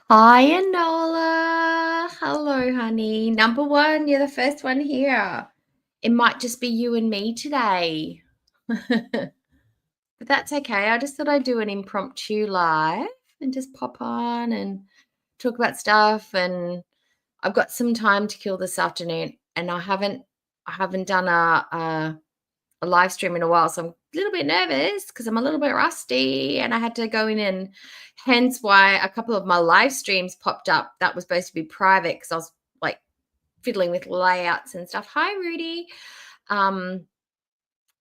Hi, Anola. Hello, honey. Number one, you're the first one here. It might just be you and me today. But that's okay. I just thought I'd do an impromptu live and just pop on and talk about stuff. And I've got some time to kill this afternoon, and I haven't done a live stream in a while, so I'm a little bit nervous because I'm a little bit rusty, and I had to go in, and hence why a couple of my live streams popped up that was supposed to be private because I was like fiddling with layouts and stuff. Hi, Rudy. Um,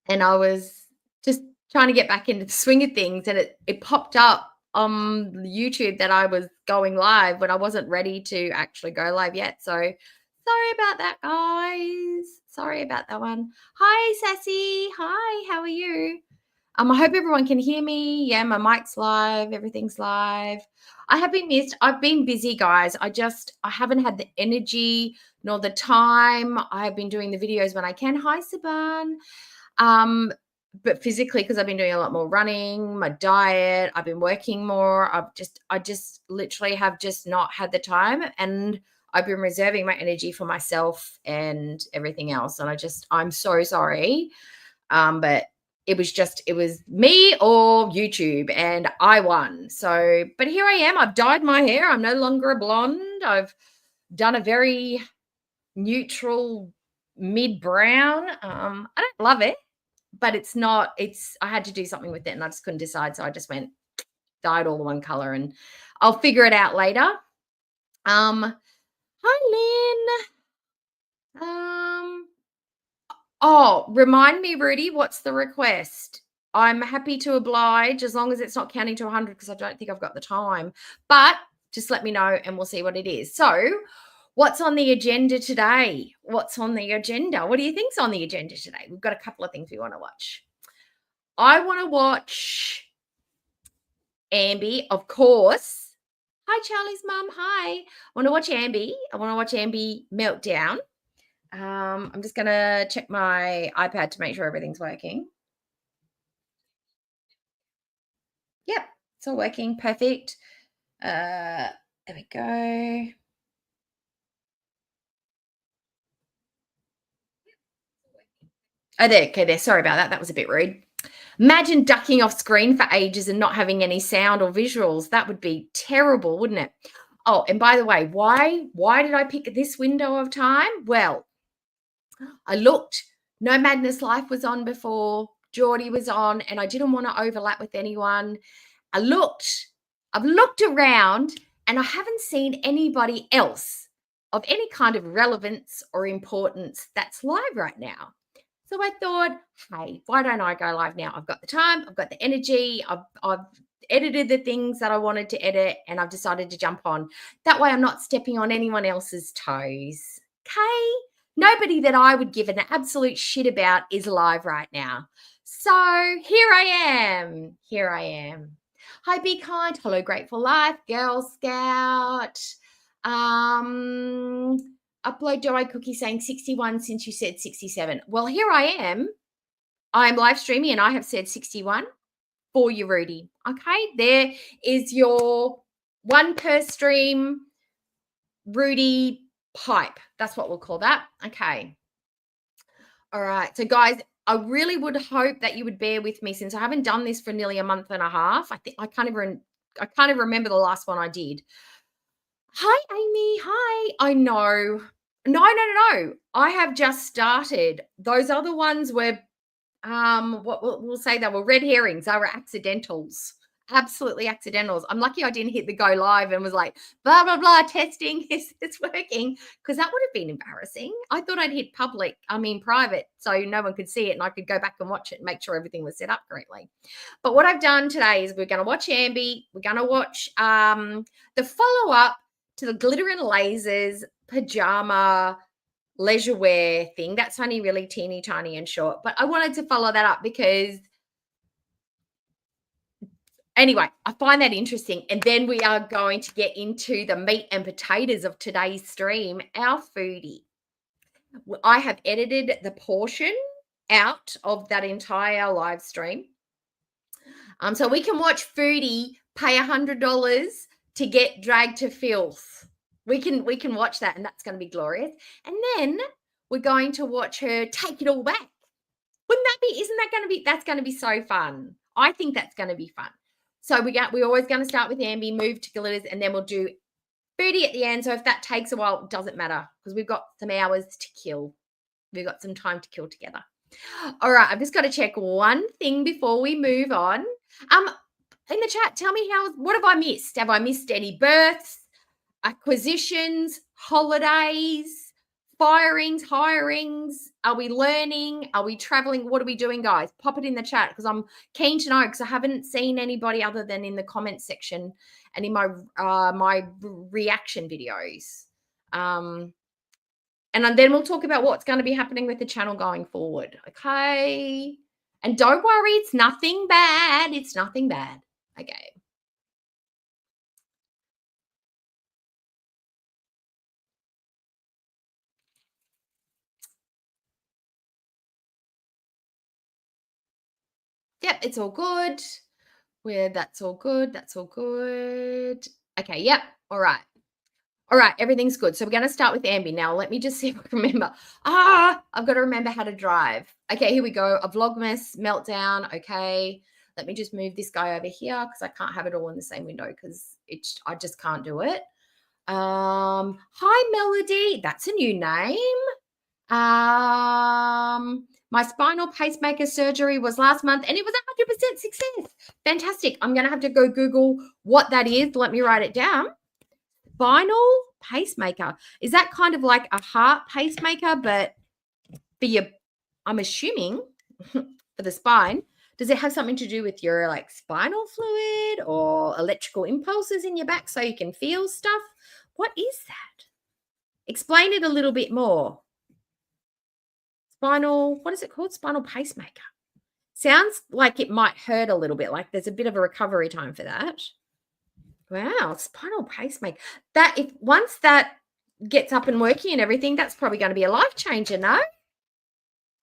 and I was just trying to get back into the swing of things, and it popped up on YouTube that I was going live when I wasn't ready to actually go live yet. So sorry about that, guys. Sorry about that one. Hi, Sassy. Hi, how are you? I hope everyone can hear me. Yeah, my mic's live, everything's live. I have been missed. I've been busy, guys. I haven't had the energy nor the time. I've been doing the videos when I can. Hi, Saban. Um, but physically, because I've been doing a lot more running, my diet, I've been working more. I just literally have just not had the time, and I've been reserving my energy for myself and everything else. And I'm so sorry. But it was me or YouTube, and I won. So, but here I am. I've dyed my hair. I'm no longer a blonde. I've done a very neutral mid brown. I don't love it, but I had to do something with it, and I just couldn't decide. So I just went dyed all the one color, and I'll figure it out later. Hi, Lynn. Oh, remind me, Rudy, what's the request? I'm happy to oblige as long as it's not counting to 100 because I don't think I've got the time. But just let me know and we'll see what it is. So, what's on the agenda today? What's on the agenda? What do you think's on the agenda today? We've got a couple of things we want to watch. I want to watch Ambi, of course. Hi, Charlie's mum. Hi. I want to watch Ambi. I want to watch Ambi Meltdown. I'm just going to check my iPad to make sure everything's working. Yep, it's all working. Perfect. There we go. Oh, there. Okay, there. Sorry about that. That was a bit rude. Imagine ducking off screen for ages and not having any sound or visuals. That would be terrible, wouldn't it? Oh, and by the way, why did I pick this window of time? Well, I looked. No Madness Life was on before. Geordie was on, and I didn't want to overlap with anyone. I've looked around, and I haven't seen anybody else of any kind of relevance or importance that's live right now. So I thought, hey, why don't I go live now? I've got the time, I've got the energy, I've edited the things that I wanted to edit, and I've decided to jump on. That way I'm not stepping on anyone else's toes. Okay? Nobody that I would give an absolute shit about is live right now. So here I am. Here I am. Hi, Be Kind. Hello, Grateful Life. Girl Scout. Upload Dough Cookie saying 61 since you said 67. Well, here I am. I'm live streaming and I have said 61 for you, Rudy. Okay, there is your one per stream Rudy pipe. That's what we'll call that. Okay. All right. So, guys, I really would hope that you would bear with me since I haven't done this for nearly a month and a half. I think I kind of remember the last one I did. Hi, Amy. Hi. I know. No. I have just started. Those other ones were what we'll say they were red herrings. They were accidentals. Absolutely accidentals. I'm lucky I didn't hit the go live and was like, blah, blah, blah, testing, is it's working? Because that would have been embarrassing. I thought I'd hit private, so no one could see it and I could go back and watch it and make sure everything was set up correctly. But what I've done today is we're going to watch Ambi. We're going to watch the follow-up to the Glitter and Lasers pajama leisure wear thing. That's only really teeny tiny and short, but I wanted to follow that up because anyway, I find that interesting. And then we are going to get into the meat and potatoes of today's stream, our foodie. I have edited the portion out of that entire live stream. So we can watch foodie pay $100 to get dragged to filth. We can watch that, and that's going to be glorious. And then we're going to watch her take it all back. Wouldn't that be? Isn't that going to be? That's going to be so fun. I think that's going to be fun. So we're always going to start with Ambi, move to glitters, and then we'll do foodie at the end. So if that takes a while, it doesn't matter because we've got some hours to kill. We've got some time to kill together. All right, I've just got to check one thing before we move on. In the chat, tell me what have I missed? Have I missed any births, acquisitions, holidays, firings, hirings? Are we learning? Are we traveling? What are we doing, guys? Pop it in the chat because I'm keen to know because I haven't seen anybody other than in the comments section and in my my reaction videos. And then we'll talk about what's going to be happening with the channel going forward. Okay. And don't worry, it's nothing bad. It's nothing bad. Okay. Yep, it's all good. That's all good. That's all good. Okay, yep. All right. All right, everything's good. So we're going to start with Ambi now. Let me just see if I can remember. I've got to remember how to drive. Okay, here we go. A Vlogmas meltdown. Okay, let me just move this guy over here because I can't have it all in the same window because I just can't do it. Hi, Melody. That's a new name. My spinal pacemaker surgery was last month and it was 100% success. Fantastic. I'm going to have to go Google what that is. Let me write it down. Spinal pacemaker. Is that kind of like a heart pacemaker, but for your, I'm assuming for the spine, does it have something to do with your like spinal fluid or electrical impulses in your back so you can feel stuff? What is that? Explain it a little bit more. Spinal, what is it called? Spinal pacemaker. Sounds like it might hurt a little bit, like there's a bit of a recovery time for that. Wow, spinal pacemaker. That if once that gets up and working and everything, that's probably going to be a life changer, no?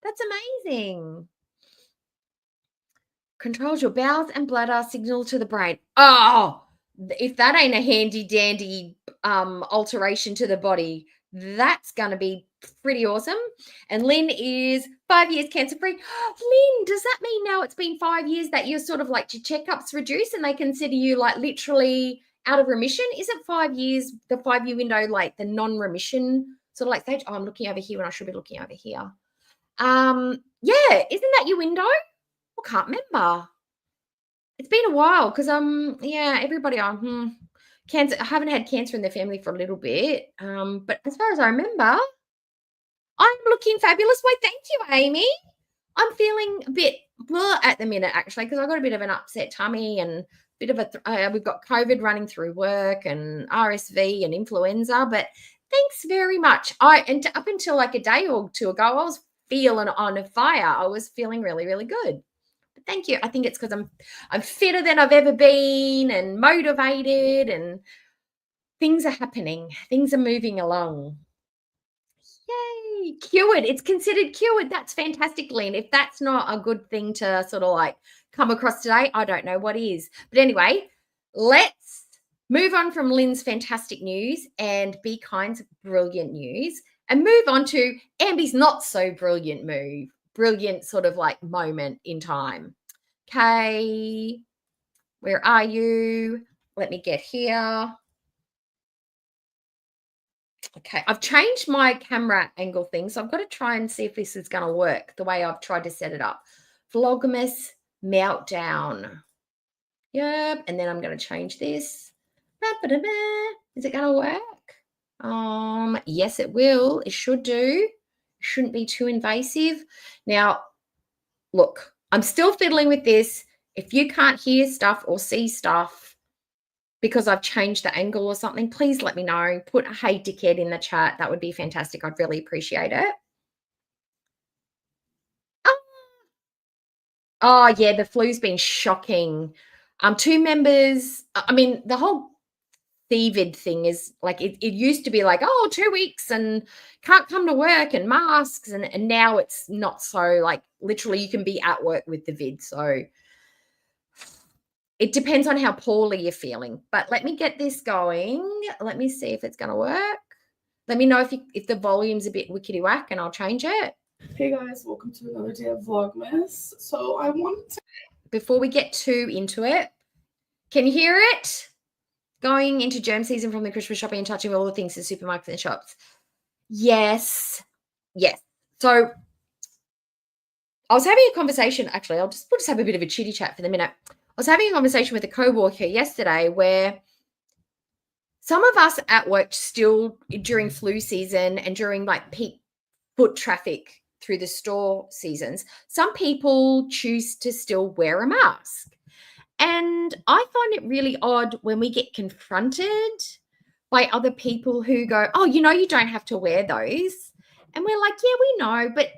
That's amazing. Controls your bowels and bladder, signal to the brain. Oh, if that ain't a handy dandy alteration to the body, that's going to be pretty awesome. And Lynn is 5 years cancer free. Lynn, does that mean now it's been 5 years that you're sort of like your checkups reduce and they consider you like literally out of remission? Isn't 5 years the 5 year window like the non-remission sort of like stage? Oh, I'm looking over here when I should be looking over here. Yeah, isn't that your window? I can't remember. It's been a while because yeah, everybody cancer. I haven't had cancer in the family for a little bit. But as far as I remember, I'm looking fabulous. Why, thank you, Amy. I'm feeling a bit blah at the minute, actually, because I've got a bit of an upset tummy and a bit of we've got COVID running through work and RSV and influenza. But thanks very much. Up until like a day or two ago, I was feeling on fire. I was feeling really, really good. But thank you. I think it's because I'm fitter than I've ever been and motivated and things are happening. Things are moving along. Yay, cured. It's considered cured. That's fantastic, Lynn. If that's not a good thing to sort of like come across today, I don't know what is. But anyway, let's move on from Lynn's fantastic news and Be Kind's brilliant news and move on to Ambi's not so brilliant sort of like moment in time. Okay, where are you? Let me get here. Okay, I've changed my camera angle thing, so I've got to try and see if this is going to work the way I've tried to set it up. Vlogmas meltdown. Yep, and then I'm going to change this. Is it going to work? Yes, it will. It should do. Shouldn't be too invasive. Now, look, I'm still fiddling with this. If you can't hear stuff or see stuff, because I've changed the angle or something, please let me know. Put a hey dickhead in the chat. That would be fantastic. I'd really appreciate it. Oh, yeah, the flu's been shocking. 2 members, I mean, the whole COVID thing is like, it used to be like, 2 weeks and can't come to work and masks. And now it's not so like literally you can be at work with the vid. So It depends on how poorly you're feeling. But let me get this going. Let me see if it's going to work. Let me know if the volume's a bit wickety-whack and I'll change it. Hey guys, welcome to another day of Vlogmas. So I wanted to... Before we get too into it, can you hear it? Going into germ season from the Christmas shopping and touching all the things in supermarkets and shops. Yes. Yes. So I was having a conversation, actually, we'll just have a bit of a chitty chat for the minute. I was having a conversation with a co-worker yesterday where some of us at work still during flu season and during like peak foot traffic through the store seasons, some people choose to still wear a mask. And I find it really odd when we get confronted by other people who go, oh, you don't have to wear those. And we're like, yeah, we know. But,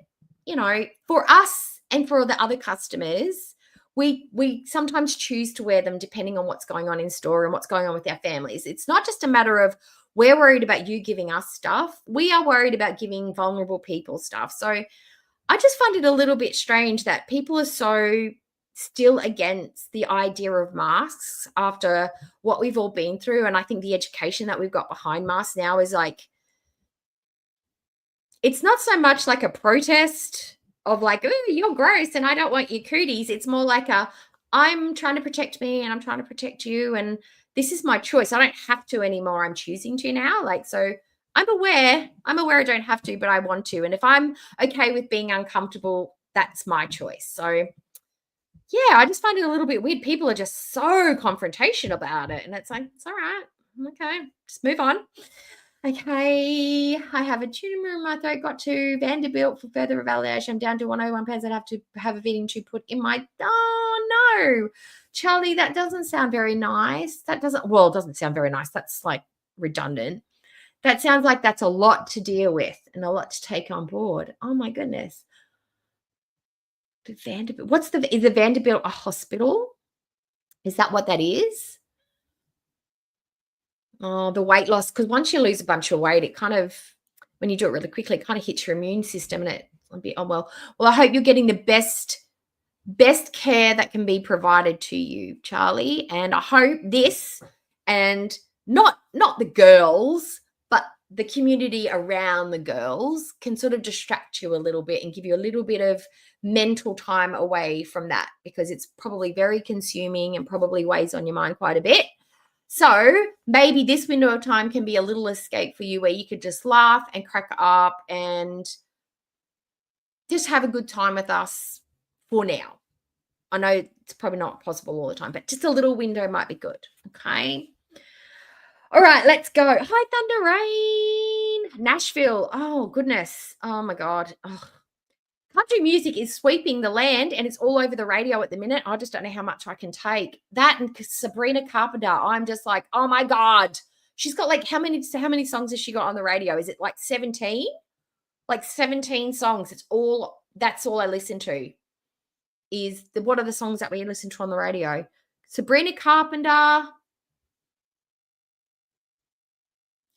for us and for the other customers, we sometimes choose to wear them depending on what's going on in store and what's going on with our families. It's not just a matter of we're worried about you giving us stuff. We are worried about giving vulnerable people stuff. So I just find it a little bit strange that people are so still against the idea of masks after what we've all been through. And I think the education that we've got behind masks now is like, it's not so much like a protest of like, oh, you're gross and I don't want your cooties. It's more like I'm trying to protect me and I'm trying to protect you. And this is my choice. I don't have to anymore. I'm choosing to now. Like, so I'm aware I don't have to, but I want to. And if I'm okay with being uncomfortable, that's my choice. So yeah, I just find it a little bit weird. People are just so confrontational about it. And it's like, it's all right. Okay, just move on. Okay, I have a tumor in my throat, got to Vanderbilt for further evaluation. I'm down to 101 pounds. I'd have to have a feeding tube put in my, oh no, Charlie, that doesn't sound very nice. It doesn't sound very nice. That's like redundant. That sounds like that's a lot to deal with and a lot to take on board. Oh my goodness. The Vanderbilt, is the Vanderbilt a hospital? Is that what that is? Oh, the weight loss, because once you lose a bunch of weight, it kind of, when you do it really quickly, it kind of hits your immune system and it'll be, oh, well, I hope you're getting the best care that can be provided to you, Charlie. And I hope this and not the girls, but the community around the girls can sort of distract you a little bit and give you a little bit of mental time away from that, because it's probably very consuming and probably weighs on your mind quite a bit. So maybe this window of time can be a little escape for you where you could just laugh and crack up and just have a good time with us for now. I know it's probably not possible all the time, but just a little window might be good. Okay. All right, let's go. Hi, Thunder Rain. Nashville. Oh, goodness. Oh, my God. Oh. Country music is sweeping the land and it's all over the radio at the minute. I just don't know how much I can take. That and Sabrina Carpenter, I'm just like, oh my God. She's got like, how many songs has she got on the radio? Is it like 17? Like 17 songs. That's all I listen to what are the songs that we listen to on the radio? Sabrina Carpenter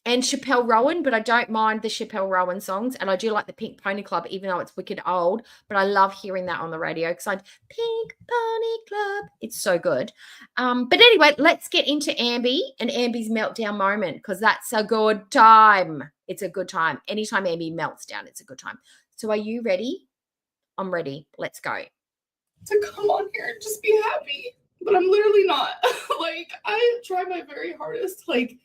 and Chappelle Rowan, but I don't mind the Chappelle Rowan songs. And I do like the Pink Pony Club, even though it's wicked old. But I love hearing that on the radio because Pink Pony Club. It's so good. But anyway, let's get into Ambi and Ambi's meltdown moment, because that's a good time. It's a good time. Anytime Ambi melts down, it's a good time. So are you ready? I'm ready. Let's go. To come on here and just be happy. But I'm literally not. Like, I try my very hardest to, like,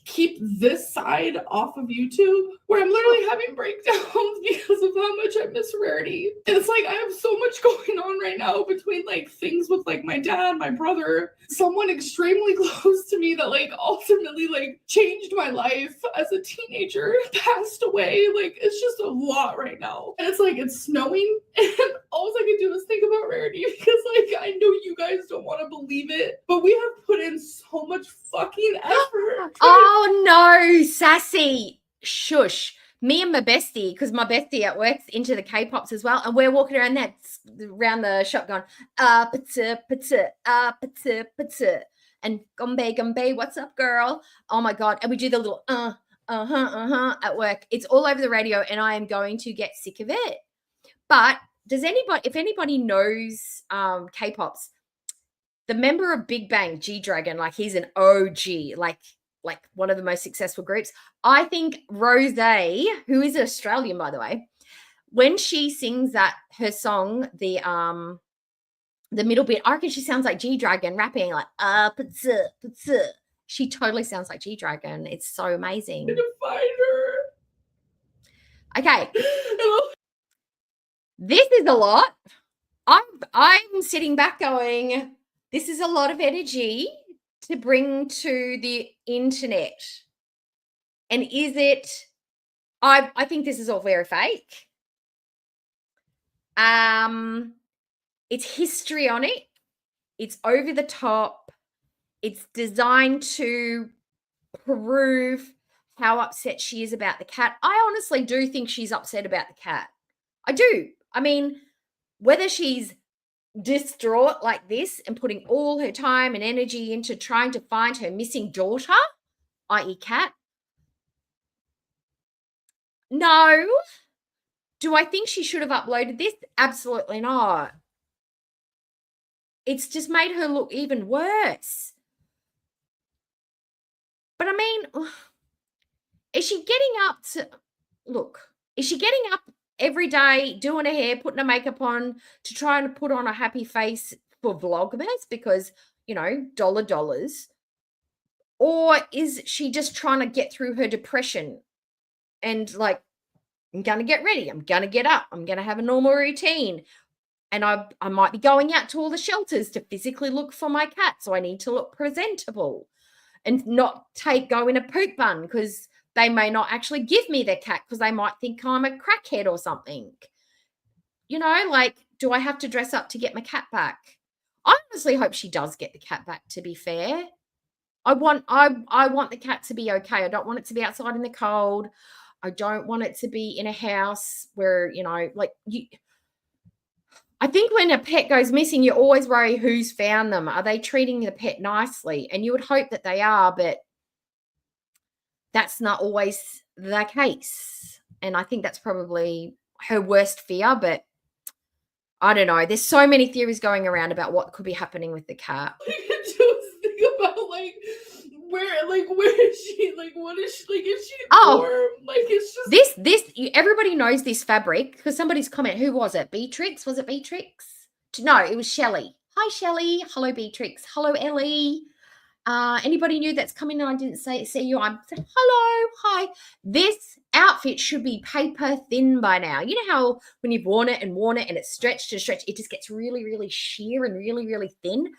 keep this side off of YouTube, where I'm literally having breakdowns because of how much I miss Rarity. And it's like I have so much going on right now between like things with like my dad, my brother, someone extremely close to me that like ultimately like changed my life as a teenager passed away. Like it's just a lot right now. And it's like it's snowing and all I can do is think about Rarity because like I know you guys don't want to believe it, but we have put in so much fucking effort. Oh no, sassy. Shush. Me and my bestie, because my bestie at work's into the K-pops as well, and we're walking around the shop going, and gombe, what's up, girl? Oh my God. And we do the little at work. It's all over the radio, and I am going to get sick of it. But if anybody knows K-pops, the member of Big Bang, G-Dragon, like he's an OG, like one of the most successful groups. I think Rose, who is Australian, by the way, when she sings that her song, the middle bit, I reckon she sounds like G-Dragon rapping like she totally sounds like G-Dragon. It's so amazing. To find her. Okay. This is a lot. I'm sitting back going, this is a lot of energy to bring to the internet. And is it, I think this is all very fake. It's history on it. It's over the top. It's designed to prove how upset she is about the cat. I honestly do think she's upset about the cat. I do. I mean, whether she's distraught like this and putting all her time and energy into trying to find her missing daughter, i.e. cat. No. Do I think she should have uploaded this? Absolutely not. It's just made her look even worse. But I mean, is she getting up to, is she getting up every day, doing her hair, putting her makeup on to try and put on a happy face for Vlogmas because, dollars? Or is she just trying to get through her depression and like, I'm going to get ready. I'm going to get up. I'm going to have a normal routine. And I might be going out to all the shelters to physically look for my cat. So I need to look presentable and not go in a poop bun because they may not actually give me their cat because they might think I'm a crackhead or something. Do I have to dress up to get my cat back? I honestly hope she does get the cat back, to be fair. I want the cat to be okay. I don't want it to be outside in the cold. I don't want it to be in a house where, I think when a pet goes missing, you always worry who's found them. Are they treating the pet nicely? And you would hope that they are, but that's not always the case. And I think that's probably her worst fear, but I don't know. There's so many theories going around about what could be happening with the cat. I just think about where is she? What is she? Is she warm? It's just everybody knows this fabric because somebody's comment. Who was it? Beatrix? Was it Beatrix? No, it was Shelley. Hi, Shelley. Hello, Beatrix. Hello, Ellie. Anybody new that's coming in? I didn't see you. I'm hello, hi. This outfit should be paper thin by now. You know how when you've worn it and it's stretched, it just gets really, really sheer and really, really thin.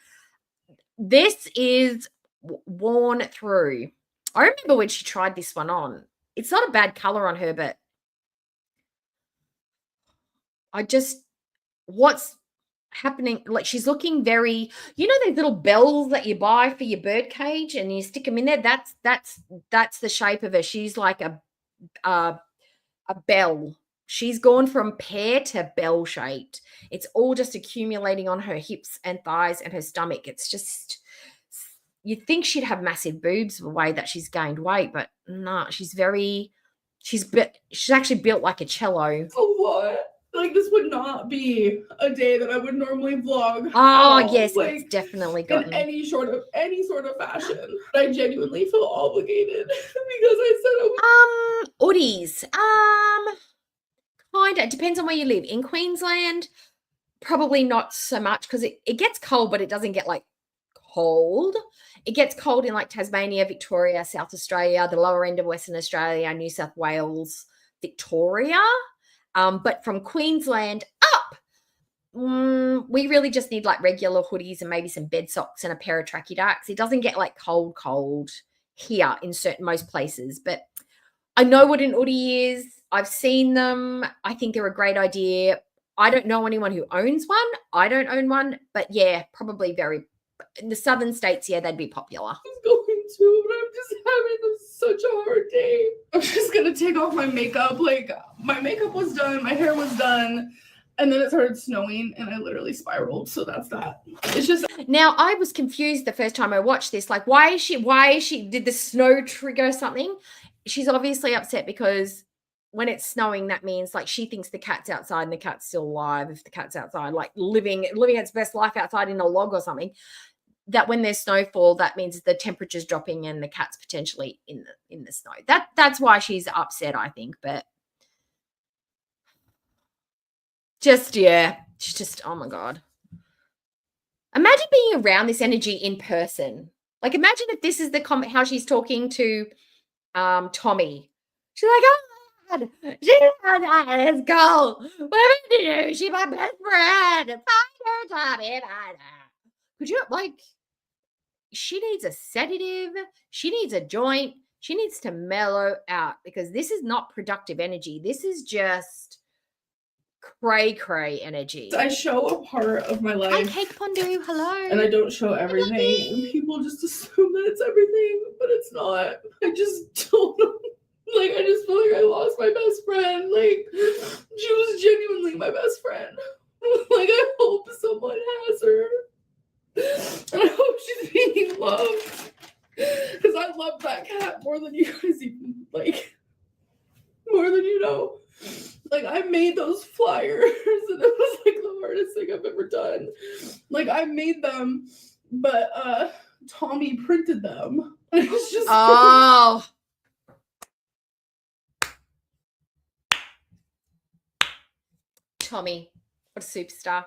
This is worn through. I remember when she tried this one on. It's not a bad color on her, but what's happening? She's looking very, those little bells that you buy for your bird cage and you stick them in there. That's the shape of her. She's like a bell. She's gone from pear to bell shaped. It's all just accumulating on her hips and thighs and her stomach. It's just, you'd think she'd have massive boobs the way that she's gained weight, but no, she's actually built like a cello. A lot. This would not be a day that I would normally vlog. Oh, yes, it's definitely gotten in any sort of fashion. I genuinely feel obligated because I said I would. Hoodies. Kind of. It depends on where you live. In Queensland, probably not so much because it gets cold, but it doesn't get cold. It gets cold in Tasmania, Victoria, South Australia, the lower end of Western Australia, New South Wales, Victoria. But from Queensland up, we really just need regular hoodies and maybe some bed socks and a pair of tracky ducks. It doesn't get cold here in most places, but I know what an hoodie is. I've seen them. I think they're a great idea. I don't know anyone who owns one. I don't own one, but yeah, probably in the southern states, yeah, they'd be popular. I was going to, but I'm just having such a hard day. I'm just gonna take off my makeup. My makeup was done, my hair was done, and then it started snowing and I literally spiraled. So that's that. It's just now I was confused the first time I watched this. Why is she did the snow trigger something? She's obviously upset because when it's snowing, that means she thinks the cat's outside and the cat's still alive. If the cat's outside, living its best life outside in a log or something. that when there's snowfall, that means the temperature's dropping and the cat's potentially in the snow. That's why she's upset, I think. But just, yeah, she's just, oh my God. Imagine being around this energy in person. Like, imagine if this is how she's talking to Tommy. She's like, oh my God, she's gorl. What did you do? She's my best friend. Find her, Tommy. Find her. Could you, like, she needs a sedative. She needs a joint. She needs to mellow out because this is not productive energy. This is just cray energy. I show a part of my life. Hi, Cake Pondu. Hello. And I don't show everything. And people just assume that it's everything, but it's not. I just don't know. Like, I just feel like I lost my best friend. Like, she was genuinely my best friend. Like, I hope someone has her. And I hope she's being loved. Because I love that cat more than you guys even, like, more than you know. Like, I made those flyers, and it was, like, the hardest thing I've ever done. Like, I made them, but Tommy printed them. And it was just... Oh. Tommy, what a superstar.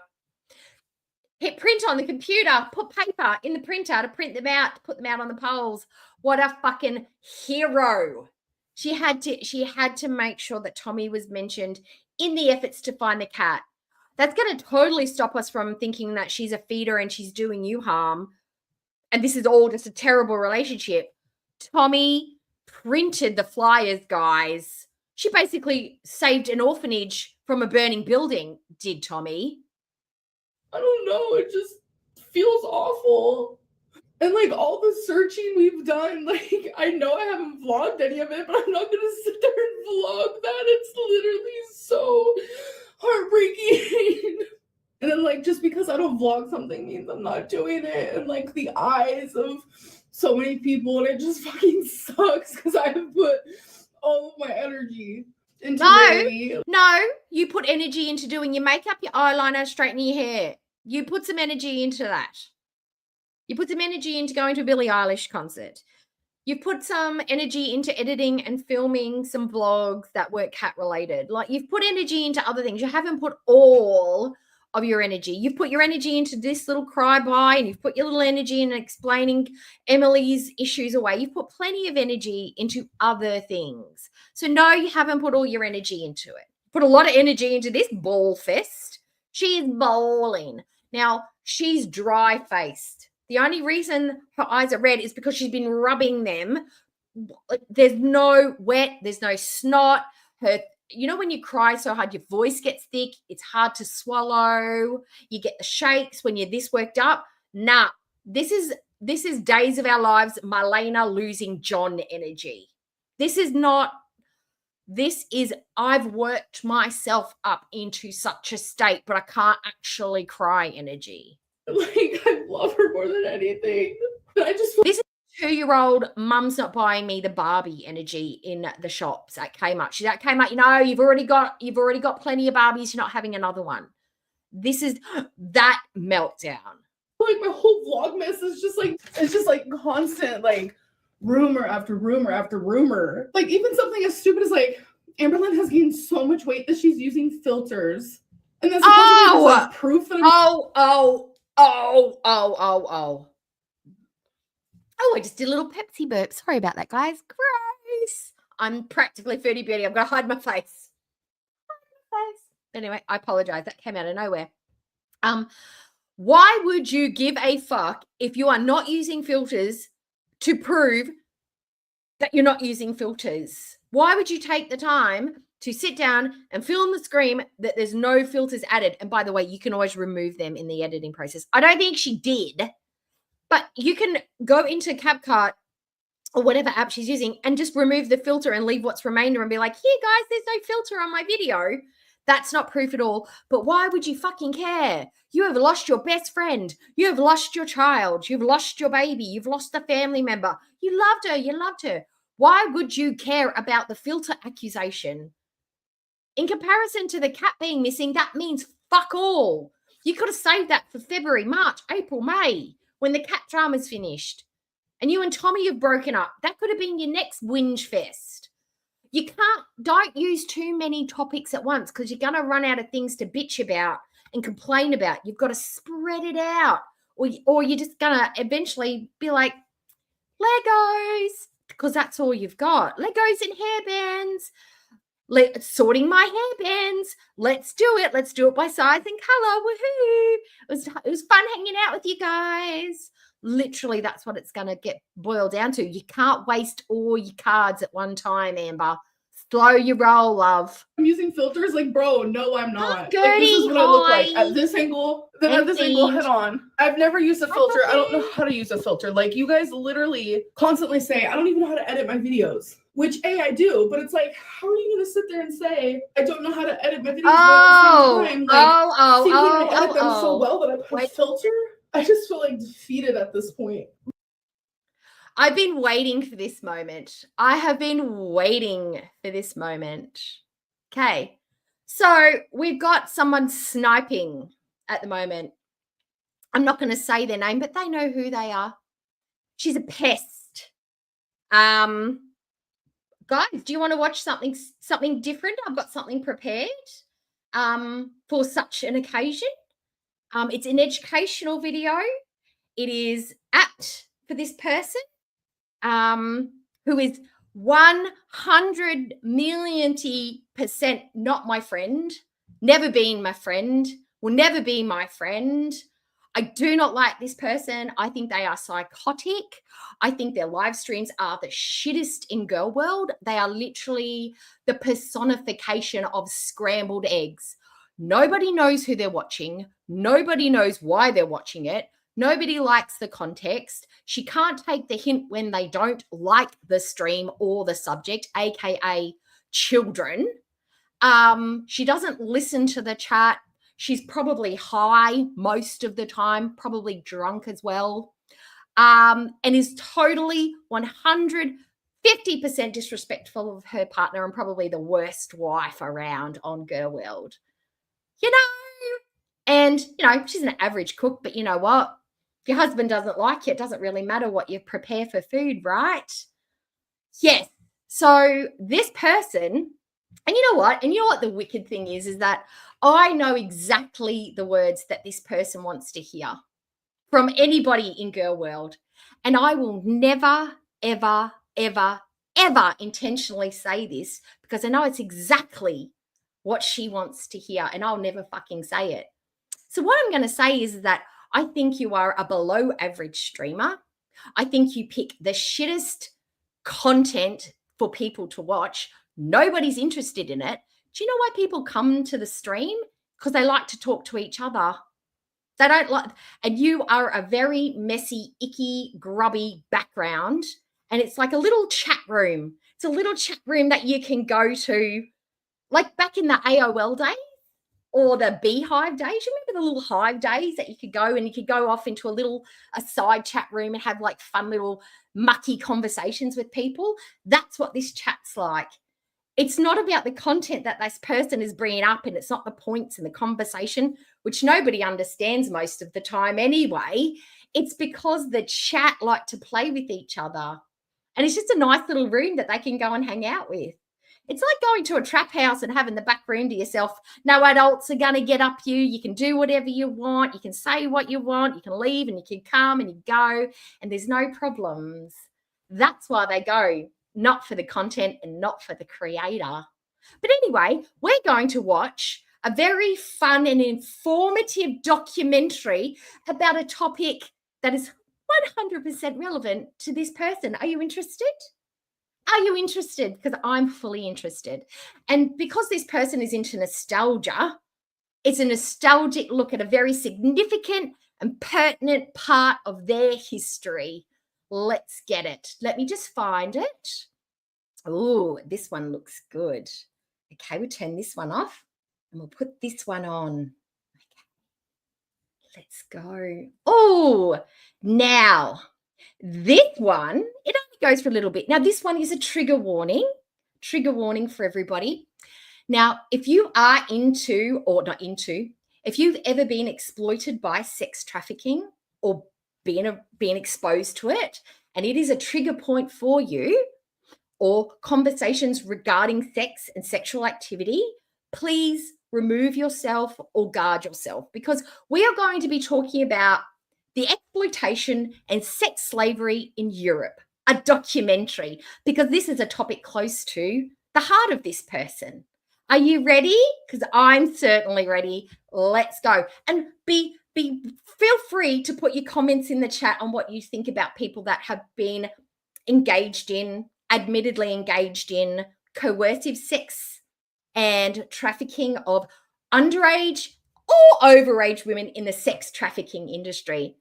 Hit print on the computer, put paper in the printer to print them out, put them out on the poles. What a fucking hero. She had to make sure that Tommy was mentioned in the efforts to find the cat. That's going to totally stop us from thinking that she's a feeder and she's doing you harm. And this is all just a terrible relationship. Tommy printed the flyers, guys. She basically saved an orphanage from a burning building, did Tommy. I don't know. It just feels awful. And, like, all the searching we've done, like, I know I haven't vlogged any of it, but I'm not going to sit there and vlog that. It's literally so heartbreaking. And then, like, just because I don't vlog something means I'm not doing it. And, like, the eyes of so many people, and it just fucking sucks because I have put all of my energy into it. No, you put energy into doing your makeup, your eyeliner, straightening your hair. You put some energy into that. You put some energy into going to a Billie Eilish concert. You put some energy into editing and filming some vlogs that weren't cat related. Like, you've put energy into other things. You haven't put all of your energy. You've put your energy into this little cry by, and you've put your little energy in explaining Emily's issues away. You've put plenty of energy into other things. So no, you haven't put all your energy into it. Put a lot of energy into this ball fest. She is bawling. Now, she's dry-faced. The only reason her eyes are red is because she's been rubbing them. There's no wet. There's no snot. You know when you cry so hard, your voice gets thick. It's hard to swallow. You get the shakes when you're this worked up. Nah, this is Days of Our Lives, Marlena losing John energy. I've worked myself up into such a state, but I can't actually cry energy. Like, I love her more than anything. This is 2-year-old mum's not buying me the Barbie energy in the shops at Kmart. She's at Kmart, you've already got plenty of Barbies. You're not having another one. This is that meltdown. Like, my whole Vlogmas is just like constant, like, rumor after rumor after rumor. Like, even something as stupid as, like, Amberlynn has gained so much weight that she's using filters. And that's supposedly like proof that I just did a little Pepsi burp. Sorry about that, guys. Gross. I'm practically foodie beauty. I'm going to hide my face. Anyway, I apologize. That came out of nowhere. Why would you give a fuck if you are not using filters to prove that you're not using filters? Why would you take the time to sit down and film the screen that there's no filters added? And by the way, you can always remove them in the editing process. I don't think she did, but you can go into CapCut or whatever app she's using and just remove the filter and leave what's remainder and be like, here, guys, there's no filter on my video. That's not proof at all. But why would you fucking care? You have lost your best friend. You have lost your child. You've lost your baby. You've lost a family member. You loved her. You loved her. Why would you care about the filter accusation? In comparison to the cat being missing, that means fuck all. You could have saved that for February, March, April, May, when the cat drama's finished and you and Tommy have broken up. That could have been your next whinge fest. Don't use too many topics at once because you're going to run out of things to bitch about and complain about. You've got to spread it out, or you're just going to eventually be like, Legos, because that's all you've got. Legos and hairbands. Sorting my hairbands. Let's do it. Let's do it by size and color. Woohoo! It was fun hanging out with you guys. Literally, that's what it's going to get boiled down to. You can't waste all your cards at one time, Amber. Slow your roll, love. I'm using filters. Like, bro, no, I'm not. Gertie, like, this is what I look like at this angle, then at this angle head on. I've never used a filter. I don't know how to use a filter. Like, you guys literally constantly say, I don't even know how to edit my videos. Which, I do, but it's like, how are you going to sit there and say, I don't know how to edit my videos, but at the same time, like, I edit them so well that I put a filter? I just feel like defeated at this point. I've been waiting for this moment. I have been waiting for this moment. Okay. So we've got someone sniping at the moment. I'm not going to say their name, but they know who they are. She's a pest. Guys, do you want to watch something different? I've got something prepared for such an occasion. It's an educational video. It is apt for this person who is 100 millionth% not my friend, never been my friend, will never be my friend. I do not like this person. I think they are psychotic. I think their live streams are the shittest in girl world. They are literally the personification of scrambled eggs. Nobody knows who they're watching. Nobody knows why they're watching it. Nobody likes the context. She can't take the hint when they don't like the stream or the subject, aka children. She doesn't listen to the chat. She's probably high most of the time, probably drunk as well, and is totally 150% disrespectful of her partner and probably the worst wife around on Girl World. You know, and, you know, she's an average cook, but you know what? If your husband doesn't like you, it doesn't really matter what you prepare for food, right? Yes. So this person, and you know what? The wicked thing is that I know exactly the words that this person wants to hear from anybody in Girl World. And I will never, ever, ever, ever intentionally say this because I know it's exactly what she wants to hear and I'll never fucking say it. So what I'm going to say is that I think you are a below average streamer. I think you pick the shittest content for people to watch. Nobody's interested in it. Do you know why people come to the stream? Because they like to talk to each other. They don't like, and you are a very messy, icky, grubby background. And it's like a little chat room. It's a little chat room that you can go to, like back in the AOL days or the Beehive days. You remember the little hive days that you could go and you could go off into a side chat room and have like fun little mucky conversations with people? That's what this chat's like. It's not about the content that this person is bringing up, and it's not the points in the conversation, which nobody understands most of the time anyway. It's because the chat like to play with each other. And it's just a nice little room that they can go and hang out with. It's like going to a trap house and having the back room to yourself. No adults are going to get up you. You can do whatever you want. You can say what you want. You can leave and you can come and you go, and there's no problems. That's why they go. Not for the content and not for the creator. But anyway, we're going to watch a very fun and informative documentary about a topic that is 100% relevant to this person. Are you interested? Are you interested? Because I'm fully interested. And because this person is into nostalgia, it's a nostalgic look at a very significant and pertinent part of their history. Let's get it. Let me just find it. Oh, this one looks good. Okay, we'll turn this one off and we'll put this one on. Okay, let's go. Oh, now this one, it only goes for a little bit. Now, this one is a trigger warning for everybody. Now, if you are if you've ever been exploited by sex trafficking or been exposed to it and it is a trigger point for you, or conversations regarding sex and sexual activity, please remove yourself or guard yourself, because we are going to be talking about the exploitation and sex slavery in Europe, a documentary, because this is a topic close to the heart of this person. Are you ready? Because I'm certainly ready. Let's go. And feel free to put your comments in the chat on what you think about people that have been admittedly engaged in coercive sex and trafficking of underage or overage women in the sex trafficking industry.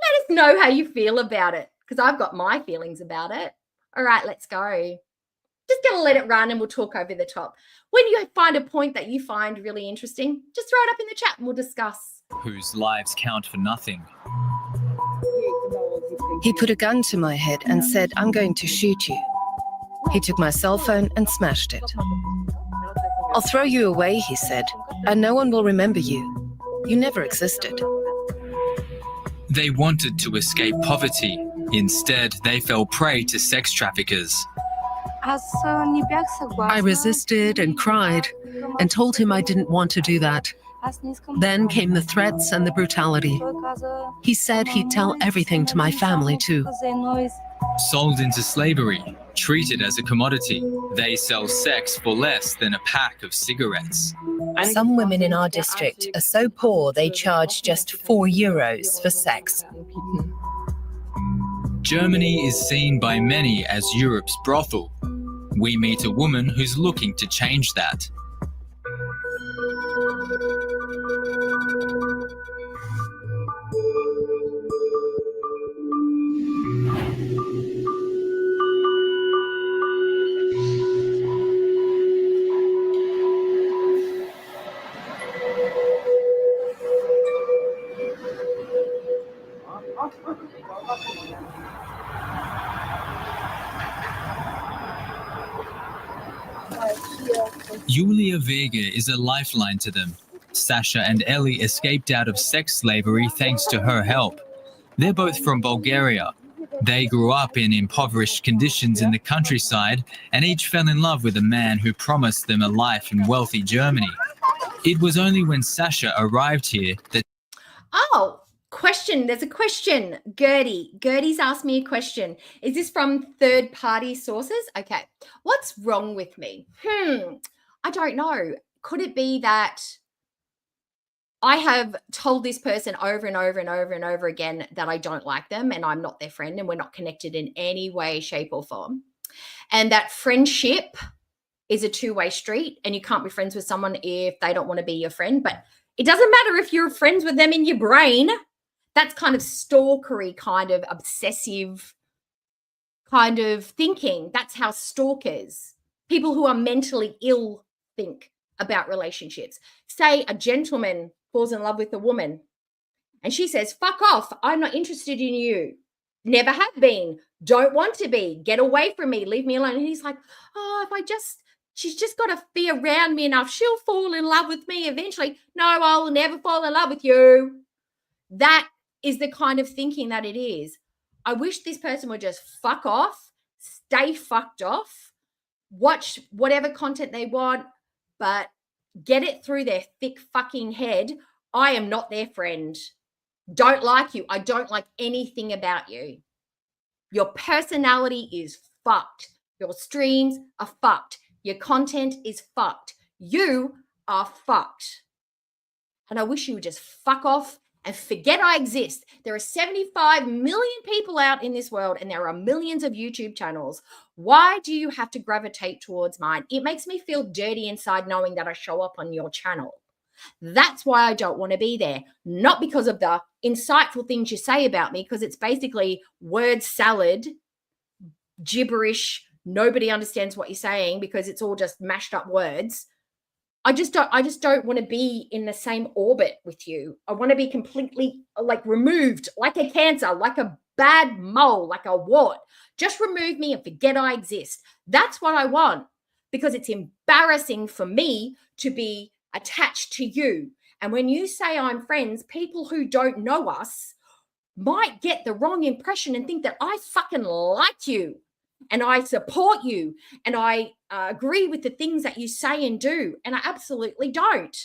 Let us know how you feel about it, because I've got my feelings about it. All right, let's go. Just going to let it run and we'll talk over the top. When you find a point that you find really interesting, just throw it up in the chat and we'll discuss. Whose lives count for nothing. He put a gun to my head and said, "I'm going to shoot you." He took my cell phone and smashed it. "I'll throw you away," he said, "and no one will remember you. You never existed." They wanted to escape poverty. Instead, they fell prey to sex traffickers. I resisted and cried and told him I didn't want to do that. Then came the threats and the brutality. He said he'd tell everything to my family too. Sold into slavery, treated as a commodity, they sell sex for less than a pack of cigarettes. Some women in our district are so poor they charge just €4 for sex. Germany is seen by many as Europe's brothel. We meet a woman who's looking to change that. Julia Vega is a lifeline to them. Sasha and Ellie escaped out of sex slavery thanks to her help. They're both from Bulgaria. They grew up in impoverished conditions in the countryside and each fell in love with a man who promised them a life in wealthy Germany. It was only when Sasha arrived here that... Oh, question. There's a question. Gertie's asked me a question. Is this from third-party sources? Okay. What's wrong with me? I don't know. Could it be that I have told this person over and over and over and over again that I don't like them and I'm not their friend and we're not connected in any way, shape or form? And that friendship is a two-way street and you can't be friends with someone if they don't want to be your friend. But it doesn't matter if you're friends with them in your brain. That's kind of stalkery, kind of obsessive kind of thinking. That's how stalkers, people who are mentally ill, think about relationships. Say a gentleman falls in love with a woman and she says, "Fuck off, I'm not interested in you. Never have been, don't want to be, get away from me, leave me alone." And he's like, "Oh, she's just got to be around me enough, she'll fall in love with me eventually." No, I'll never fall in love with you. That is the kind of thinking that it is. I wish this person would just fuck off, stay fucked off, watch whatever content they want, but get it through their thick fucking head. I am not their friend. Don't like you. I don't like anything about you. Your personality is fucked. Your streams are fucked. Your content is fucked. You are fucked. And I wish you would just fuck off and forget I exist. There are 75 million people out in this world and there are millions of YouTube channels. Why do you have to gravitate towards mine? It makes me feel dirty inside knowing that I show up on your channel. That's why I don't want to be there. Not because of the insightful things you say about me, because it's basically word salad, gibberish. Nobody understands what you're saying because it's all just mashed up words. I just don't want to be in the same orbit with you. I want to be completely like removed, like a cancer, like a bad mole, like a wart. Just remove me and forget I exist. That's what I want, because it's embarrassing for me to be attached to you. And when you say I'm friends, people who don't know us might get the wrong impression and think that I fucking like you and I support you and I agree with the things that you say and do. And I absolutely don't.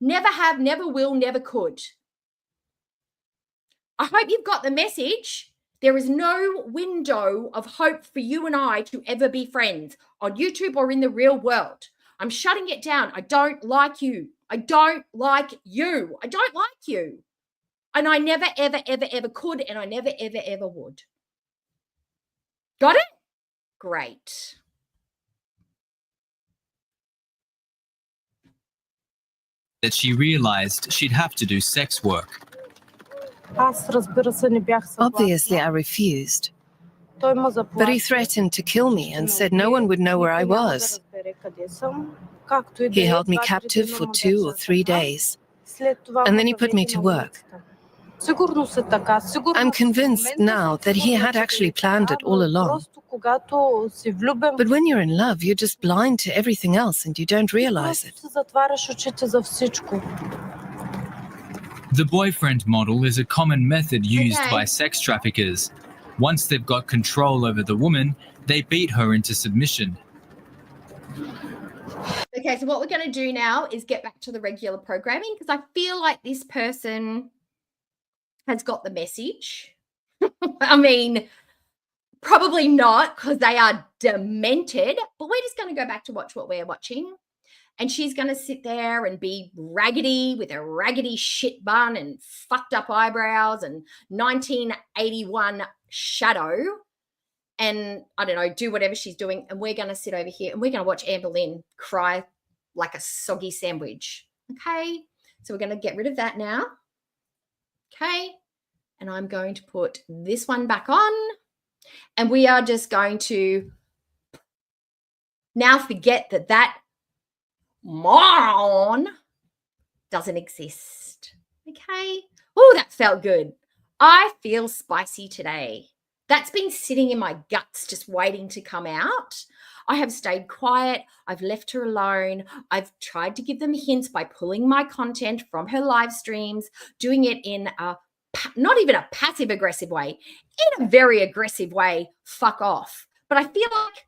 Never have, never will, never could. I hope you've got the message. There is no window of hope for you and I to ever be friends on YouTube or in the real world. I'm shutting it down. I don't like you. I don't like you. I don't like you. And I never, ever, ever, ever could, and I never, ever, ever would. Got it? Great. That she realized she'd have to do sex work. Obviously, I refused. But he threatened to kill me and said no one would know where I was. He held me captive for 2 or 3 days, and then he put me to work. I'm convinced now that he had actually planned it all along. But when you're in love, you're just blind to everything else and you don't realize it. The boyfriend model is a common method used by sex traffickers. Once they've got control over the woman, they beat her into submission. Okay, so what we're going to do now is get back to the regular programming because I feel like this person has got the message. I mean, probably not because they are demented, but we're just going to go back to watch what we're watching. And she's going to sit there and be raggedy with a raggedy shit bun and fucked up eyebrows and 1981 shadow. And I don't know, do whatever she's doing. And we're going to sit over here and we're going to watch Amber Lynn cry like a soggy sandwich. Okay. So we're going to get rid of that now. Okay. And I'm going to put this one back on. And we are just going to now forget that that moron doesn't exist. Okay. Oh, that felt good. I feel spicy today. That's been sitting in my guts just waiting to come out. I have stayed quiet. I've left her alone. I've tried to give them hints by pulling my content from her live streams, doing it in a not even a passive aggressive way, in a very aggressive way. Fuck off. But I feel like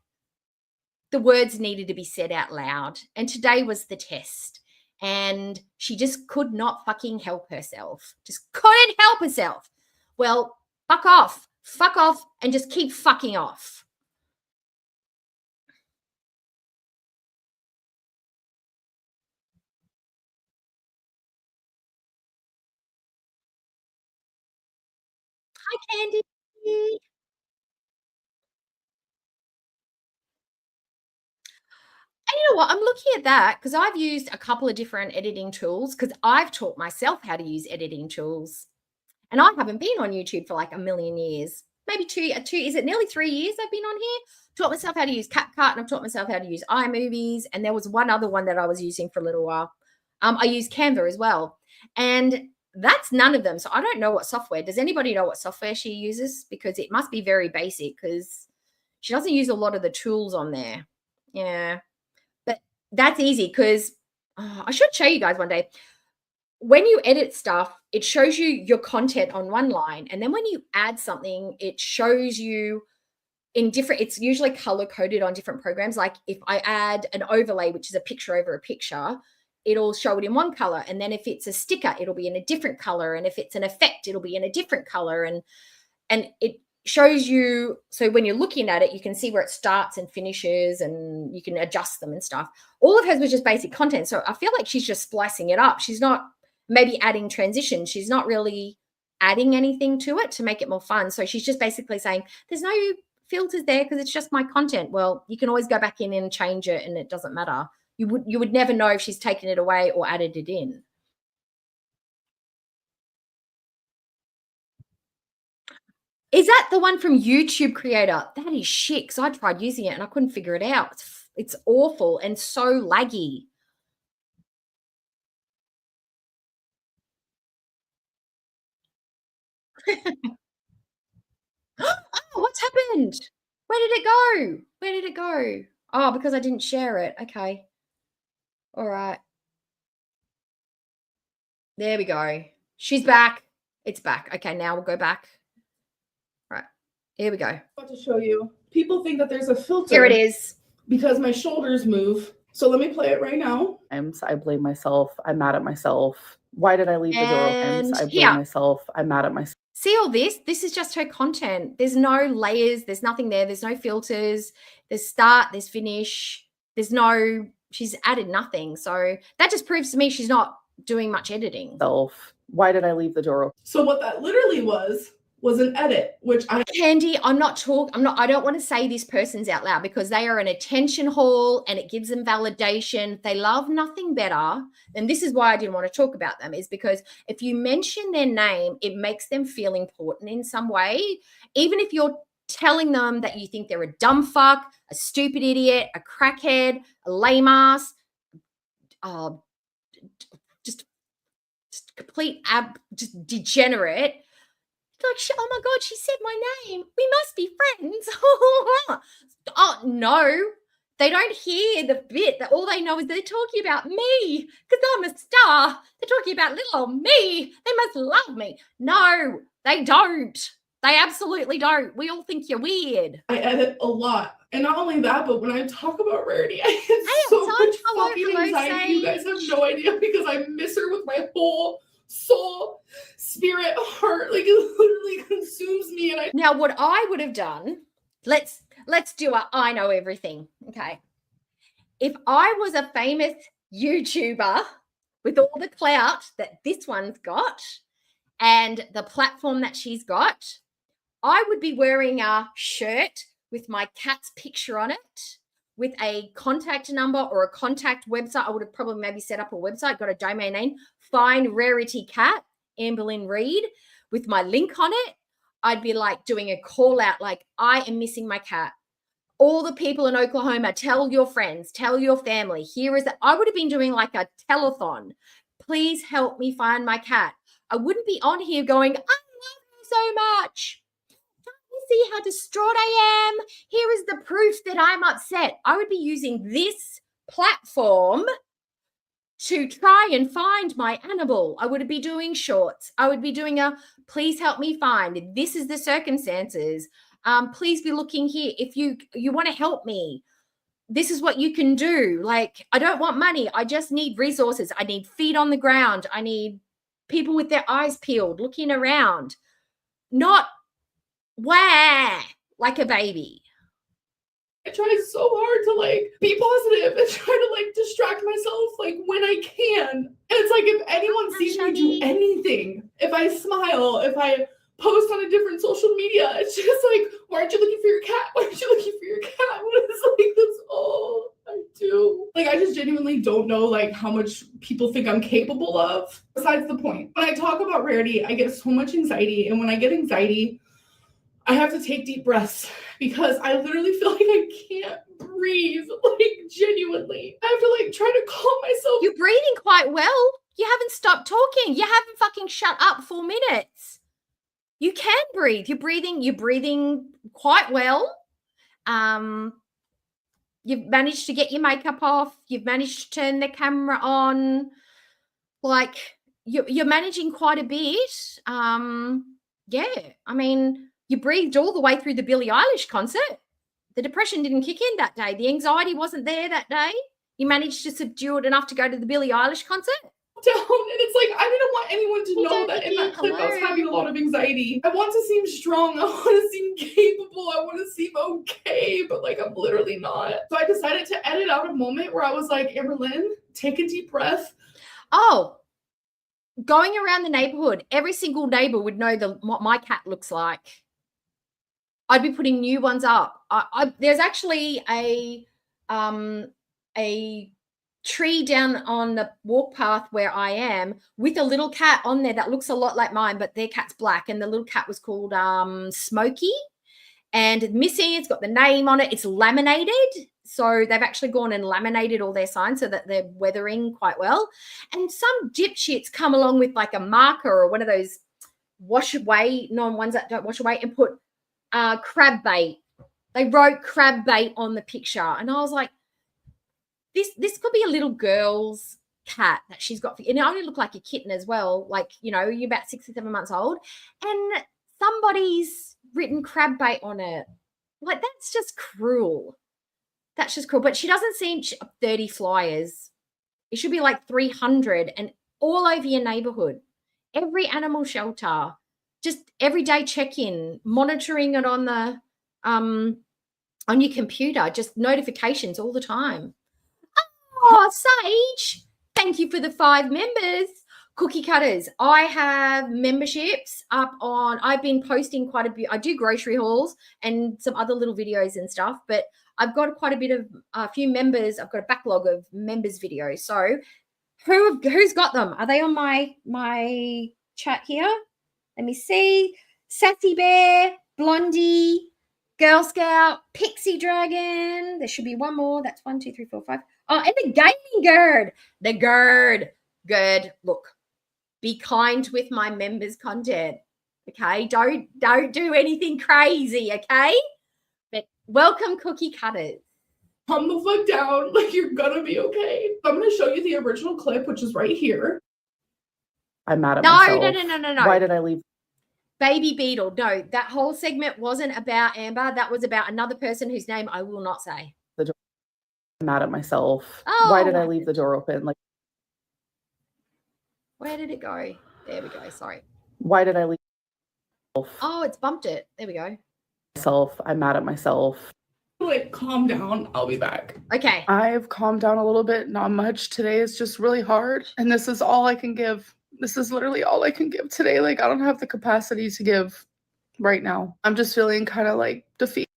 the words needed to be said out loud. And today was the test. And she just could not fucking help herself. Just couldn't help herself. Well, fuck off. Fuck off and just keep fucking off. Hi, Candy. And you know what? I'm looking at that because I've used a couple of different editing tools because I've taught myself how to use editing tools. And I haven't been on YouTube for like a million years. Maybe two, is it nearly 3 years I've been on here? Taught myself how to use CapCut and I've taught myself how to use iMovies. And there was one other one that I was using for a little while. I use Canva as well. And that's none of them. So I don't know what software. Does anybody know what software she uses? Because it must be very basic because she doesn't use a lot of the tools on there. Yeah. But that's easy because I should show you guys one day. When you edit stuff, it shows you your content on one line. And then when you add something, it shows you in different, it's usually color coded on different programs. Like if I add an overlay, which is a picture over a picture, it'll show it in one color. And then if it's a sticker, it'll be in a different color. And if it's an effect, it'll be in a different color. And it shows you, so when you're looking at it, you can see where it starts and finishes and you can adjust them and stuff. All of hers was just basic content. So I feel like she's just splicing it up. She's not maybe adding transitions. She's not really adding anything to it to make it more fun. So she's just basically saying there's no filters there because it's just my content. Well, you can always go back in and change it and it doesn't matter. You would never know if she's taken it away or added it in. Is that the one from YouTube Creator? That is shit because I tried using it and I couldn't figure it out. It's awful and so laggy. Oh, what's happened? Where did it go? Where did it go? Oh, because I didn't share it. Okay. All right. There we go. She's back. It's back. Okay, now we'll go back. Right. Here we go. I'm about to show you. People think that there's a filter. Here it is. Because my shoulders move. So let me play it right now. I blame myself. I'm mad at myself. Why did I leave the door open? I blame myself. I'm mad at myself. See all this? This is just her content. There's no layers. There's nothing there. There's no filters. There's start. There's finish. She's added nothing. So that just proves to me she's not doing much editing. Why did I leave the door open? So what that literally was an edit, which Candy, I don't want to say this person's out loud because they are an attention haul and it gives them validation. They love nothing better. And this is why I didn't want to talk about them, is because if you mention their name, it makes them feel important in some way. Even if you're telling them that you think they're a dumb fuck, a stupid idiot, a crackhead, a lame ass, just complete just degenerate. Like, oh my God, she said my name. We must be friends. Oh, no. They don't hear the bit that all they know is they're talking about me because I'm a star. They're talking about little old me. They must love me. No, they don't. They absolutely don't. We all think you're weird. I edit a lot. And not only that, but when I talk about Rarity, I get so much fucking anxiety. You guys have no idea because I miss her with my whole soul, spirit, heart. Like, it literally consumes me. And now what I would have done, let's do I know everything. Okay. If I was a famous YouTuber with all the clout that this one's got and the platform that she's got, I would be wearing a shirt with my cat's picture on it, with a contact number or a contact website. I would have probably maybe set up a website, got a domain name, Find Rarity Cat, Amberlynn Reed, with my link on it. I'd be like doing a call out, like, I am missing my cat. All the people in Oklahoma, tell your friends, tell your family. Here is that. I would have been doing like a telethon. Please help me find my cat. I wouldn't be on here going, I love you so much. Don't you see how distraught I am? Here is the proof that I'm upset. I would be using this platform to try and find my animal. I would be doing shorts. I would be doing a, please help me find. This is the circumstances. Please be looking here. If you want to help me, this is what you can do. Like, I don't want money. I just need resources. I need feet on the ground. I need people with their eyes peeled, looking around, not wah like a baby. I try so hard to like be positive and try to like distract myself like when I can. And it's like, if anyone sees me do anything, if I smile, if I post on a different social media, it's just like, why aren't you looking for your cat? Why aren't you looking for your cat? What is like, that's all I do. Like, I just genuinely don't know like how much people think I'm capable of. Besides the point, when I talk about Rarity, I get so much anxiety. And when I get anxiety, I have to take deep breaths because I literally feel like I can't breathe, like genuinely. I have to like try to calm myself. You're breathing quite well. You haven't stopped talking. You haven't fucking shut up 4 minutes. You can breathe. You're breathing quite well. You've managed to get your makeup off. You've managed to turn the camera on. Like, you're managing quite a bit. Yeah, I mean, you breathed all the way through the Billie Eilish concert. The depression didn't kick in that day. The anxiety wasn't there that day. You managed to subdue it enough to go to the Billie Eilish concert. Down, and it's like, I didn't want anyone to know that in that clip I was having a lot of anxiety. I want to seem strong. I want to seem capable. I want to seem okay, but like, I'm literally not. So I decided to edit out a moment where I was like, Amberlynn, take a deep breath. Oh, going around the neighborhood, every single neighbor would know what my cat looks like. I'd be putting new ones up. There's actually a tree down on the walk path where I am with a little cat on there that looks a lot like mine, but their cat's black, and the little cat was called Smokey, and it's missing. It's got the name on it. It's laminated, so they've actually gone and laminated all their signs so that they're weathering quite well. And some dipshits come along with like a marker or one of those wash away, ones that don't wash away, and put crab bait. They wrote crab bait on the picture, and I was like, this could be a little girl's cat that she's got, and it only looked like a kitten as well, like, you know, you're about 6 or 7 months old, and somebody's written crab bait on it. Like, that's just cruel. That's just cruel. But she doesn't seem 30 flyers. It should be like 300 and all over your neighborhood. Every animal shelter, just everyday check-in, monitoring it on the on your computer, just notifications all the time. Oh, Sage, thank you for the 5 members. Cookie cutters. I have memberships up on, I've been posting quite a bit. I do grocery hauls and some other little videos and stuff, but I've got quite a bit of a few members. I've got a backlog of members videos. So who's got them? Are they on my chat here? Let me see. Sassy Bear, Blondie, Girl Scout, Pixie Dragon. There should be one more. That's 1, 2, 3, 4, 5. Oh, and the gaming gird. The gird. Good. Look, be kind with my members' content. Okay. Don't do anything crazy. Okay. But welcome, cookie cutters. Calm the fuck down. Like, you're gonna be okay. I'm gonna show you the original clip, which is right here. I'm mad at myself. No. Why did I leave? Baby Beetle. No, that whole segment wasn't about Amber. That was about another person whose name I will not say. I'm mad at myself. Oh, why did I leave the door open? Like, where did it go? There we go. Sorry. Why did I leave? Oh, it's bumped it. There we go. I'm mad at myself. Like, calm down. I'll be back. Okay. I've calmed down a little bit. Not much. Today is just really hard. And this is all I can give. This is literally all I can give today. Like, I don't have the capacity to give right now. I'm just feeling kind of like defeated.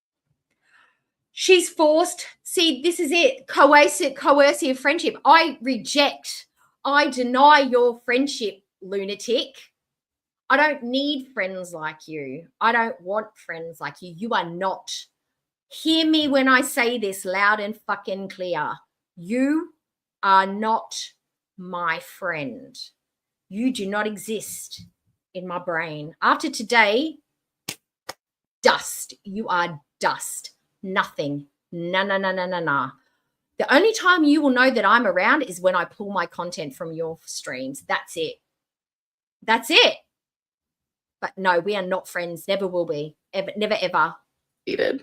She's forced. See, this is it. Coercive friendship. I reject. I deny your friendship, lunatic. I don't need friends like you. I don't want friends like you. You are not. Hear me when I say this loud and fucking clear. You are not my friend. You do not exist in my brain. After today, dust. You are dust. Nothing. Nah. The only time you will know that I'm around is when I pull my content from your streams. That's it. That's it. But no, we are not friends. Never will be. Ever, never, ever.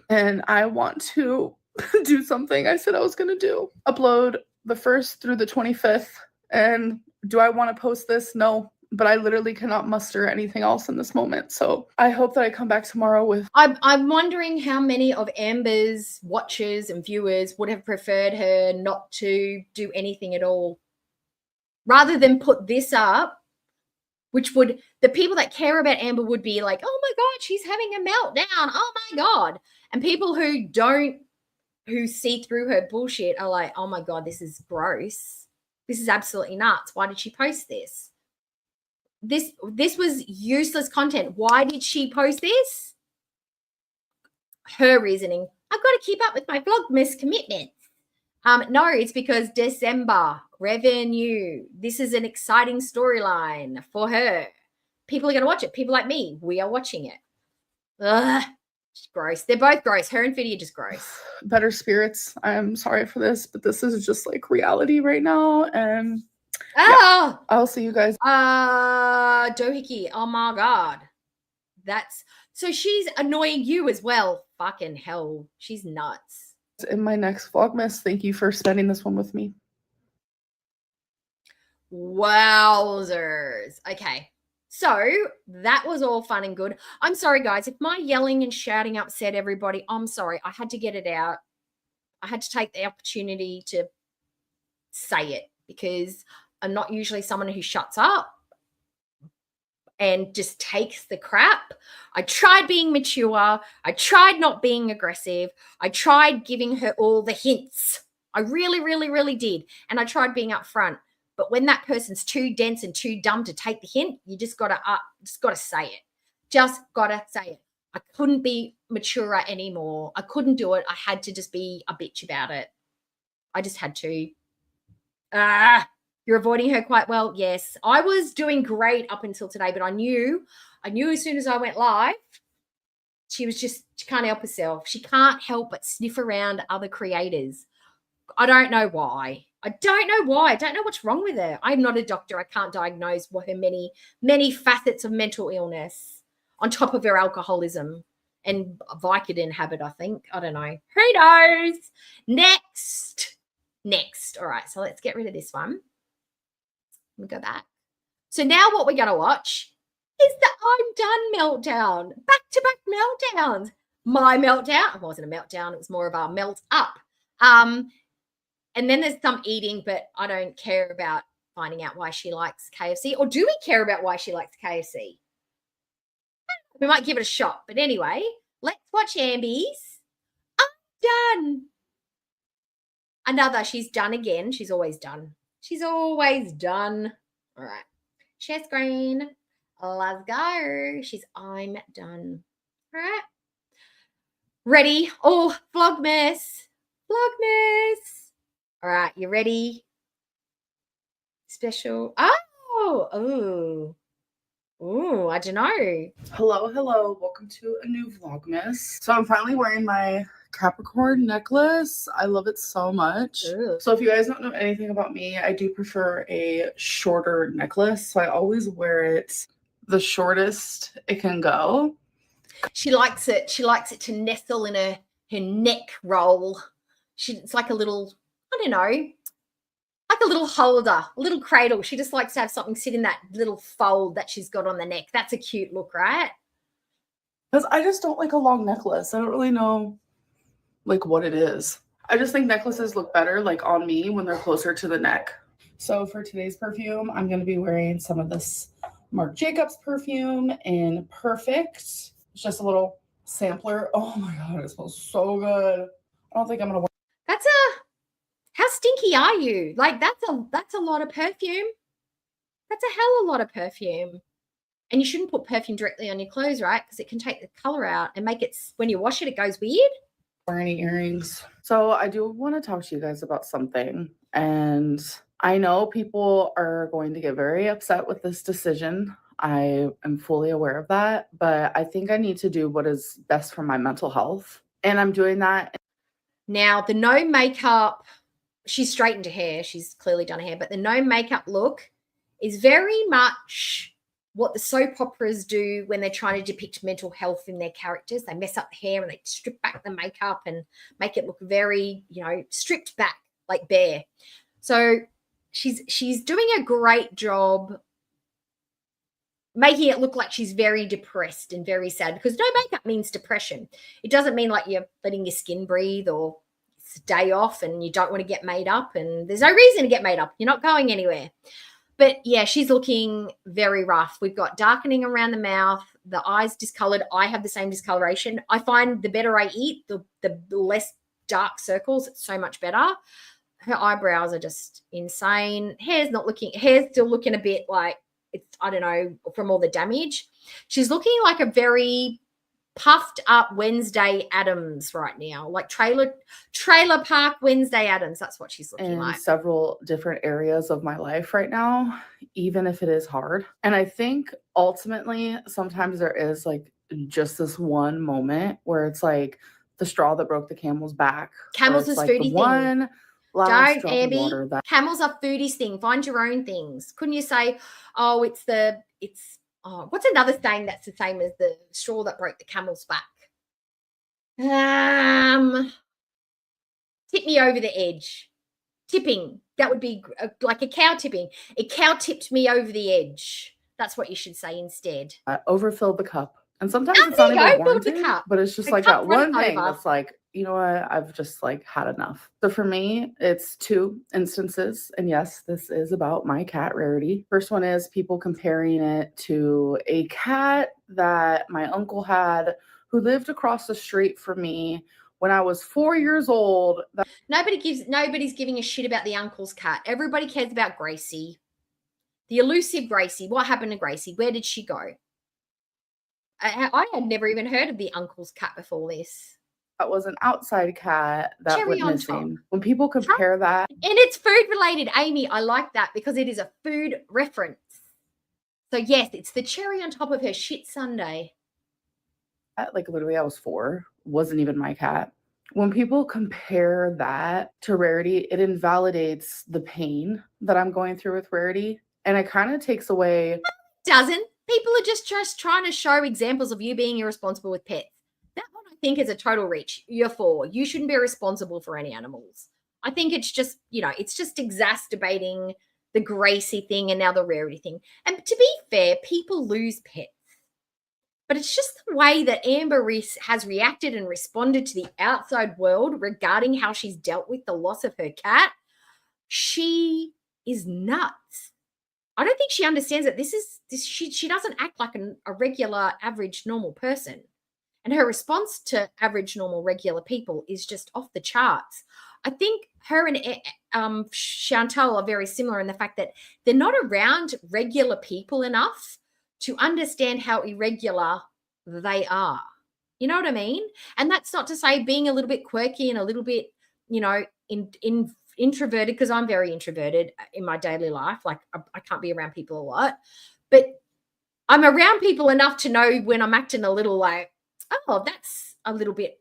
And I want to do something I said I was going to do. Upload the 1st through the 25th. And do I want to post this? No. But I literally cannot muster anything else in this moment. So I hope that I come back tomorrow with... I'm wondering how many of Amber's watchers and viewers would have preferred her not to do anything at all. Rather than put this up, which would... The people that care about Amber would be like, oh my God, she's having a meltdown. Oh my God. And people who see through her bullshit are like, oh my God, this is gross. This is absolutely nuts. Why did she post this? This was useless content. Why did she post this? Her reasoning. I've got to keep up with my Vlogmas commitments. No, it's because December revenue. This is an exciting storyline for her. People are going to watch it. People like me, we are watching it. Ugh, it's gross. They're both gross. Her and Foodie are just gross. Better spirits. I'm sorry for this, but this is just like reality right now. And yeah, I'll see you guys. Dohiki. Oh my God. So she's annoying you as well. Fucking hell. She's nuts. In my next Vlogmas. Thank you for spending this one with me. Wowzers. Okay. So that was all fun and good. I'm sorry, guys. If my yelling and shouting upset everybody, I'm sorry. I had to get it out. I had to take the opportunity to say it because I'm not usually someone who shuts up and just takes the crap. I tried being mature. I tried not being aggressive. I tried giving her all the hints. I really, really, really did. And I tried being upfront. But when that person's too dense and too dumb to take the hint, you just gotta say it. Just gotta say it. I couldn't be maturer anymore. I couldn't do it. I had to just be a bitch about it. I just had to. You're avoiding her quite well. Yes, I was doing great up until today, but I knew as soon as I went live, she can't help herself. She can't help but sniff around other creators. I don't know why. I don't know why. I don't know what's wrong with her. I'm not a doctor. I can't diagnose what her many facets of mental illness on top of her alcoholism and Vicodin habit, I think. I don't know. Who knows? Next. All right, so let's get rid of this one. Let me go back. So now what we're going to watch is the I'm done meltdown. Back-to-back meltdowns. My meltdown. It wasn't a meltdown. It was more of a melt up. And then there's some eating, but I don't care about finding out why she likes KFC. Or do we care about why she likes KFC? We might give it a shot. But anyway, let's watch Ambi's I'm done. Another, she's done again. She's always done. She's always done. All right. Share screen. Let's go. I'm done. All right. Ready? Oh, Vlogmas. All right, you ready? Special. Oh, I don't know. Hello. Welcome to a new Vlogmas. So I'm finally wearing my Capricorn necklace. I love it so much. Ooh. So if you guys don't know anything about me, I do prefer a shorter necklace. So I always wear it the shortest it can go. She likes it. She likes it to nestle in her neck roll. It's like a little, I don't know, like a little holder, a little cradle. She just likes to have something sit in that little fold that she's got on the neck. That's a cute look, right? Because I just don't like a long necklace. I don't really know like what it is. I just think necklaces look better like on me when they're closer to the neck. So for today's perfume, I'm going to be wearing some of this Marc Jacobs perfume in Perfect. It's just a little sampler. Oh my God, it smells so good. I don't think I'm going to wear. How stinky are you? Like that's a lot of perfume. That's a hell of a lot of perfume. And you shouldn't put perfume directly on your clothes, right? Because it can take the color out and make it, when you wash it goes weird. Wear any earrings. So I do want to talk to you guys about something. And I know people are going to get very upset with this decision. I am fully aware of that. But I think I need to do what is best for my mental health. And I'm doing that. Now, the no makeup, she's straightened her hair. She's clearly done her hair. But the no makeup look is very much what the soap operas do when they're trying to depict mental health in their characters. They mess up the hair and they strip back the makeup and make it look very, stripped back, like bare. So she's doing a great job making it look like she's very depressed and very sad, because no makeup means depression. It doesn't mean like you're letting your skin breathe or it's a day off and you don't want to get made up, and there's no reason to get made up. You're not going anywhere. But yeah, she's looking very rough. We've got darkening around the mouth, the eyes discolored. I have the same discoloration. I find the better I eat, the less dark circles. It's so much better. Her eyebrows are just insane. Hair's still looking a bit like it's, I don't know, from all the damage. She's looking like a very puffed up Wednesday Addams right now, like trailer park Wednesday Addams. That's what she's looking like. In several different areas of my life right now, even if it is hard. And I think ultimately sometimes there is like just this one moment where it's like the straw that broke the camel's back. Camels is like foodie thing. One last drop of Abby. water that Camels are foodies thing. Find your own things. Couldn't you say, oh, what's another saying that's the same as the straw that broke the camel's back? Tip me over the edge. Tipping. That would be like a cow tipping. A cow tipped me over the edge. That's what you should say instead. overfilled the cup. And sometimes it's not even warranted, the cup. but it's just The like cup that one runneth thing over. that's like, you know what, I've just like had enough. So for me, it's two instances. And yes, this is about my cat Rarity. First one is people comparing it to a cat that my uncle had who lived across the street from me when I was 4 years old. Nobody's giving a shit about the uncle's cat. Everybody cares about Gracie. The elusive Gracie. What happened to Gracie? Where did she go? I had never even heard of the uncle's cat before this. That was an outside cat that Cherry went on missing. When people compare that, And it's food related, Amy. I like that because it is a food reference. So yes, it's the cherry on top of her shit sundae. like literally I was 4, wasn't even my cat. When people compare that to Rarity, it invalidates the pain that I'm going through with Rarity. And it kind of takes away. Doesn't. People are just trying to show examples of you being irresponsible with pets. That one I think is a total reach. You're for. You shouldn't be responsible for any animals. I think it's just, it's just exacerbating the Gracie thing and now the Rarity thing. And to be fair, people lose pets. But it's just the way that Amber has reacted and responded to the outside world regarding how she's dealt with the loss of her cat. She is nuts. I don't think she understands that she doesn't act like a regular, average, normal person. And her response to average, normal, regular people is just off the charts. I think her and Chantal are very similar in the fact that they're not around regular people enough to understand how irregular they are. You know what I mean? And that's not to say being a little bit quirky and a little bit, introverted, because I'm very introverted in my daily life. Like I can't be around people a lot, but I'm around people enough to know when I'm acting a little like, oh, that's a little bit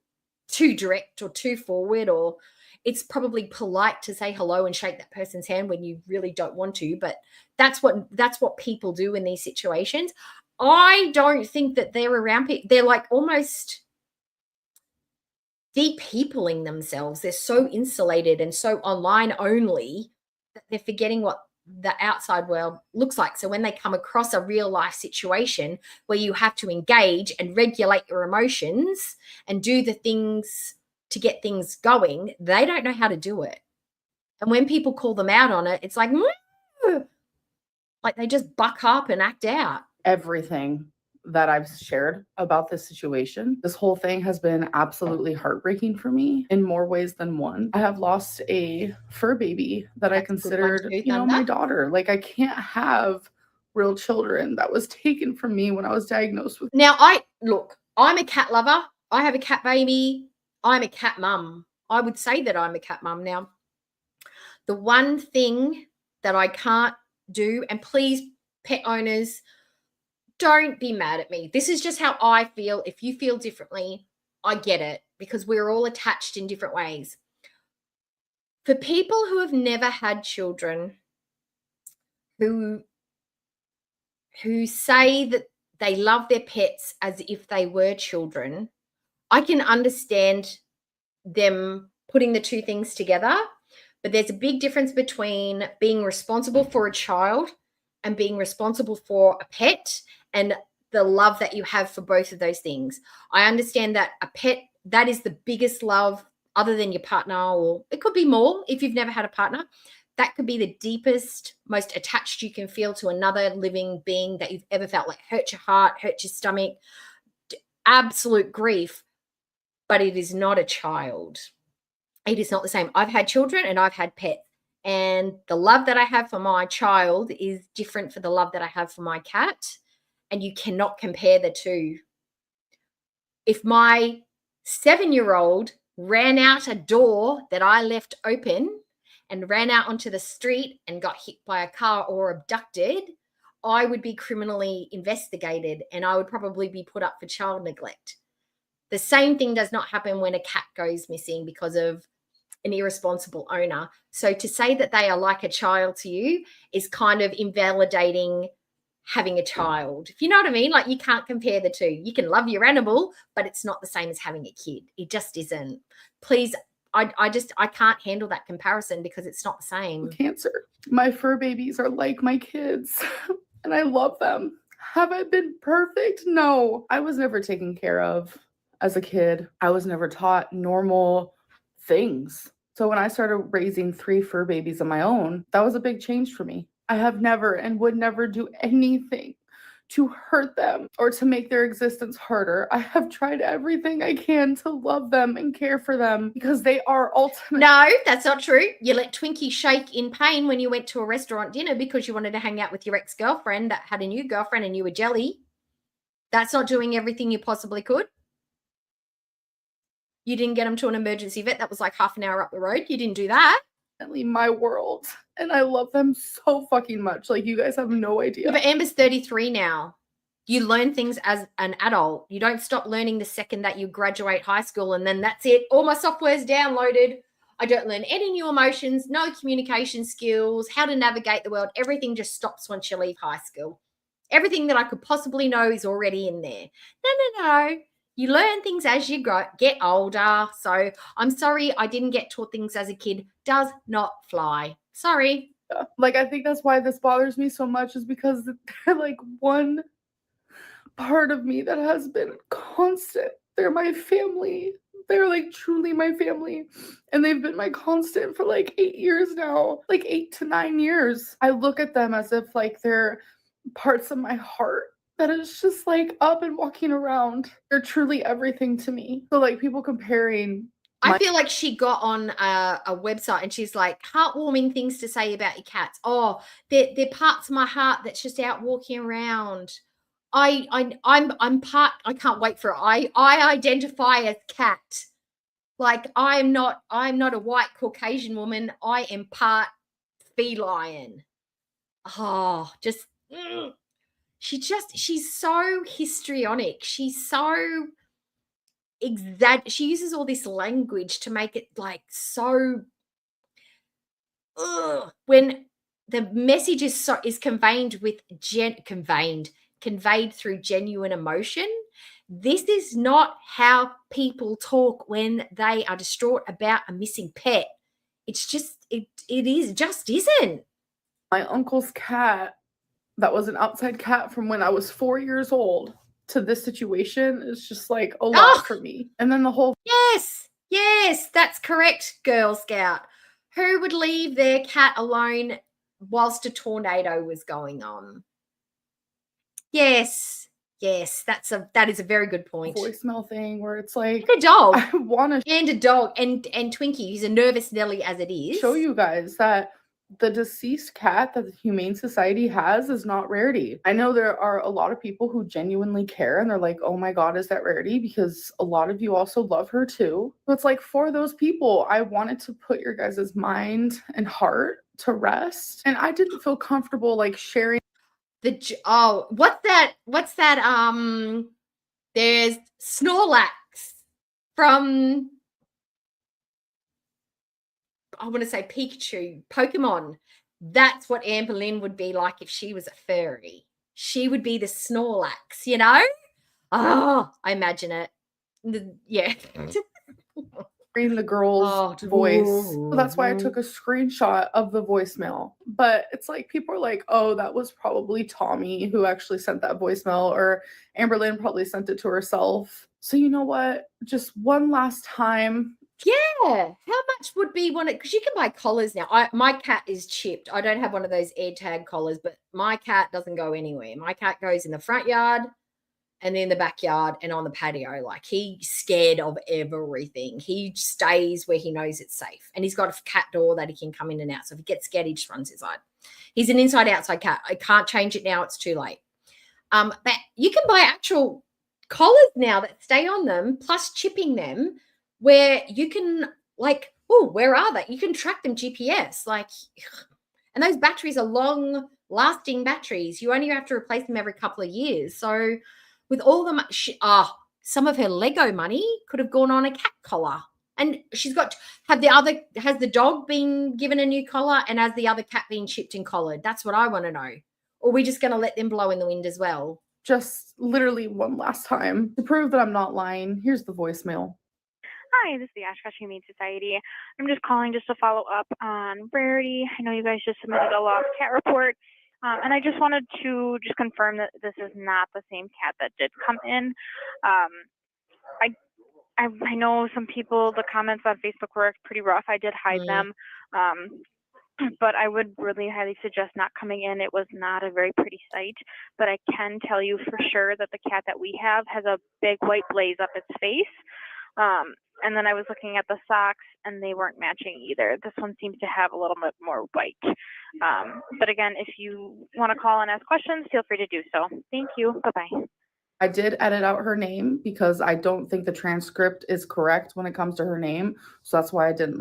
too direct or too forward, or it's probably polite to say hello and shake that person's hand when you really don't want to, but that's what people do in these situations. I don't think that they're around people. They're like almost de-peopling themselves. They're so insulated and so online only that they're forgetting what the outside world looks like. So when they come across a real life situation where you have to engage and regulate your emotions and do the things to get things going, they don't know how to do it. And when people call them out on it, it's like they just buck up and act out. Everything that I've shared about this situation, this whole thing has been absolutely heartbreaking for me in more ways than one. I have lost a fur baby that I considered, my daughter. Like, I can't have real children. That was taken from me when I was diagnosed with. Now, I'm a cat lover. I have a cat baby. I'm a cat mum. I would say that I'm a cat mum. Now, the one thing that I can't do, and please, pet owners, don't be mad at me. This is just how I feel. If you feel differently, I get it, because we're all attached in different ways. For people who have never had children, who say that they love their pets as if they were children, I can understand them putting the two things together, but there's a big difference between being responsible for a child and being responsible for a pet, and the love that you have for both of those things. I understand that a pet, that is the biggest love other than your partner, or it could be more if you've never had a partner. That could be the deepest, most attached you can feel to another living being that you've ever felt, like hurt your heart, hurt your stomach, absolute grief, but it is not a child. It is not the same. I've had children and I've had pets. And the love that I have for my child is different for the love that I have for my cat. And you cannot compare the two. If my 7-year-old ran out a door that I left open and ran out onto the street and got hit by a car or abducted, I would be criminally investigated and I would probably be put up for child neglect. The same thing does not happen when a cat goes missing because of an irresponsible owner. So to say that they are like a child to you is kind of invalidating having a child. If you know what I mean? Like, you can't compare the two. You can love your animal, but it's not the same as having a kid. It just isn't. Please, I can't handle that comparison because it's not the same. Cancer. My fur babies are like my kids and I love them. Have I been perfect? No. I was never taken care of as a kid. I was never taught normal things. So when I started raising 3 fur babies of my own, that was a big change for me. I have never and would never do anything to hurt them or to make their existence harder. I have tried everything I can to love them and care for them because they are ultimate. No, that's not true. You let Twinkie shake in pain when you went to a restaurant dinner because you wanted to hang out with your ex-girlfriend that had a new girlfriend and you were jelly. That's not doing everything you possibly could. You didn't get them to an emergency vet that was like half an hour up the road. You didn't do that. My world, and I love them so fucking much. Like, you guys have no idea. Yeah, but Amber's 33 now. You learn things as an adult. You don't stop learning the second that you graduate high school and then that's it. All my software's downloaded. I don't learn any new emotions, no communication skills, how to navigate the world. Everything just stops once you leave high school. Everything that I could possibly know is already in there. No. You learn things as you get older. So I'm sorry I didn't get taught things as a kid. Does not fly. Sorry. Like, I think that's why this bothers me so much, is because they're like one part of me that has been constant. They're my family. They're like truly my family. And they've been my constant for like 8 years now, like 8 to 9 years. I look at them as if like they're parts of my heart that is just like up and walking around. They're truly everything to me. So like people comparing. I feel like she got on a website and she's like, heartwarming things to say about your cats. Oh, they're parts of my heart that's just out walking around. I'm part. I can't wait for it. I identify as cat. Like I'm not a white Caucasian woman. I am part feline. Oh, just she's so histrionic. She's so she uses all this language to make it like so when the message is conveyed with conveyed through genuine emotion. This is not how people talk when they are distraught about a missing pet. It's just it isn't. My uncle's cat, that was an outside cat from when I was 4 years old, to this situation is just like a lot for me. And then the whole yes, that's correct, Girl Scout. Who would leave their cat alone whilst a tornado was going on? Yes, that is a very good point. Voicemail thing where it's like and a dog. I want to and a dog and Twinkie, who's a nervous Nelly as it is. Show you guys that the deceased cat that the Humane Society has is not rarity. I know there are a lot of people who genuinely care and they're like, oh my God, is that rarity? Because a lot of you also love her too. So it's like, for those people, I wanted to put your guys' mind and heart to rest. And I didn't feel comfortable like sharing. What's that? There's Snorlax from, I want to say Pikachu, Pokemon. That's what Amber Lynn would be like if she was a furry. She would be the Snorlax, you know? Oh, I imagine it. Yeah. Reading the girl's voice. So that's why I took a screenshot of the voicemail. But it's like people are like, oh, that was probably Tommy who actually sent that voicemail, or Amber Lynn probably sent it to herself. So you know what? Just one last time. Yeah. How much would be one? Because you can buy collars now. My cat is chipped. I don't have one of those AirTag collars, but my cat doesn't go anywhere. My cat goes in the front yard and then the backyard and on the patio. Like, he's scared of everything. He stays where he knows it's safe. And he's got a cat door that he can come in and out. So if he gets scared, he just runs inside. He's an inside-outside cat. I can't change it now. It's too late. But you can buy actual collars now that stay on them, plus chipping them, where you can, like, where are they? You can track them GPS. Like, and those batteries are long-lasting batteries. You only have to replace them every couple of years. So with all the some of her Lego money could have gone on a cat collar. And she's got has the dog been given a new collar, and has the other cat been chipped and collared? That's what I want to know. Or are we just going to let them blow in the wind as well? Just literally one last time to prove that I'm not lying. Here's the voicemail. Hi, this is the Oshkosh Humane Society. I'm just calling just to follow up on Rarity. I know you guys just submitted a lost cat report. And I just wanted to just confirm that this is not the same cat that did come in. I know some people, the comments on Facebook were pretty rough. I did hide them. But I would really highly suggest not coming in. It was not a very pretty sight. But I can tell you for sure that the cat that we have has a big white blaze up its face. And then I was looking at the socks, and they weren't matching either. This one seems to have a little bit more white. But again, if you want to call and ask questions, feel free to do so. Thank you. Bye-bye. I did edit out her name because I don't think the transcript is correct when it comes to her name. So that's why I didn't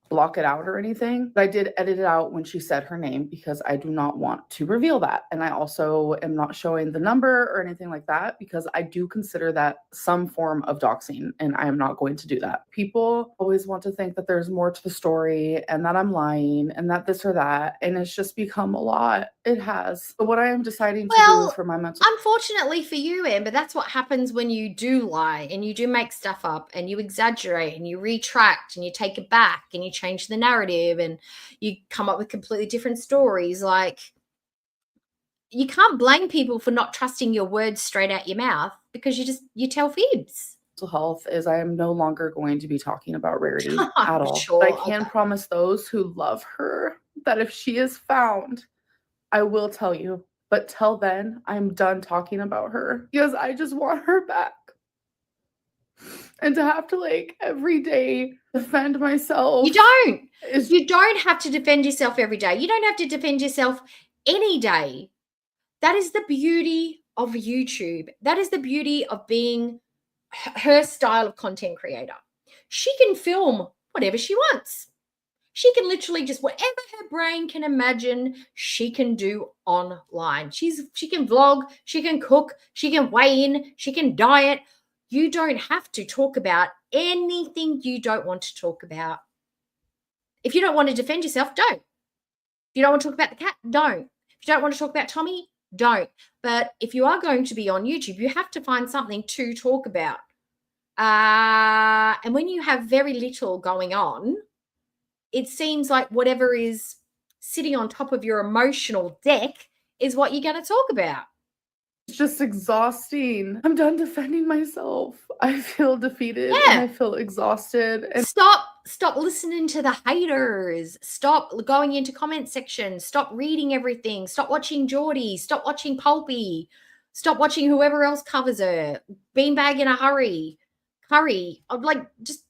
block it out or anything. But I did edit it out when she said her name because I do not want to reveal that. And I also am not showing the number or anything like that because I do consider that some form of doxing, and I am not going to do that. People always want to think that there's more to the story and that I'm lying and that this or that, and it's just become a lot. It has. But what I am deciding to do for my mental... Unfortunately for you, Amber, that's what happens when you do lie and you do make stuff up and you exaggerate and you retract and you take it back and you change the narrative and you come up with completely different stories. Like, you can't blame people for not trusting your words straight out your mouth because you tell fibs. Mental health is I am no longer going to be talking about Rarity at all. Sure, But I can promise those who love her that if she is found, I will tell you. But till then, I'm done talking about her because I just want her back. And to have to like every day defend myself. You don't have to defend yourself every day. You don't have to defend yourself any day. That is the beauty of YouTube. That is the beauty of being her style of content creator. She can film whatever she wants. She can literally just whatever her brain can imagine, she can do online. She can vlog, she can cook, she can weigh in, she can diet. You don't have to talk about anything you don't want to talk about. If you don't want to defend yourself, don't. If you don't want to talk about the cat, don't. If you don't want to talk about Tommy, don't. But if you are going to be on YouTube, you have to find something to talk about. And when you have very little going on, it seems like whatever is sitting on top of your emotional deck is what you're going to talk about. It's just exhausting. I'm done defending myself. I feel defeated and I feel exhausted. And Stop listening to the haters. Stop going into comment section. Stop reading everything. Stop watching Geordie. Stop watching Pulpy. Stop watching whoever else covers her. Beanbag in a hurry. Hurry. I'm like, just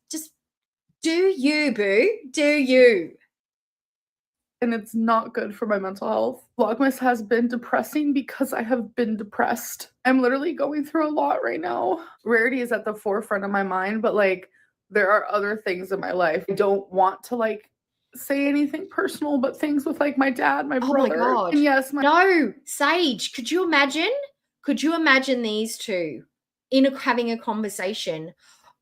do you, boo. Do you. And it's not good for my mental health. Vlogmas has been depressing because I have been depressed. I'm literally going through a lot right now. Rarity is at the forefront of my mind, but like there are other things in my life. I don't want to like say anything personal, but things with like my dad, my brother. Oh my God. And yes, No, Sage, could you imagine? Could you imagine these two having a conversation?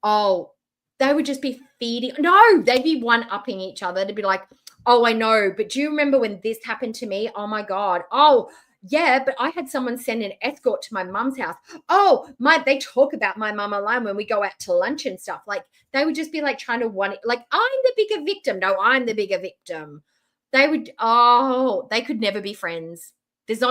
Oh, they would just be feeding. No, they'd be one-upping each other. They'd be like, oh, I know, but do you remember when this happened to me? Oh, my God. Oh, yeah, but I had someone send an escort to my mum's house. Oh, they talk about my mum alone when we go out to lunch and stuff. Like, they would just be, like, trying to like, I'm the bigger victim. No, I'm the bigger victim. They could never be friends. There's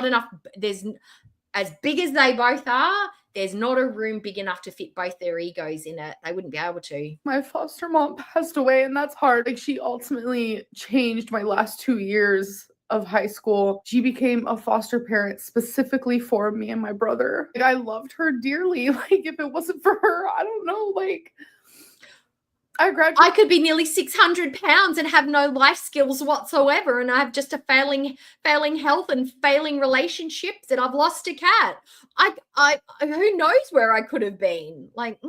as big as they both are, there's not a room big enough to fit both their egos in it. They wouldn't be able to. My foster mom passed away, and that's hard. Like, she ultimately changed my last 2 years of high school. She became a foster parent specifically for me and my brother. Like, I loved her dearly. Like, if it wasn't for her, I don't know, like... I could be nearly 600 pounds and have no life skills whatsoever, and I have just a failing health and failing relationships, and I've lost a cat. I who knows where I could have been? Like,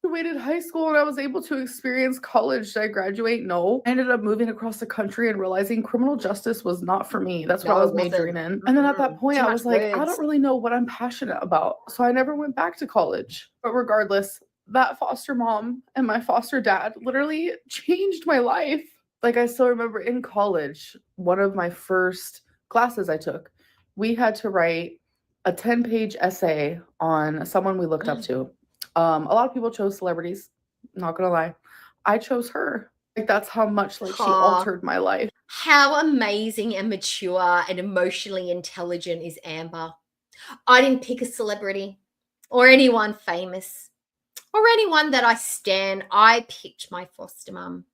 graduated high school and I was able to experience college. Did I graduate? No. I ended up moving across the country and realizing criminal justice was not for me. That's what I was majoring in. And then at that point, I was like, I don't really know what I'm passionate about. So I never went back to college. But regardless, that foster mom and my foster dad literally changed my life. Like, I still remember in college, one of my first classes I took, we had to write a 10-page essay on someone we looked up to. A lot of people chose celebrities, not gonna lie. I chose her. Like, that's how much like she altered my life. How amazing and mature and emotionally intelligent is Amber. I didn't pick a celebrity or anyone famous or anyone that I stan. I picked my foster mum.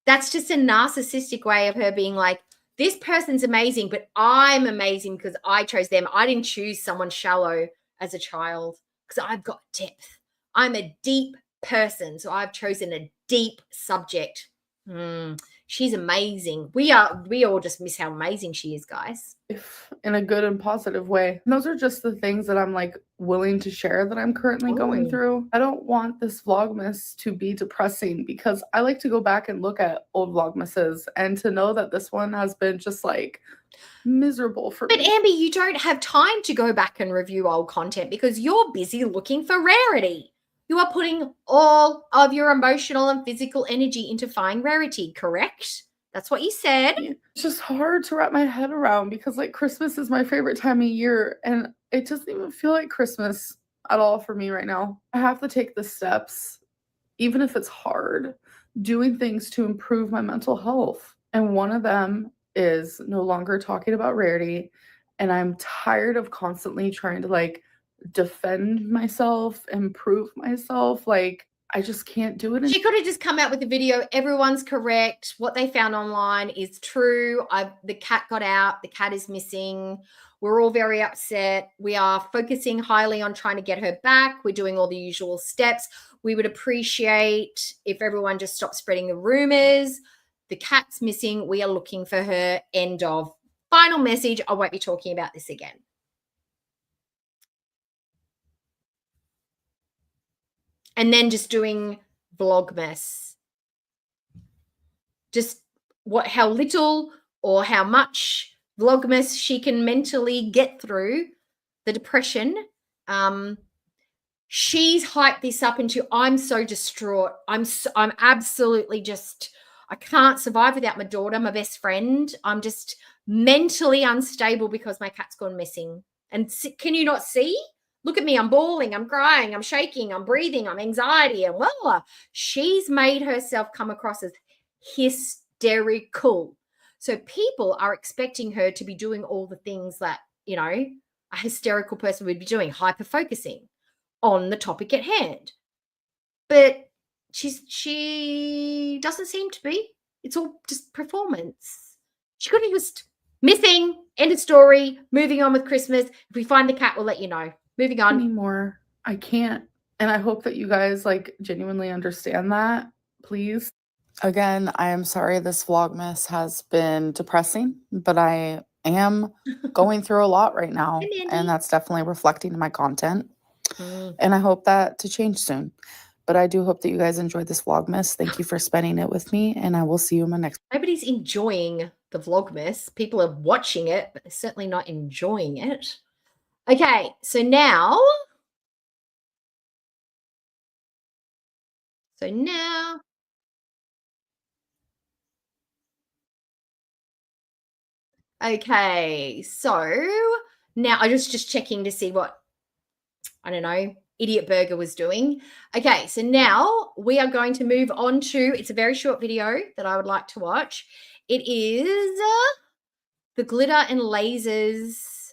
That's just a narcissistic way of her being like, this person's amazing, but I'm amazing because I chose them. I didn't choose someone shallow as a child because I've got depth. I'm a deep person, so I've chosen a deep subject. She's amazing. We all just miss how amazing she is, guys. If in a good and positive way. And those are just the things that I'm like willing to share that I'm currently going through. I don't want this Vlogmas to be depressing because I like to go back and look at old Vlogmases and to know that this one has been just like miserable for But me. Amber, you don't have time to go back and review old content because you're busy looking for rarity. You are putting all of your emotional and physical energy into finding rarity, correct? That's what you said. It's just hard to wrap my head around because like Christmas is my favorite time of year and it doesn't even feel like Christmas at all for me right now. I have to take the steps, even if it's hard, doing things to improve my mental health. And one of them is no longer talking about rarity. And I'm tired of constantly trying to like defend myself, improve myself. Like I just can't do it. She could have just come out with a video. Everyone's correct. What they found online is true. The cat got out. The cat is missing. We're all very upset. We are focusing highly on trying to get her back. We're doing all the usual steps. We would appreciate if everyone just stopped spreading the rumors. The cat's missing. We are looking for her. End of. Final message. I won't be talking about this again. And then just doing Vlogmas. Just how little or how much Vlogmas she can mentally get through the depression. She's hyped this up into I'm so distraught. I'm absolutely just, I can't survive without my daughter, my best friend. I'm just mentally unstable because my cat's gone missing. And can you not see? Look at me, I'm bawling, I'm crying, I'm shaking, I'm breathing, I'm anxiety. And well, she's made herself come across as hysterical. So people are expecting her to be doing all the things that, a hysterical person would be doing, hyper-focusing on the topic at hand. But she doesn't seem to be. It's all just performance. She could have just missing, end of story, moving on with Christmas. If we find the cat, we'll let you know. Moving on. Anymore. I can't. And I hope that you guys like genuinely understand that, please. Again, I am sorry this Vlogmas has been depressing, but I am going through a lot right now. And that's definitely reflecting in my content. And I hope that to change soon. But I do hope that you guys enjoyed this Vlogmas. Thank you for spending it with me. And I will see you in my next. Nobody's enjoying the Vlogmas. People are watching it, but they're certainly not enjoying it. Okay, so now, okay, so now I was just checking to see what, I don't know, Idiot Burger was doing. Okay, so now we are going to move on to, it's a very short video that I would like to watch. It is the glitter and lasers.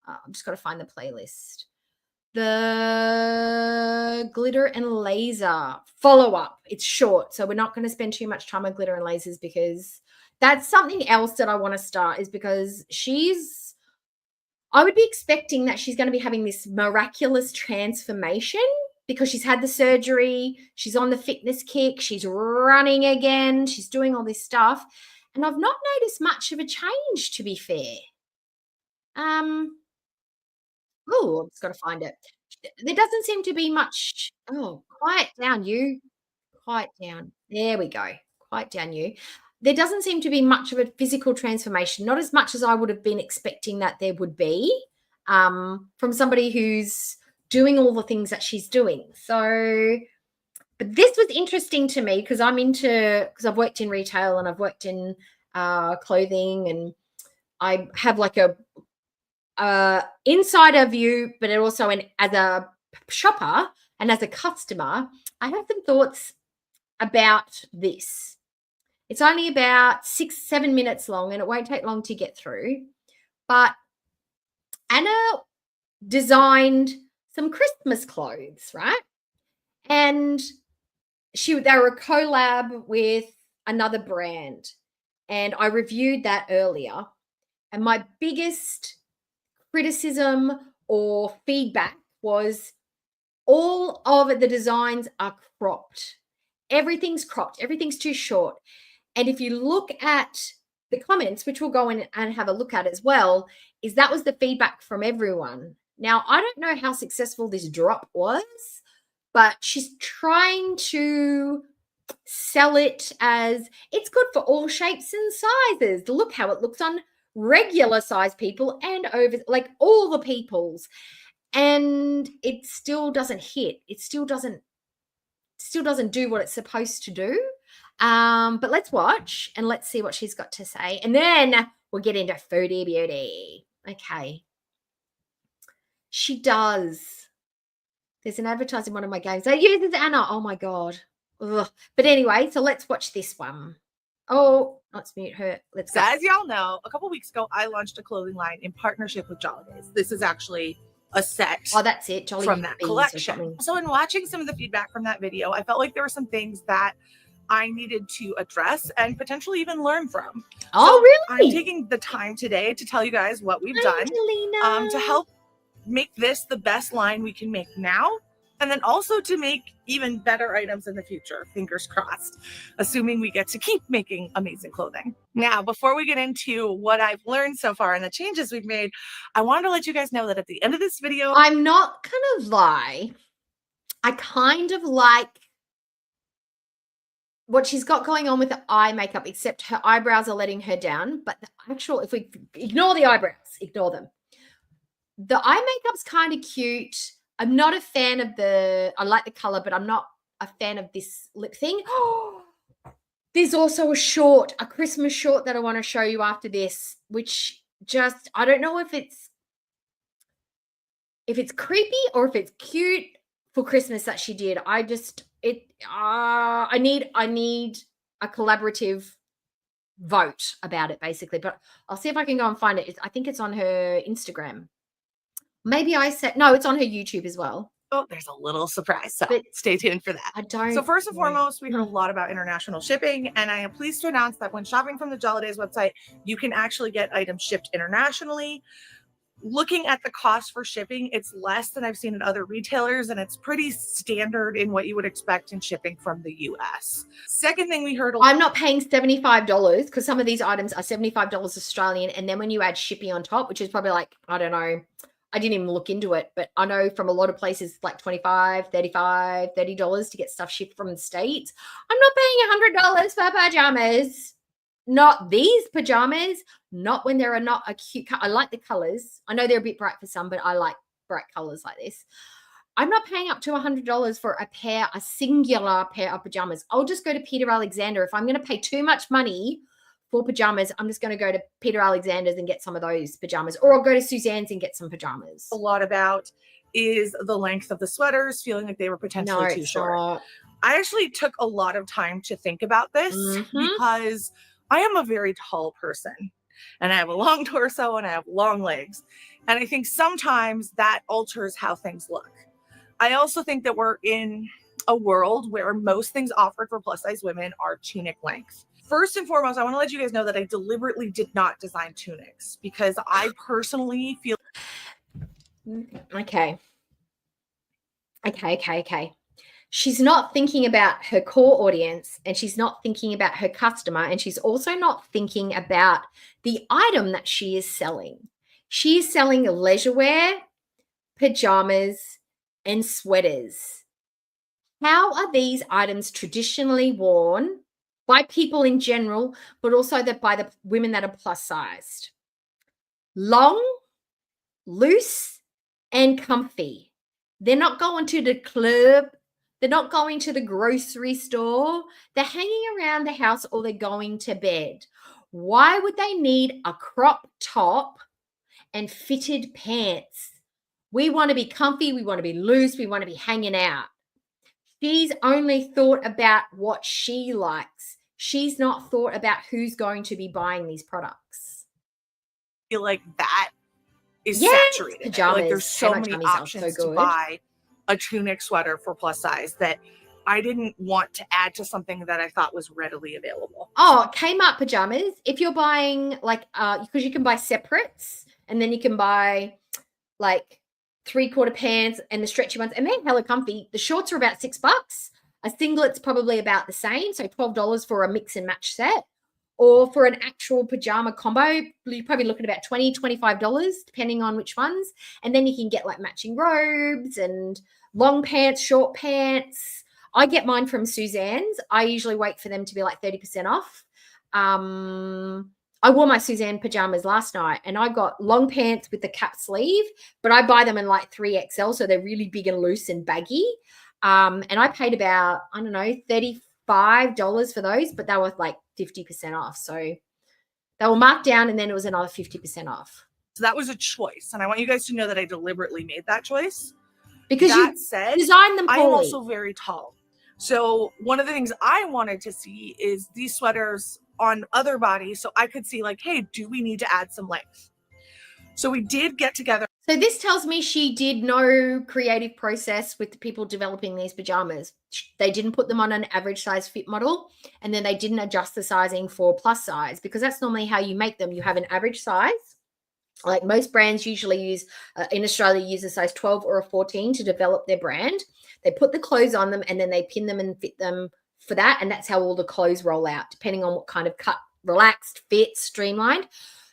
I'm just got to find the playlist. The glitter and laser follow-up. It's short, so we're not going to spend too much time on glitter and lasers because that's something else that I want to start, is because I would be expecting that she's going to be having this miraculous transformation because she's had the surgery, she's on the fitness kick, she's running again, she's doing all this stuff, and I've not noticed much of a change, to be fair. Oh, I've just got to find it. There doesn't seem to be much. Oh, quiet down, you. Quiet down. There we go. Quiet down, you. There doesn't seem to be much of a physical transformation, not as much as I would have been expecting that there would be from somebody who's doing all the things that she's doing. So, but this was interesting to me because because I've worked in retail and I've worked in clothing, and I have like a insider view, but also as a shopper and as a customer, I have some thoughts about this. It's only about 6-7 minutes long and it won't take long to get through. But Anna designed some Christmas clothes, right? And they were a collab with another brand. And I reviewed that earlier. And my biggest criticism or feedback was all of the designs are cropped. Everything's cropped. Everything's too short. And if you look at the comments, which we'll go in and have a look at as well, is that was the feedback from everyone. Now, I don't know how successful this drop was, but she's trying to sell it as it's good for all shapes and sizes. Look how it looks on regular size people and over, like all the peoples. And it still doesn't hit. It still doesn't do what it's supposed to do. But let's watch and let's see what she's got to say. And then we'll get into foodie beauty. Okay. She does. There's an advertising in one of my games. It uses Anna. Oh my God. Ugh. But anyway, so let's watch this one. Oh, let's mute her. Let's go. So as y'all know, a couple weeks ago, I launched a clothing line in partnership with Jolly Days. This is actually a set Oh, that's it. Jolly from that Bees or collection. something. So in watching some of the feedback from that video, I felt like there were some things that I needed to address and potentially even learn from. Oh, I'm really? taking the time today to tell you guys what we've done Angelina. to help make this the best line we can make now, and then also to make even better items in the future, fingers crossed, assuming we get to keep making amazing clothing. Now, before we get into what I've learned so far and the changes we've made, I wanted to let you guys know that at the end of this video, I'm not gonna lie. I kind of like what she's got going on with the eye makeup, except her eyebrows are letting her down. But the actual, if we ignore the eyebrows, ignore them. The eye makeup's kind of cute. I'm not a fan of I like the color, but I'm not a fan of this lip thing. There's also a Christmas short that I want to show you after this, which just, I don't know if it's creepy or if it's cute for Christmas that she did. I need a collaborative vote about it, basically. But I'll see if I can go and find it. I think it's on her Instagram. Maybe no, it's on her YouTube as well. oh, there's a little surprise. So But stay tuned for that. I don't. So first and know. foremost, we heard a lot about international shipping, and I am pleased to announce that when shopping from the Jolly Days website, you can actually get items shipped internationally. Looking at the cost for shipping, it's less than I've seen at other retailers, and it's pretty standard in what you would expect in shipping from the US. Second thing we heard, I'm not paying $75 because some of these items are $75 Australian, and then when you add shipping on top, which is probably like, I don't know, I didn't even look into it, but I know from a lot of places like $25, $35, $30 to get stuff shipped from the States. I'm not paying $100 for pajamas. Not these pajamas, not when they're not a cute color. I like the colors. I know they're a bit bright for some, but I like bright colors like this. I'm not paying up to $100 for a singular pair of pajamas. I'll just go to Peter Alexander. If I'm going to pay too much money for pajamas, I'm just going to go to Peter Alexander's and get some of those pajamas, or I'll go to Suzanne's and get some pajamas. a lot about is the length of the sweaters, feeling like they were potentially too short. I actually took a lot of time to think about this because I am a very tall person and I have a long torso and I have long legs. And I think sometimes that alters how things look. I also think that we're in a world where most things offered for plus size women are tunic length. First and foremost, I want to let you guys know that I deliberately did not design tunics because I personally feel. Okay. She's not thinking about her core audience, and she's not thinking about her customer, and she's also not thinking about the item that she is selling. She is selling leisure wear, pajamas, and sweaters. How are these items traditionally worn by people in general, but also by the women that are plus sized? Long, loose, and comfy. They're not going to the club. They're not going to the grocery store. They're hanging around the house, or they're going to bed. Why would they need a crop top and fitted pants? We want to be comfy. We want to be loose. We want to be hanging out. She's only thought about what she likes. She's not thought about who's going to be buying these products. Feel like that is Yes, saturated. pajamas. Like there's so many Pajamas are options so to good. buy a tunic sweater for plus size that I didn't want to add to something that I thought was readily available. Oh, Kmart pajamas. If you're buying because you can buy separates, and then you can buy like 3/4 pants and the stretchy ones, and they're hella comfy. The shorts are about $6. A singlet's probably about the same, so $12 for a mix and match set. Or for an actual pajama combo, you're probably looking at about $20, $25, depending on which ones. And then you can get like matching robes and long pants, short pants. I get mine from Suzanne's. I usually wait for them to be like 30% off. I wore my Suzanne pajamas last night and I got long pants with the cap sleeve, but I buy them in like 3XL, so they're really big and loose and baggy. And I paid about, I don't know, $35 for those, but they were like 50% off. So they were marked down and then it was another 50% off. So that was a choice. And I want you guys to know that I deliberately made that choice. Because that you said, designed them poorly. I'm also very tall. So one of the things I wanted to see is these sweaters on other bodies. So I could see like, hey, do we need to add some length? So we did get together. So this tells me she did no creative process with the people developing these pajamas. They didn't put them on an average size fit model, and then they didn't adjust the sizing for plus size, because that's normally how you make them. You have an average size. Like most brands usually use, in Australia, use a size 12 or a 14 to develop their brand. They put the clothes on them and then they pin them and fit them for that. And that's how all the clothes roll out, depending on what kind of cut, relaxed, fit, streamlined.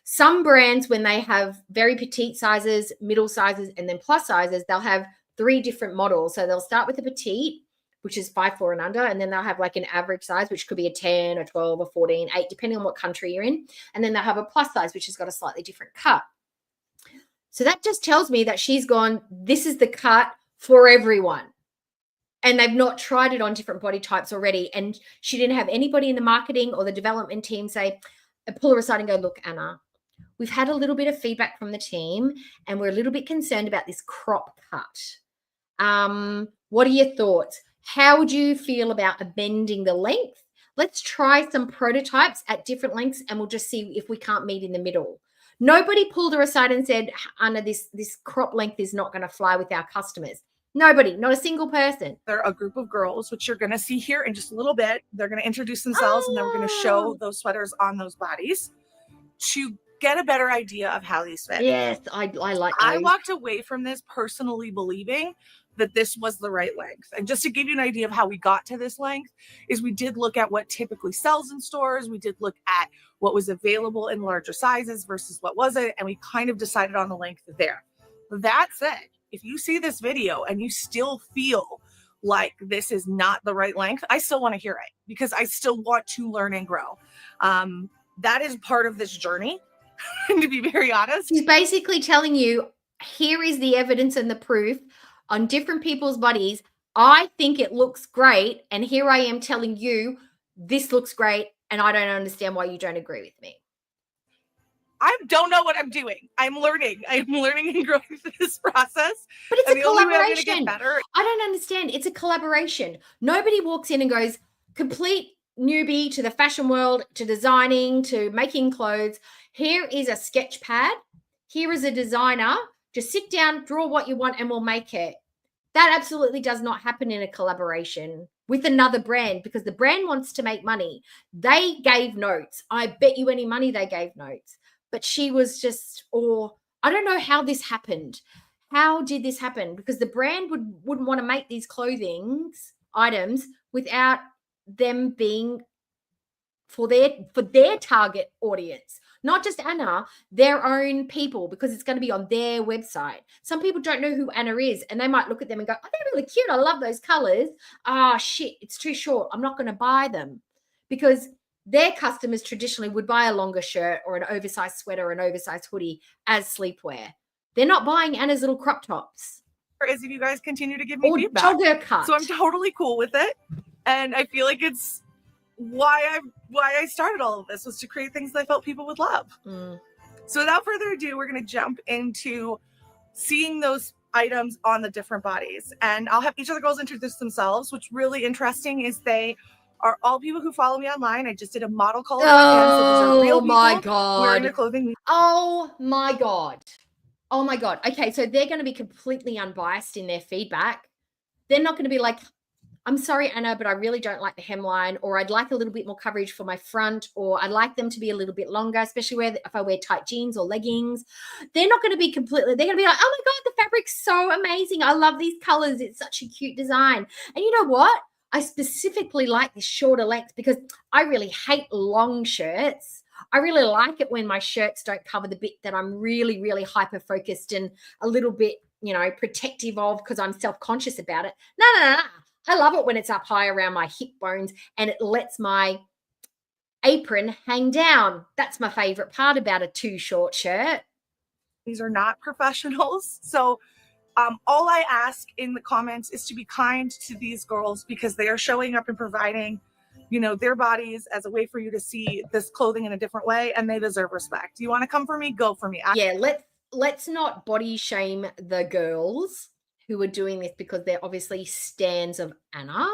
Some brands, when they have very petite sizes, middle sizes, and then plus sizes, they'll have 3 different models. So they'll start with a petite, which is 5'4" and under, and then they'll have like an average size, which could be a 10, a 12, a 14, 8, depending on what country you're in. And then they'll have a plus size, which has got a slightly different cut. So that just tells me that she's gone, this is the cut for everyone. And they've not tried it on different body types already. And she didn't have anybody in the marketing or the development team say, pull her aside and go, look, Anna, we've had a little bit of feedback from the team and we're a little bit concerned about this crop cut. What are your thoughts? How would you feel about amending the length? Let's try some prototypes at different lengths and we'll just see if we can't meet in the middle. Nobody pulled her aside and said, Anna, this crop length is not going to fly with our customers. Nobody, not a single person. They're a group of girls, which you're going to see here in just a little bit. They're going to introduce themselves and then we're going to show those sweaters on those bodies to get a better idea of how these fit. Yes, I like those. I walked away from this personally believing that this was the right length. And just to give you an idea of how we got to this length is we did look at what typically sells in stores. We did look at what was available in larger sizes versus what wasn't. And we kind of decided on the length there. That said, if you see this video and you still feel like this is not the right length, I still want to hear it because I still want to learn and grow. That is part of this journey, to be very honest. She's basically telling you, here is the evidence and the proof on different people's bodies. I think it looks great. And here I am telling you, this looks great. And I don't understand why you don't agree with me. I don't know what I'm doing. I'm learning and growing through this process. But it's and a the only way I'm gonna collaboration. get better. I don't understand. It's a collaboration. Nobody walks in and goes, complete newbie to the fashion world, to designing, to making clothes. Here is a sketch pad. Here is a designer. Just sit down, draw what you want, and we'll make it. That absolutely does not happen in a collaboration with another brand because the brand wants to make money. They gave notes. I bet you any money they gave notes. But she was just, I don't know how this happened. How did this happen? Because the brand wouldn't want to make these clothing items without them being for their target audience. Not just Anna, their own people, because it's going to be on their website. Some people don't know who Anna is, and they might look at them and go, oh, they're really cute. I love those colors. Ah, shit, it's too short. I'm not going to buy them. Because their customers traditionally would buy a longer shirt or an oversized sweater or an oversized hoodie as sleepwear. They're not buying Anna's little crop tops. As if you guys continue to give me or feedback. Jogger cut. So I'm totally cool with it. And I feel like it's why I started all of this was to create things that I felt people would love. So without further ado, we're going to jump into seeing those items on the different bodies. And I'll have each of the girls introduce themselves. What's really interesting is they are all people who follow me online. I just did a model call. Oh, so my God. Wearing the clothing. Oh, my God. Oh, my God. Okay, so they're going to be completely unbiased in their feedback. They're not going to be like, I'm sorry, Anna, but I really don't like the hemline, or I'd like a little bit more coverage for my front, or I'd like them to be a little bit longer, especially if I wear tight jeans or leggings. They're not going to be completely, they're going to be like, oh my God, the fabric's so amazing. I love these colors. It's such a cute design. And you know what? I specifically like this shorter length because I really hate long shirts. I really like it when my shirts don't cover the bit that I'm really, really hyper-focused and a little bit, you know, protective of because I'm self-conscious about it. No. I love it when it's up high around my hip bones and it lets my apron hang down. That's my favorite part about a too short shirt. These are not professionals. So all I ask in the comments is to be kind to these girls because they are showing up and providing, you know, their bodies as a way for you to see this clothing in a different way, and they deserve respect. You want to come for me? Go for me. Yeah, let's not body shame the girls who are doing this because they're obviously stans of Anna.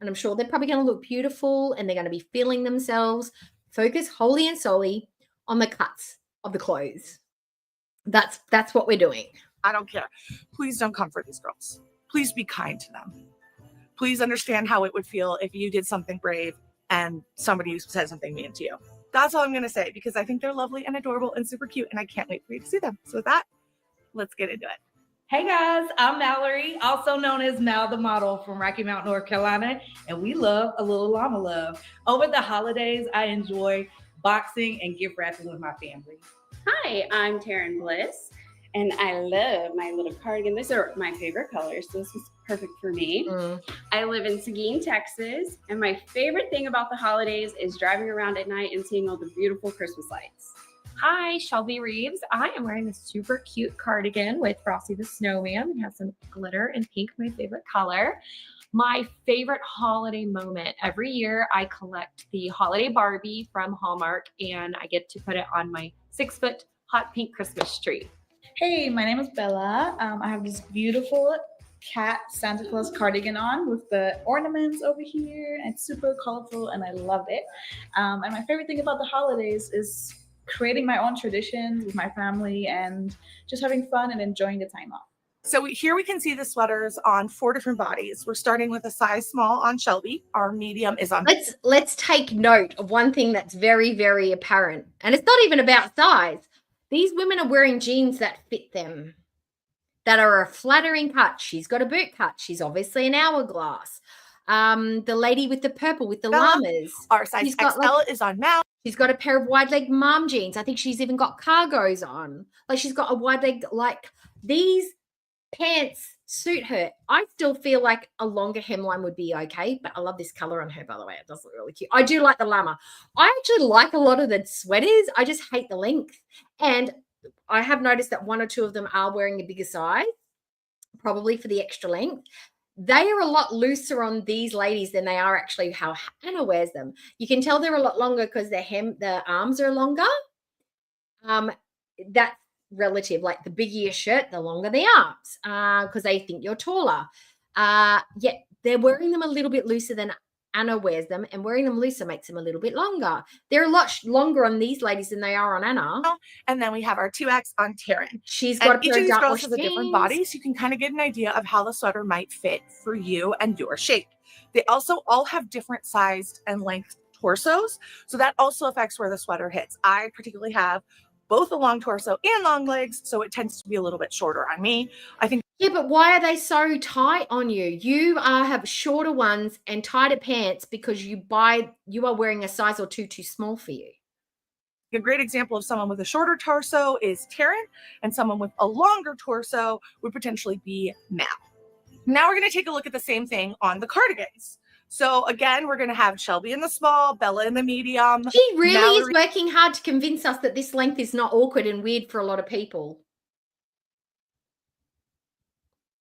And I'm sure they're probably going to look beautiful and they're going to be feeling themselves. Focus wholly and solely on the cuts of the clothes. That's what we're doing. I don't care. Please don't comfort these girls. Please be kind to them. Please understand how it would feel if you did something brave and somebody said something mean to you. That's all I'm going to say because I think they're lovely and adorable and super cute and I can't wait for you to see them. So with that, let's get into it. Hey guys, I'm Mallory, also known as Mal the Model from Rocky Mount, North Carolina, and we love a little llama love. Over the holidays, I enjoy boxing and gift wrapping with my family. Hi, I'm Taryn Bliss, and I love my little cardigan. These are my favorite colors, so this is perfect for me. I live in Seguin, Texas, and my favorite thing about the holidays is driving around at night and seeing all the beautiful Christmas lights. Hi, Shelby Reeves. I am wearing this super cute cardigan with Frosty the Snowman. It has some glitter and pink, my favorite color. My favorite holiday moment. Every year I collect the holiday Barbie from Hallmark and I get to put it on my 6-foot hot pink Christmas tree. Hey, my name is Bella. I have this beautiful cat Santa Claus cardigan on with the ornaments over here. It's super colorful and I love it. And my favorite thing about the holidays is creating my own traditions with my family and just having fun and enjoying the time off. So here we can see the sweaters on 4 different bodies. We're starting with a size small on Shelby. Our medium is on. Let's take note of one thing that's very, very apparent. And it's not even about size. These women are wearing jeans that fit them, that are a flattering cut. She's got a boot cut. She's obviously an hourglass. The lady with the purple with the llamas. Our size XL is on Mal. She's got a pair of wide leg mom jeans. I think she's even got cargos on. Like she's got a wide leg, like these pants suit her. I still feel like a longer hemline would be okay, but I love this color on her, by the way. It does look really cute. I do like the llama. I actually like a lot of the sweaters. I just hate the length. And I have noticed that 1 or 2 of them are wearing a bigger size, probably for the extra length. They are a lot looser on these ladies than they are actually how Hannah wears them. You can tell they're a lot longer because the arms are longer. That's relative. Like the bigger your shirt, the longer the arms because they think you're taller. Yet they're wearing them a little bit looser than Anna wears them, and wearing them looser makes them a little bit longer. They're a lot longer on these ladies than they are on Anna. And then we have our 2X on Taryn. She's got each of these girls has a different body, so you can kind of get an idea of how the sweater might fit for you and your shape. They also all have different sized and length torsos, so that also affects where the sweater hits. I particularly have both a long torso and long legs, so it tends to be a little bit shorter on me. I think. Yeah, but why are they so tight on you? You have shorter ones and tighter pants because you are wearing a size or 2 too small for you. A great example of someone with a shorter torso is Taryn, and someone with a longer torso would potentially be Mal. Now we're going to take a look at the same thing on the cardigans. So again, we're going to have Shelby in the small, Bella in the medium. She really is working hard to convince us that this length is not awkward and weird for a lot of people.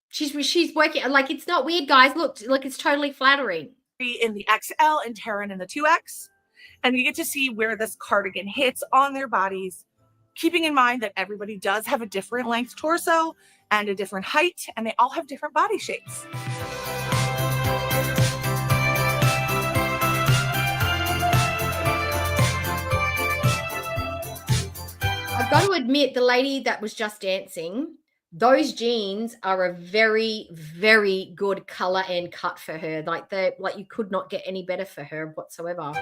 She's working like it's not weird, guys. Look, it's totally flattering. In the XL and Taryn in the 2X. And you get to see where this cardigan hits on their bodies, keeping in mind that everybody does have a different length torso and a different height, and they all have different body shapes. I've got to admit, the lady that was just dancing, those jeans are a very, very good color and cut for her. Like you could not get any better for her whatsoever.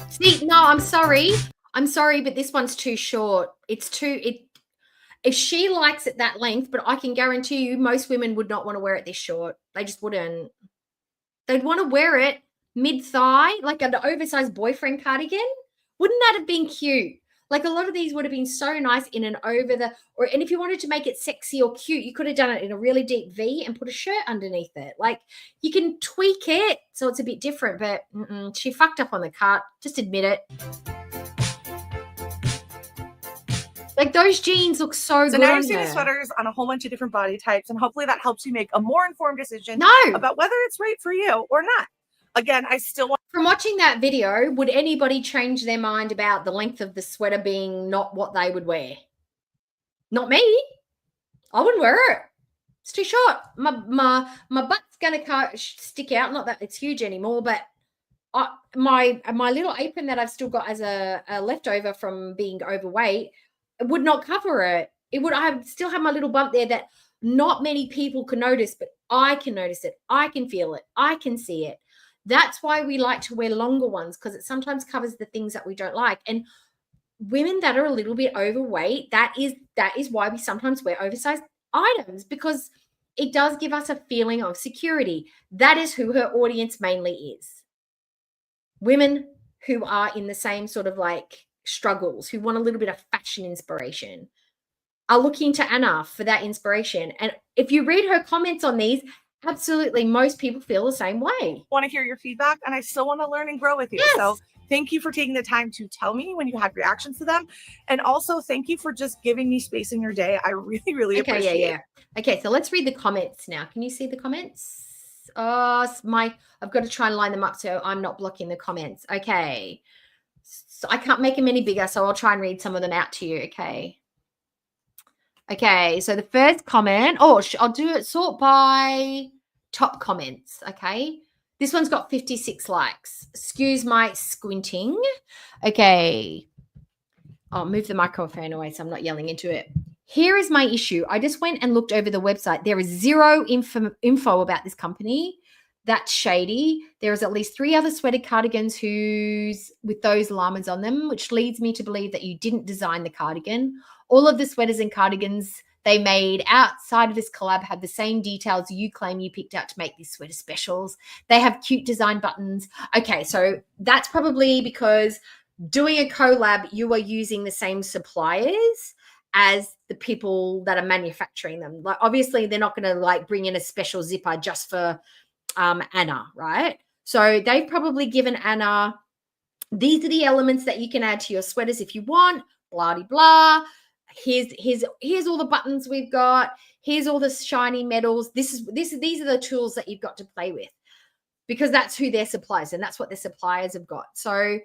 See, no, I'm sorry. I'm sorry, but this one's too short. It's too, if she likes it that length, but I can guarantee you most women would not want to wear it this short. They just wouldn't. They'd want to wear it mid-thigh, like an oversized boyfriend cardigan. Wouldn't that have been cute? Like a lot of these would have been so nice in an over the, or, and if you wanted to make it sexy or cute, you could have done it in a really deep V and put a shirt underneath it. Like you can tweak it so it's a bit different, but she fucked up on the cut. Just admit it. Like those jeans look so good. So now on you see her. the sweaters on a whole bunch of different body types, and hopefully that helps you make a more informed decision about whether it's right for you or not. Again, I still want. From watching that video, would anybody change their mind about the length of the sweater being not what they would wear? Not me. I wouldn't wear it. It's too short. My butt's gonna stick out. Not that it's huge anymore, but my little apron that I've still got as a leftover from being overweight would not cover it. It would. I still have my little bump there that not many people can notice, but I can notice it. I can feel it. I can see it. That's why we like to wear longer ones, because it sometimes covers the things that we don't like. And women that are a little bit overweight, that is why we sometimes wear oversized items, because it does give us a feeling of security. That is who her audience mainly is. Women who are in the same sort of like struggles, who want a little bit of fashion inspiration, are looking to Anna for that inspiration. And if you read her comments on these, absolutely most people feel the same way. I want to hear your feedback, and I still want to learn and grow with you. Yes. So thank you for taking the time to tell me when you have reactions to them. And also thank you for just giving me space in your day. I really, really appreciate it. Okay, so let's read the comments now. Can you see the comments? I've got to try and line them up so I'm not blocking the comments. Okay. So I can't make them any bigger, so I'll try and read some of them out to you. Okay, so the first comment, I'll do it sort by top comments, okay? This one's got 56 likes. Excuse my squinting. Okay. I'll move the microphone away so I'm not yelling into it. Here is my issue. I just went and looked over the website. There is zero info about this company. That's shady. There is at least 3 other sweater cardigans with those llamas on them, which leads me to believe that you didn't design the cardigan. All of the sweaters and cardigans they made outside of this collab have the same details you claim you picked out to make these sweater specials. They have cute design buttons. Okay, so that's probably because doing a collab, you are using the same suppliers as the people that are manufacturing them. Like obviously they're not going to like bring in a special zipper just for Anna, right? So they've probably given Anna, these are the elements that you can add to your sweaters if you want, blah, blah, blah. Here's all the buttons we've got. Here's all the shiny metals. These are the tools that you've got to play with, because that's who their suppliers, and that's what their suppliers have got. So,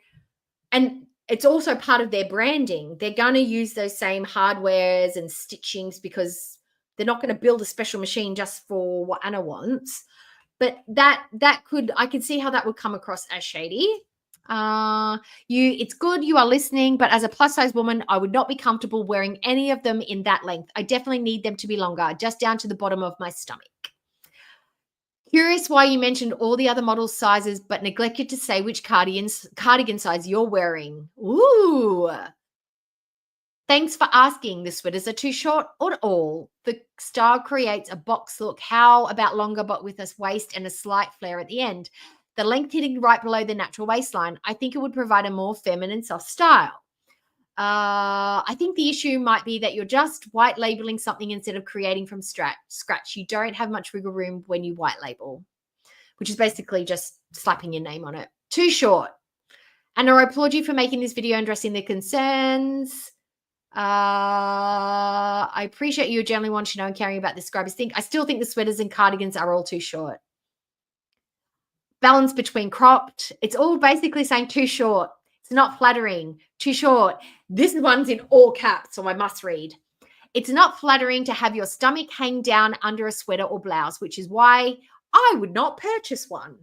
and it's also part of their branding. They're going to use those same hardwares and stitchings because they're not going to build a special machine just for what Anna wants. But I could see how that would come across as shady. It's good you are listening, but as a plus size woman, I would not be comfortable wearing any of them in that length. I definitely need them to be longer, just down to the bottom of my stomach. Curious why you mentioned all the other model sizes, but neglected to say which cardigan size you're wearing. Ooh. Thanks for asking. The sweaters are too short or all. The style creates a box look. How about longer, but with a waist and a slight flare at the end? The length hitting right below the natural waistline. I think it would provide a more feminine, soft style. I think the issue might be that you're just white labeling something instead of creating from scratch. You don't have much wiggle room when you white label, which is basically just slapping your name on it. Too short. And I applaud you for making this video and addressing the concerns. I appreciate you generally wanting to know and caring about the subscribers. I still think the sweaters and cardigans are all too short. Balance between cropped. It's all basically saying too short. It's not flattering. Too short. This one's in all caps, so I must read. It's not flattering to have your stomach hang down under a sweater or blouse, which is why I would not purchase one.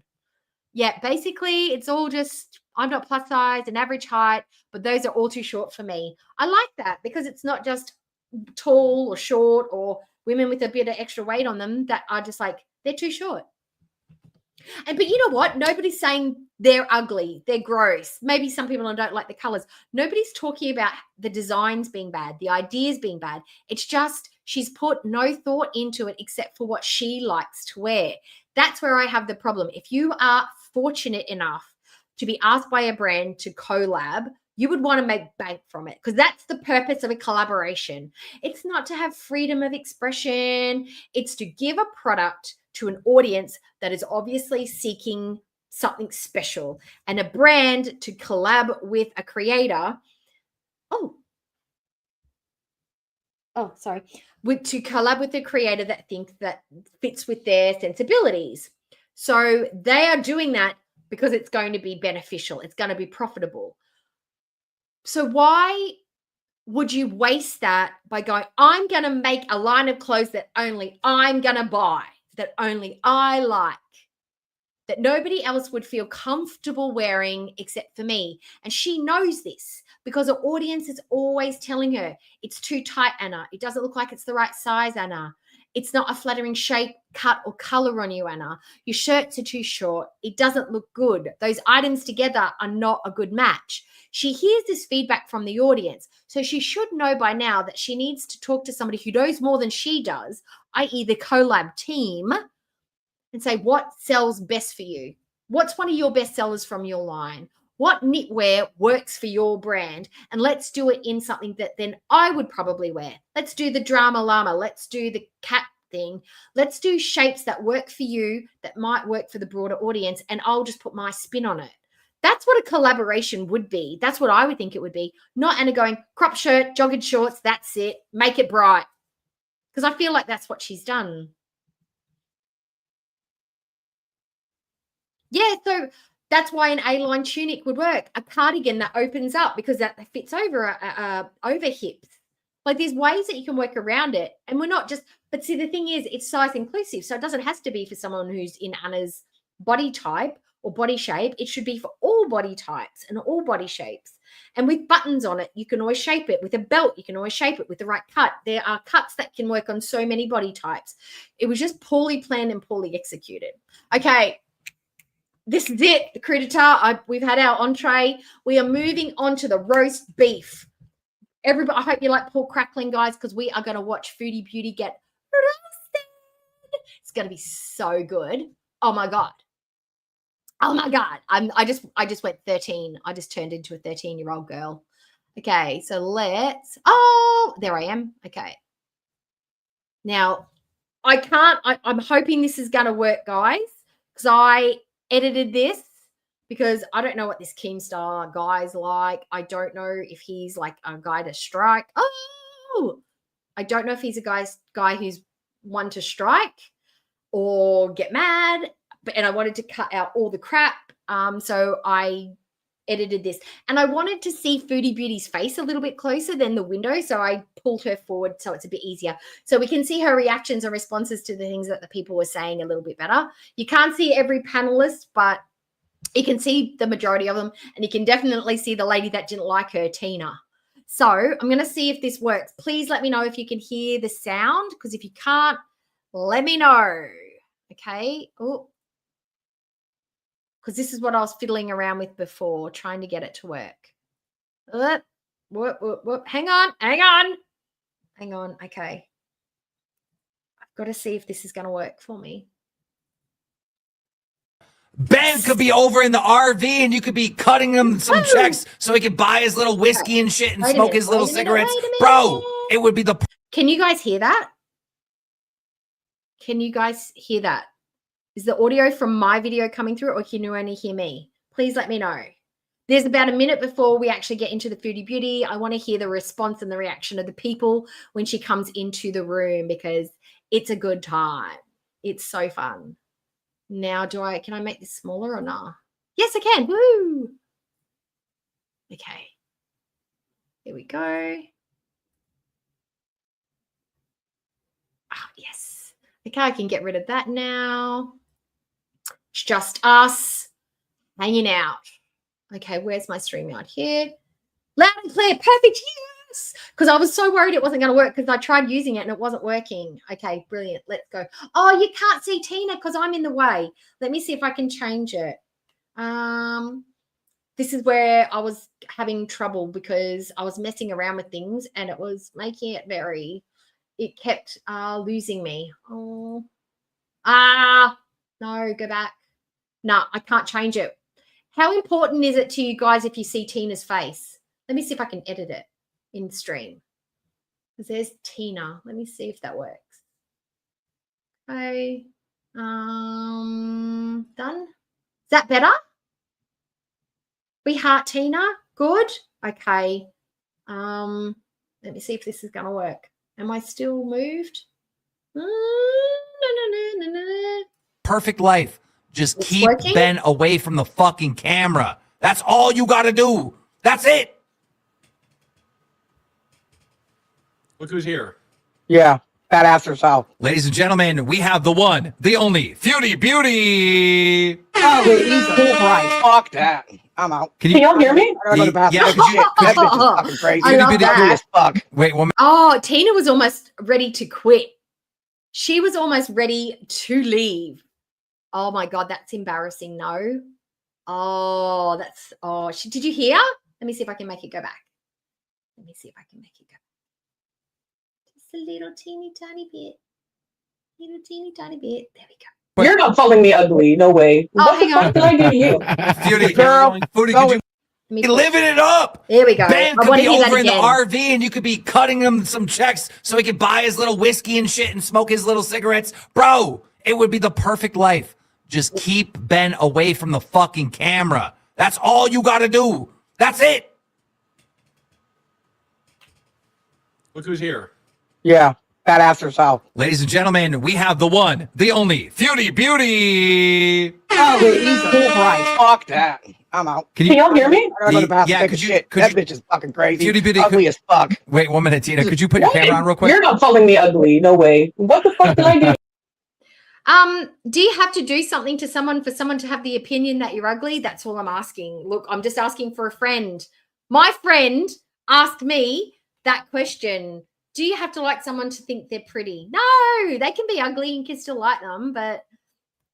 Yeah, basically, it's all just, I'm not plus size and average height, but those are all too short for me. I like that because it's not just tall or short or women with a bit of extra weight on them that are just like, they're too short. But you know what? Nobody's saying they're ugly, they're gross. Maybe some people don't like the colors. Nobody's talking about the designs being bad, the ideas being bad. It's just she's put no thought into it except for what she likes to wear. That's where I have the problem. If you are fortunate enough to be asked by a brand to collab, you would want to make bank from it, because that's the purpose of a collaboration. It's not to have freedom of expression. It's to give a product to an audience that is obviously seeking something special, and a brand to collab with a creator. To collab with a creator that thinks that fits with their sensibilities. So they are doing that because it's going to be beneficial. It's going to be profitable. So why would you waste that by going, I'm going to make a line of clothes that only I'm going to buy, that only I like, that nobody else would feel comfortable wearing except for me? And she knows this because her audience is always telling her, it's too tight, Anna. It doesn't look like it's the right size, Anna. It's not a flattering shape, cut, or color on you, Anna. Your shirts are too short. It doesn't look good. Those items together are not a good match. She hears this feedback from the audience, so she should know by now that she needs to talk to somebody who knows more than she does, i.e. the collab team, and say, what sells best for you? What's one of your best sellers from your line? What knitwear works for your brand? And let's do it in something that then I would probably wear. Let's do the drama llama. Let's do the cat thing. Let's do shapes that work for you, that might work for the broader audience, and I'll just put my spin on it. That's what a collaboration would be. That's what I would think it would be. Not Anna going, crop shirt, jogging shorts, that's it. Make it bright. Because I feel like that's what she's done. Yeah, so that's why an A-line tunic would work. A cardigan that opens up because that fits over over hips. Like, there's ways that you can work around it. And we're not just, but see, the thing is, it's size inclusive. So it doesn't have to be for someone who's in Anna's body type or body shape. It should be for all body types and all body shapes. And with buttons on it, you can always shape it. With a belt, you can always shape it with the right cut. There are cuts that can work on so many body types. It was just poorly planned and poorly executed. Okay. This is it, the crudité. We've had our entree. We are moving on to the roast beef. Everybody, I hope you like pork crackling, guys, because we are going to watch Foodie Beauty get roasted. It's going to be so good. Oh my god. Oh my god. I just went 13. I just turned into a 13-year-old girl. Okay, so let's. Oh, there I am. Okay. Now, I'm hoping this is going to work, guys, because I edited this because I don't know what this Keemstar guy's like. I don't know if he's like a guy to strike. Oh, I don't know if he's a guy who's one to strike or get mad. And I wanted to cut out all the crap. So I edited this. And I wanted to see Foodie Beauty's face a little bit closer than the window. So I pulled her forward so it's a bit easier. So we can see her reactions and responses to the things that the people were saying a little bit better. You can't see every panelist, but you can see the majority of them. And you can definitely see the lady that didn't like her, Tina. So I'm going to see if this works. Please let me know if you can hear the sound, because if you can't, let me know. Okay. Oh, because this is what I was fiddling around with before, trying to get it to work. Whoop. Hang on. Okay. I've got to see if this is going to work for me. Ben could be over in the RV and you could be cutting him some checks so he could buy his little whiskey and shit and smoke his little cigarettes. Bro, it would be the... Can you guys hear that? Can you guys hear that? Is the audio from my video coming through, or can you only hear me? Please let me know. There's about a minute before we actually get into the Foodie Beauty. I want to hear the response and the reaction of the people when she comes into the room, because it's a good time. It's so fun. Now, can I make this smaller or not? Yes, I can. Woo! Okay. Here we go. Ah, yes. Okay, I can get rid of that now. It's just us hanging out. Okay, where's my StreamYard? Here. Loud and clear. Perfect. because I was so worried it wasn't going to work because I tried using it and it wasn't working. Okay, brilliant. Let's go. Oh, you can't see Tina because I'm in the way. Let me see if I can change it. This is where I was having trouble because I was messing around with things and it was making it it kept losing me. Oh, no, go back. No, I can't change it. How important is it to you guys if you see Tina's face? Let me see if I can edit it in stream. Because there's Tina. Let me see if that works. Okay. Done. Is that better? We heart Tina. Good. Okay. Let me see if this is going to work. Am I still moved? No. Perfect life. Just It's keep working? Ben away from the fucking camera. That's all you got to do. That's it. Look who's here. Yeah, fat ass herself. Ladies and gentlemen, we have the one, the only, Foodie Beauty. Oh, wait, he's cool, right? Fuck that. I'm out. Can y'all hear me? I gotta go to the bathroom. Yeah, could you, That bitch is fucking crazy. I love Beauty, that. As fuck. Wait, one minute. Oh, Tina was almost ready to quit. She was almost ready to leave. Oh my God, that's embarrassing. No. Oh, did you hear? Let me see if I can make it go back. Let me see if I can make it go back. Just a little teeny tiny bit. Little teeny tiny bit. There we go. You're not calling me ugly. No way. Oh, What the hang fuck on. did I do to you? Foodie, Girl, Foodie, go could you be living it up? There we go. Ben I could want be to hear that over in the again. RV and you could be cutting him some checks so he could buy his little whiskey and shit and smoke his little cigarettes. Bro, it would be the perfect life. Just keep Ben away from the fucking camera. That's all you got to do. That's it. Look who's here. Yeah, fat ass herself. Ladies and gentlemen, we have the one, the only, Foodie Beauty. Oh, wait, he's cool, right? Fuck that. I'm out. Can y'all hear me? I gotta go to the bathroom. Yeah, Take a could you- shit. could That you- bitch is fucking crazy. Foodie Beauty, Ugly as fuck. Wait 1 minute, Tina. Could you put your camera on real quick? You're not calling me ugly. No way. What the fuck did I do? Do you have to do something to someone for someone to have the opinion that you're ugly? That's all I'm asking. Look, I'm just asking for a friend. My friend asked me that question. Do you have to like someone to think they're pretty? No, they can be ugly and can still like them. But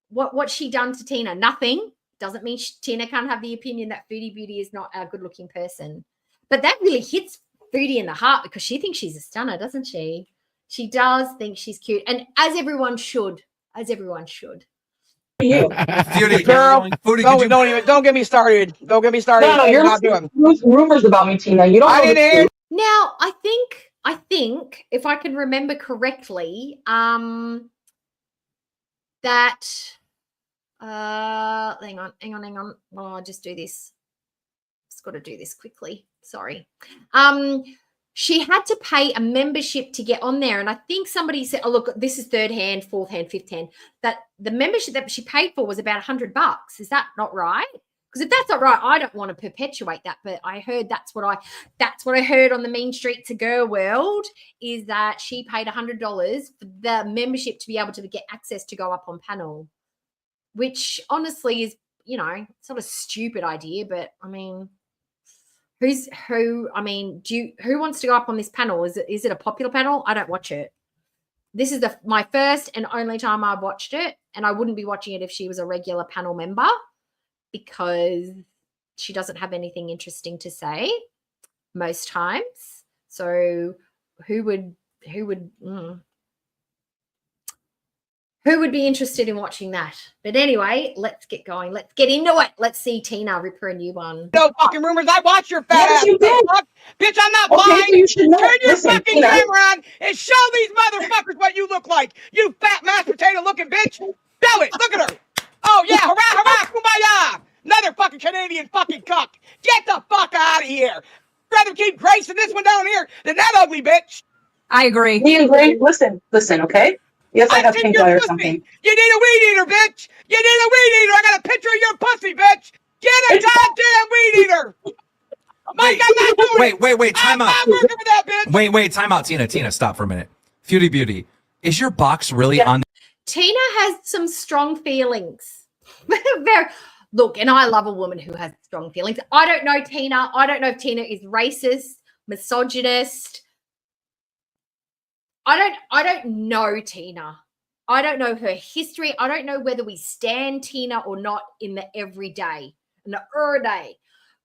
what's she done to Tina? Nothing. Doesn't mean Tina can't have the opinion that Foodie Beauty is not a good looking person. But that really hits Foodie in the heart because she thinks she's a stunner, doesn't she? She does think she's cute. And as everyone should. As everyone should. You. Foodie, Girl, Foodie, don't get me started. Don't get me started. No, you're not doing. rumors about me, Tina. You don't. I didn't hear. Now, I think if I can remember correctly, that hang on. Oh, I'll just do this. Just got to do this quickly. Sorry. She had to pay a membership to get on there. And I think somebody said, oh, look, this is third hand, fourth hand, fifth hand, that the membership that she paid for was about $100. Is that not right? Because if that's not right, I don't want to perpetuate that. But I heard that's what I heard on the mean streets of Girl World is that she paid $100 for the membership to be able to get access to go up on panel, which honestly is, it's not a stupid idea, but I mean, who wants to go up on this panel? Is it a popular panel? I don't watch it. This is my first and only time I've watched it, and I wouldn't be watching it if she was a regular panel member because she doesn't have anything interesting to say most times. So who would be interested in watching that? But anyway, let's get going. Let's get into it. Let's see Tina rip her a new one. No fucking rumors. I watched your fat Yes, ass. you did. Fuck. Bitch, I'm not Okay, lying. so you should know. Turn your Listen, fucking Tina. camera on and show these motherfuckers what you look like. You fat mashed potato looking bitch. Show it. Look at her. Oh yeah, hurrah, hurrah, kumbaya. Another fucking Canadian fucking cuck. Get the fuck out of here. I'd rather keep Grace than this one down here than that ugly bitch. I agree. You agree? Listen, okay? Yes, I have seen pink your eye or pussy. something. You need a weed eater, bitch. You need a weed eater. I got a picture of your pussy, bitch. Get a goddamn weed eater. Mike, I'm not doing it. Wait, time out. I'm not working with that bitch. Wait, time out, Tina, stop for a minute. Foodie Beauty, is your box really on? Tina has some strong feelings. Look, and I love a woman who has strong feelings. I don't know Tina. I don't know if Tina is racist misogynist. I don't know Tina. I don't know her history. I don't know whether we stand Tina or not in the everyday, in the day.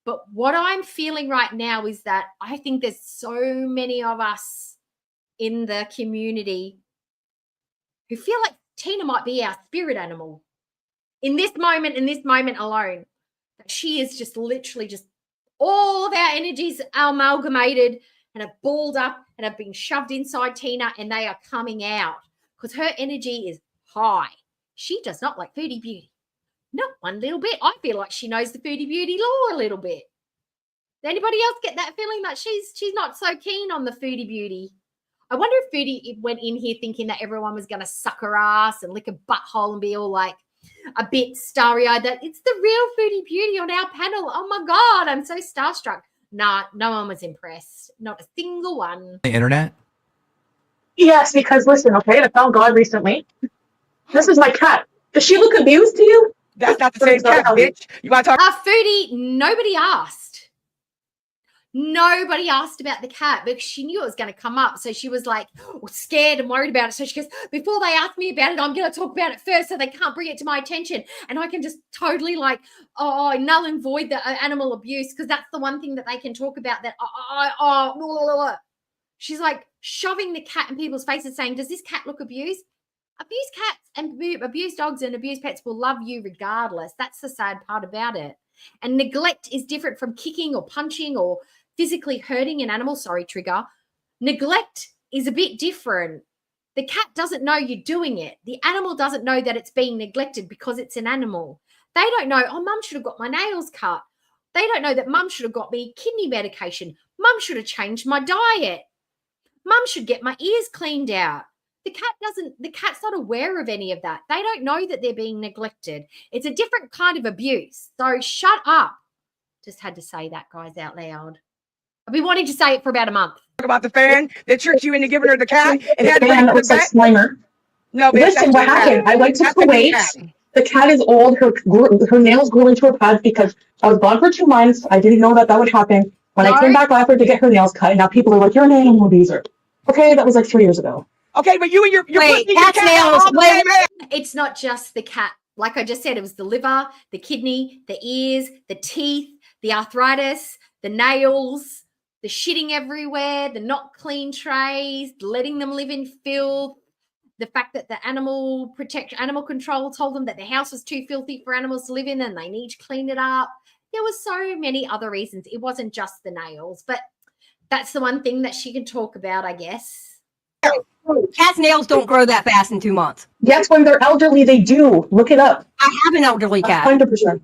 But what I'm feeling right now is that I think there's so many of us in the community who feel like Tina might be our spirit animal in this moment alone. That she is just literally just all of our energies amalgamated and have balled up and have been shoved inside Tina, and they are coming out because her energy is high. She does not like Foodie Beauty. Not one little bit. I feel like she knows the Foodie Beauty lore a little bit. Does anybody else get that feeling that she's not so keen on the Foodie Beauty? I wonder if Foodie went in here thinking that everyone was going to suck her ass and lick a butthole and be all like a bit starry-eyed that it's the real Foodie Beauty on our panel. Oh my God, I'm so starstruck. Nah, no one was impressed. Not a single one. The internet? Yes, because listen, okay, I found God recently. This is my cat. Does she look abused to you? That's not the same cat, bitch. You want to talk? Foodie, nobody asked. Nobody asked about the cat because she knew it was going to come up. So she was like scared and worried about it. So she goes, before they ask me about it, I'm going to talk about it first so they can't bring it to my attention. And I can just totally like, null and void the animal abuse because that's the one thing that they can talk about that. Blah, blah, blah. She's like shoving the cat in people's faces saying, does this cat look abused? Abused cats and abused dogs and abused pets will love you regardless. That's the sad part about it. And neglect is different from kicking or punching or physically hurting an animal. Sorry, trigger. Neglect is a bit different. The cat doesn't know you're doing it. The animal doesn't know that it's being neglected because it's an animal. They don't know, mum should have got my nails cut. They don't know that mum should have got me kidney medication. Mum should have changed my diet. Mum should get my ears cleaned out. The cat's not aware of any of that. They don't know that they're being neglected. It's a different kind of abuse. So shut up. Just had to say that, guys, out loud. I've been wanting to say it for about a month. Talk about the fan that tricked you into giving her the cat and had the fan that looks like Slimer. No, bitch, listen, what happened? I went to Kuwait. The cat is old. Her nails grew into her pads because I was gone for 2 months. I didn't know that would happen. When I came back last year to get her nails cut, now people are like, you're an animal abuser. Okay, that was like 3 years ago. Okay, but you and your Wait, cat's nails. It's not just the cat. Like I just said, it was the liver, the kidney, the ears, the teeth, the arthritis, the nails, the shitting everywhere, the not clean trays, letting them live in filth, the fact that the animal control told them that the house was too filthy for animals to live in and they need to clean it up. There were so many other reasons. It wasn't just the nails, but that's the one thing that she can talk about, I guess. Cat's nails don't grow that fast in 2 months. Yes, when they're elderly, they do. Look it up. I have an elderly cat. 100%.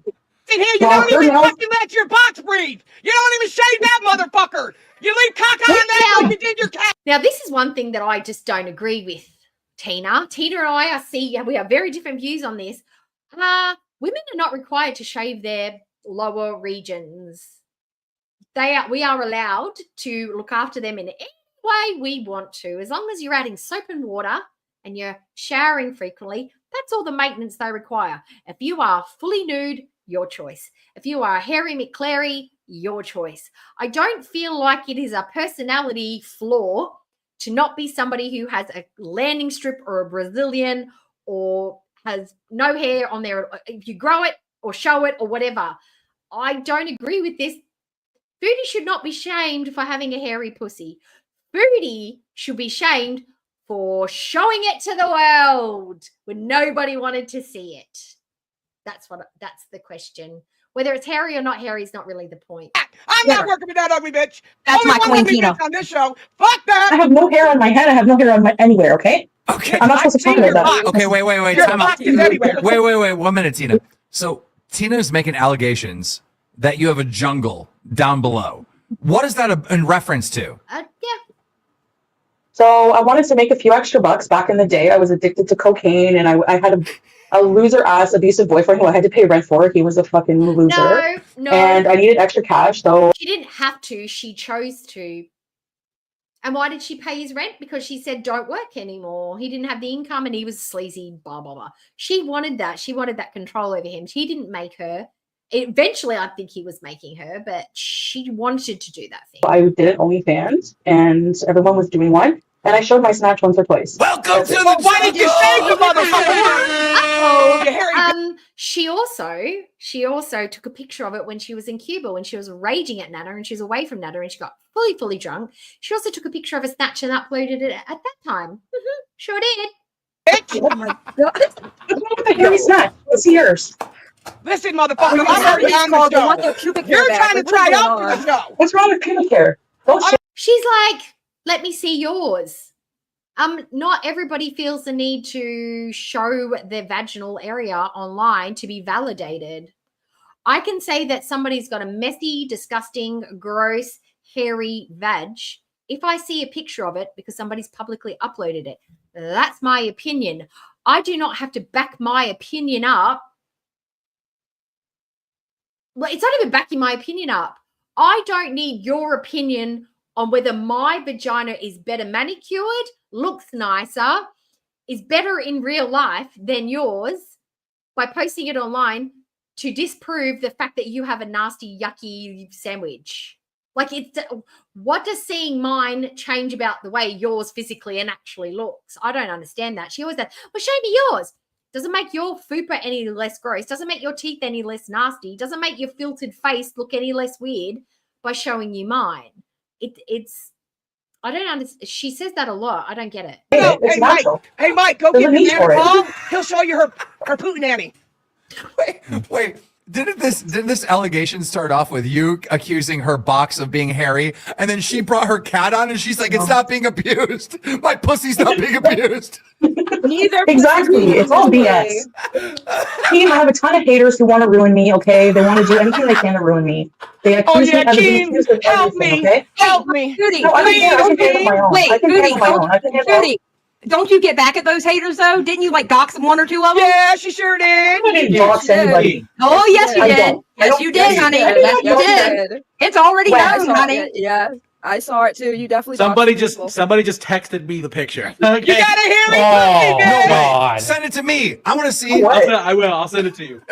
In here, you don't even fucking let your box breathe. You don't even shave that motherfucker. You leave caca on that like you did your cat. Now, this is one thing that I just don't agree with, Tina. Tina and I we have very different views on this. Women are not required to shave their lower regions. We are allowed to look after them in any way we want to, as long as you're adding soap and water and you're showering frequently. That's all the maintenance they require. If you are fully nude, your choice. If you are a hairy McClary, your choice. I don't feel like it is a personality flaw to not be somebody who has a landing strip or a Brazilian or has no hair on there. If you grow it or show it or whatever. I don't agree with this. Foodie should not be shamed for having a hairy pussy. Foodie should be shamed for showing it to the world when nobody wanted to see it. That's the question. Whether it's hairy or not hairy is not really the point. I'm not working with that ugly bitch. That's Only my one queen, ugly Tina. bitch on this show. Fuck that. I have no hair on my head. I have no hair on anywhere, okay? Okay. I'm not supposed to talk about that. Okay, wait. Your Time out. box is everywhere. Wait. 1 minute, Tina. So Tina's making allegations that you have a jungle down below. What is that in reference to? Yeah. So I wanted to make a few extra bucks. Back in the day, I was addicted to cocaine, and I had a loser-ass abusive boyfriend who I had to pay rent for. He was a fucking loser. No. And I needed extra cash, so... She didn't have to. She chose to. And why did she pay his rent? Because she said, don't work anymore. He didn't have the income and he was sleazy, blah, blah, blah. She wanted that. She wanted that control over him. He didn't make her. Eventually, I think he was making her, but she wanted to do that thing. I did OnlyFans, and everyone was doing one, and I showed my snatch once or twice. Welcome to the Why did you save the motherfucker? She also took a picture of it when she was in Cuba, when she was raging at Nana and she was away from Nana and she got fully drunk. She also took a picture of a snatch and uploaded it at that time. Sure did. Oh my god. What's the hairy snatch? It's yours. Listen, motherfucker, I'm already on the show. You're trying to try out for the show. What's wrong with pubic hair? Don't shit. She's like, let me see yours. Not everybody feels the need to show their vaginal area online to be validated. I can say that somebody's got a messy, disgusting, gross, hairy vag if I see a picture of it because somebody's publicly uploaded it. That's my opinion. I do not have to back my opinion up. Well, it's not even backing my opinion up. I don't need your opinion on whether my vagina is better manicured, looks nicer, is better in real life than yours by posting it online to disprove the fact that you have a nasty, yucky sandwich. Like, what does seeing mine change about the way yours physically and actually looks? I don't understand that. She always said, well, show me yours. Doesn't make your fupa any less gross. Doesn't make your teeth any less nasty. Doesn't make your filtered face look any less weird by showing you mine. It's I don't understand. She says that a lot. I don't get it. Hey, Mike, go give your man a call. He'll show you her Putin nanny. Wait. Didn't this allegation start off with you accusing her box of being hairy, and then she brought her cat on, and she's like, "It's not being abused. My pussy's not being abused." Neither. Exactly. It's all BS. Team, I have a ton of haters who want to ruin me. Okay, they want to do anything they can to ruin me. They accuse me of being accused of everything. Okay, help me. Foodie, no, I can handle my own. Wait, I can handle my own. I can handle Foodie, don't you get back at those haters though? Didn't you like dox one or two of them? Yeah, she sure did. I didn't dox anybody. Oh yes, you did. Yes, you did, honey. Yes, you did. It's already known, honey. Yeah, I saw it too. You definitely. Somebody just texted me the picture. Okay. You gotta hear it. Oh, God. Send it to me. I want to see. I will. I'll send it to you.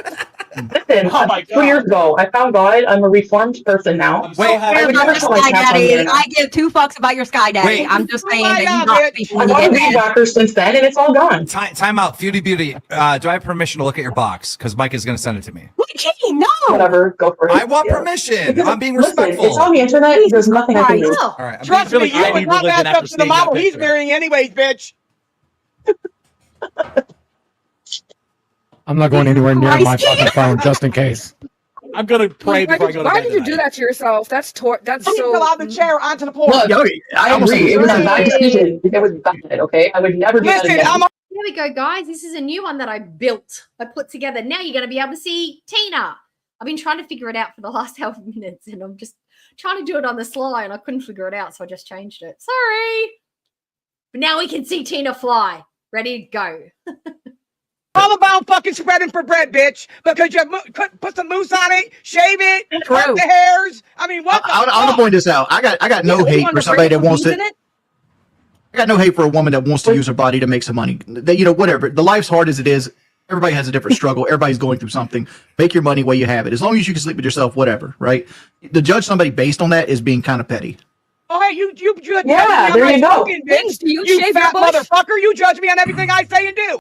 Listen, 2 years ago, I found God. I'm a reformed person now. Wait, I would never show my Sky cats on the Daddy. internet. I give 2 fucks about your Sky Daddy. Wait. I'm just saying that you not speak when I've you got a get weed mad. whacker since then, and it's all gone. Time out, Foodie Beauty. Do I have permission to look at your box? Because Mike is going to send it to me. Gee, no. Whatever, go for it. I want permission. Because, I'm being listen, respectful. it's on the internet. There's nothing I can do. All right. Trust me, you would not match up to the model he's marrying anyways, bitch. I'm not going anywhere near my fucking phone just in case. I'm gonna pray before I go to bed. Why did you do that to yourself? That's so. Fill out the chair onto the porch. Look, I agree. It was a bad decision. It was bad, okay? I would never do that again. Here we go, guys. This is a new one that I built. I put together. Now you're going to be able to see Tina. I've been trying to figure it out for the last 12 minutes, and I'm just trying to do it on the sly, and I couldn't figure it out, so I just changed it. Sorry. But now we can see Tina fly. Ready to go. All about fucking spreading for bread, bitch. Because you put some mousse on it, shave it, cut the hairs. I mean, what the I want to point this out. I got no hate for somebody that wants to. I got no hate for a woman that wants to use her body to make some money. Whatever. The life's hard as it is. Everybody has a different struggle. Everybody's going through something. Make your money while you have it. As long as you can sleep with yourself, whatever, right? To judge somebody based on that is being kind of petty. Oh, hey, you yeah, there you go. Thanks, do you shave fat your bush? motherfucker. You judge me on everything I say and do.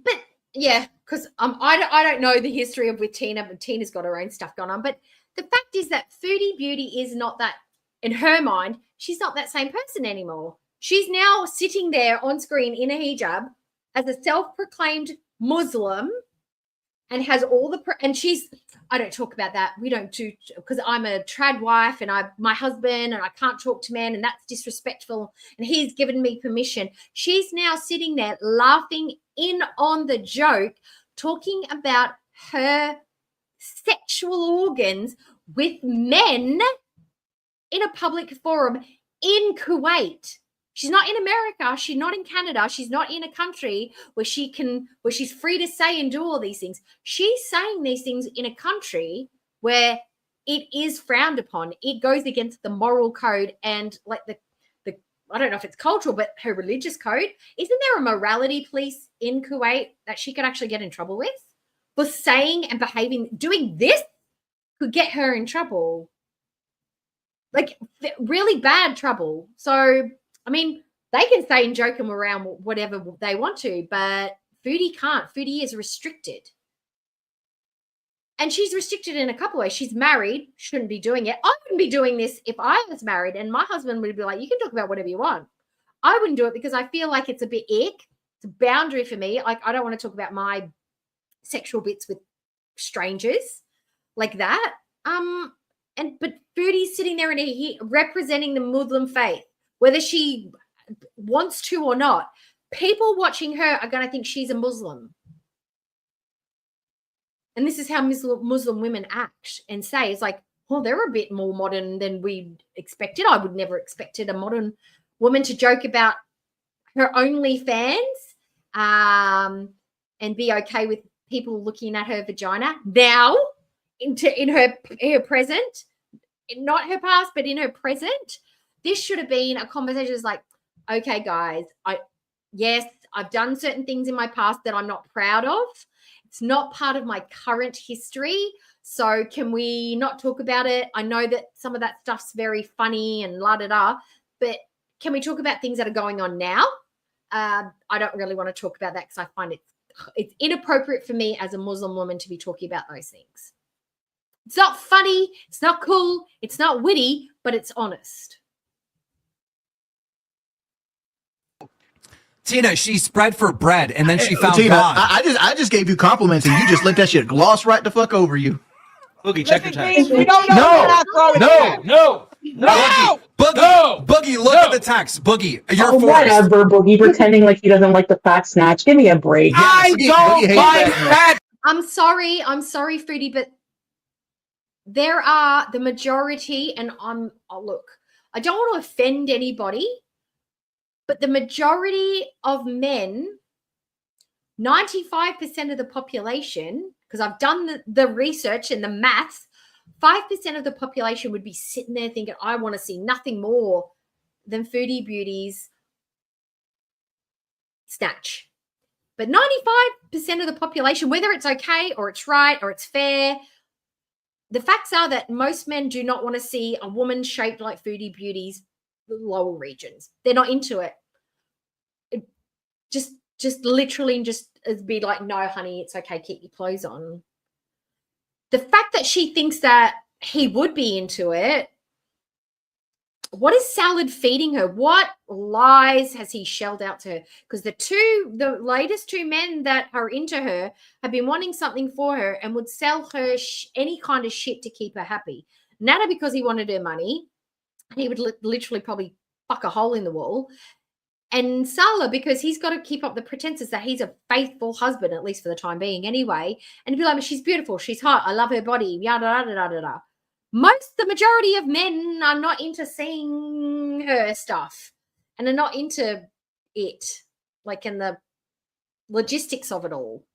But yeah, because I don't know the history of with Tina, but Tina's got her own stuff going on. But the fact is that Foodie Beauty is not that, in her mind, she's not that same person anymore. She's now sitting there on screen in a hijab as a self-proclaimed Muslim and has all the and she's I don't talk about that. We don't do because I'm a trad wife and my husband and I can't talk to men and that's disrespectful and he's given me permission. She's now sitting there laughing in on the joke, talking about her sexual organs with men in a public forum in Kuwait. She's not in America. She's not in Canada. She's not in a country where she's free to say and do all these things. She's saying these things in a country where it is frowned upon. It goes against the moral code and like the I don't know if it's cultural, but her religious code. Isn't there a morality police in Kuwait that she could actually get in trouble with for saying and behaving, doing this could get her in trouble. Like, really bad trouble. So, I mean, they can say and joke them around whatever they want to, but Foodie can't. Foodie is restricted. And she's restricted in a couple of ways. She's married, shouldn't be doing it. I wouldn't be doing this if I was married, and my husband would be like, you can talk about whatever you want. I wouldn't do it because I feel like it's a bit ick. It's a boundary for me. Like, I don't want to talk about my sexual bits with strangers like that. But Foodie's sitting there and representing the Muslim faith, whether she wants to or not. People watching her are going to think she's a Muslim. And this is how Muslim women act and say, it's like, well, they're a bit more modern than we expected. I would never expected a modern woman to joke about her OnlyFans and be okay with people looking at her vagina now in her present, not her past, but in her present. This should have been a conversation. It's like, okay, guys, yes, I've done certain things in my past that I'm not proud of. It's not part of my current history. So can we not talk about it? I know that some of that stuff's very funny and la-da-da, but can we talk about things that are going on now? I don't really want to talk about that because I find it's inappropriate for me as a Muslim woman to be talking about those things. It's not funny. It's not cool. It's not witty, but it's honest. Tina, she spread for bread, and then she found Tina, God. I just gave you compliments, and you just let that shit gloss right the fuck over you. Boogie, check your Listen, text. we don't know No, Boogie, look at the text. Boogie, you're forced. Whatever, Boogie, pretending like he doesn't like the fat snatch. Give me a break. Yes, I don't like that. I'm sorry, Foodie, but there are the majority, and look, I don't want to offend anybody, but the majority of men, 95% of the population, because I've done the research and the maths, 5% of the population would be sitting there thinking, I want to see nothing more than Foodie Beauty's snatch. But 95% of the population, whether it's okay or it's right or it's fair, the facts are that most men do not want to see a woman shaped like Foodie Beauty's lower regions. They're not into it. Just literally just be like, no, honey, it's okay, keep your clothes on. The fact that she thinks that he would be into it, what is Salad feeding her? What lies has he shelled out to her? Because the latest two men that are into her have been wanting something for her and would sell her any kind of shit to keep her happy. Nana, because he wanted her money, he would literally probably fuck a hole in the wall. And Salah, because he's got to keep up the pretenses that he's a faithful husband, at least for the time being anyway. And he'd be like, she's beautiful, she's hot, I love her body, yada, yada, yada, yada. The majority of men are not into seeing her stuff and are not into it, like in the logistics of it all.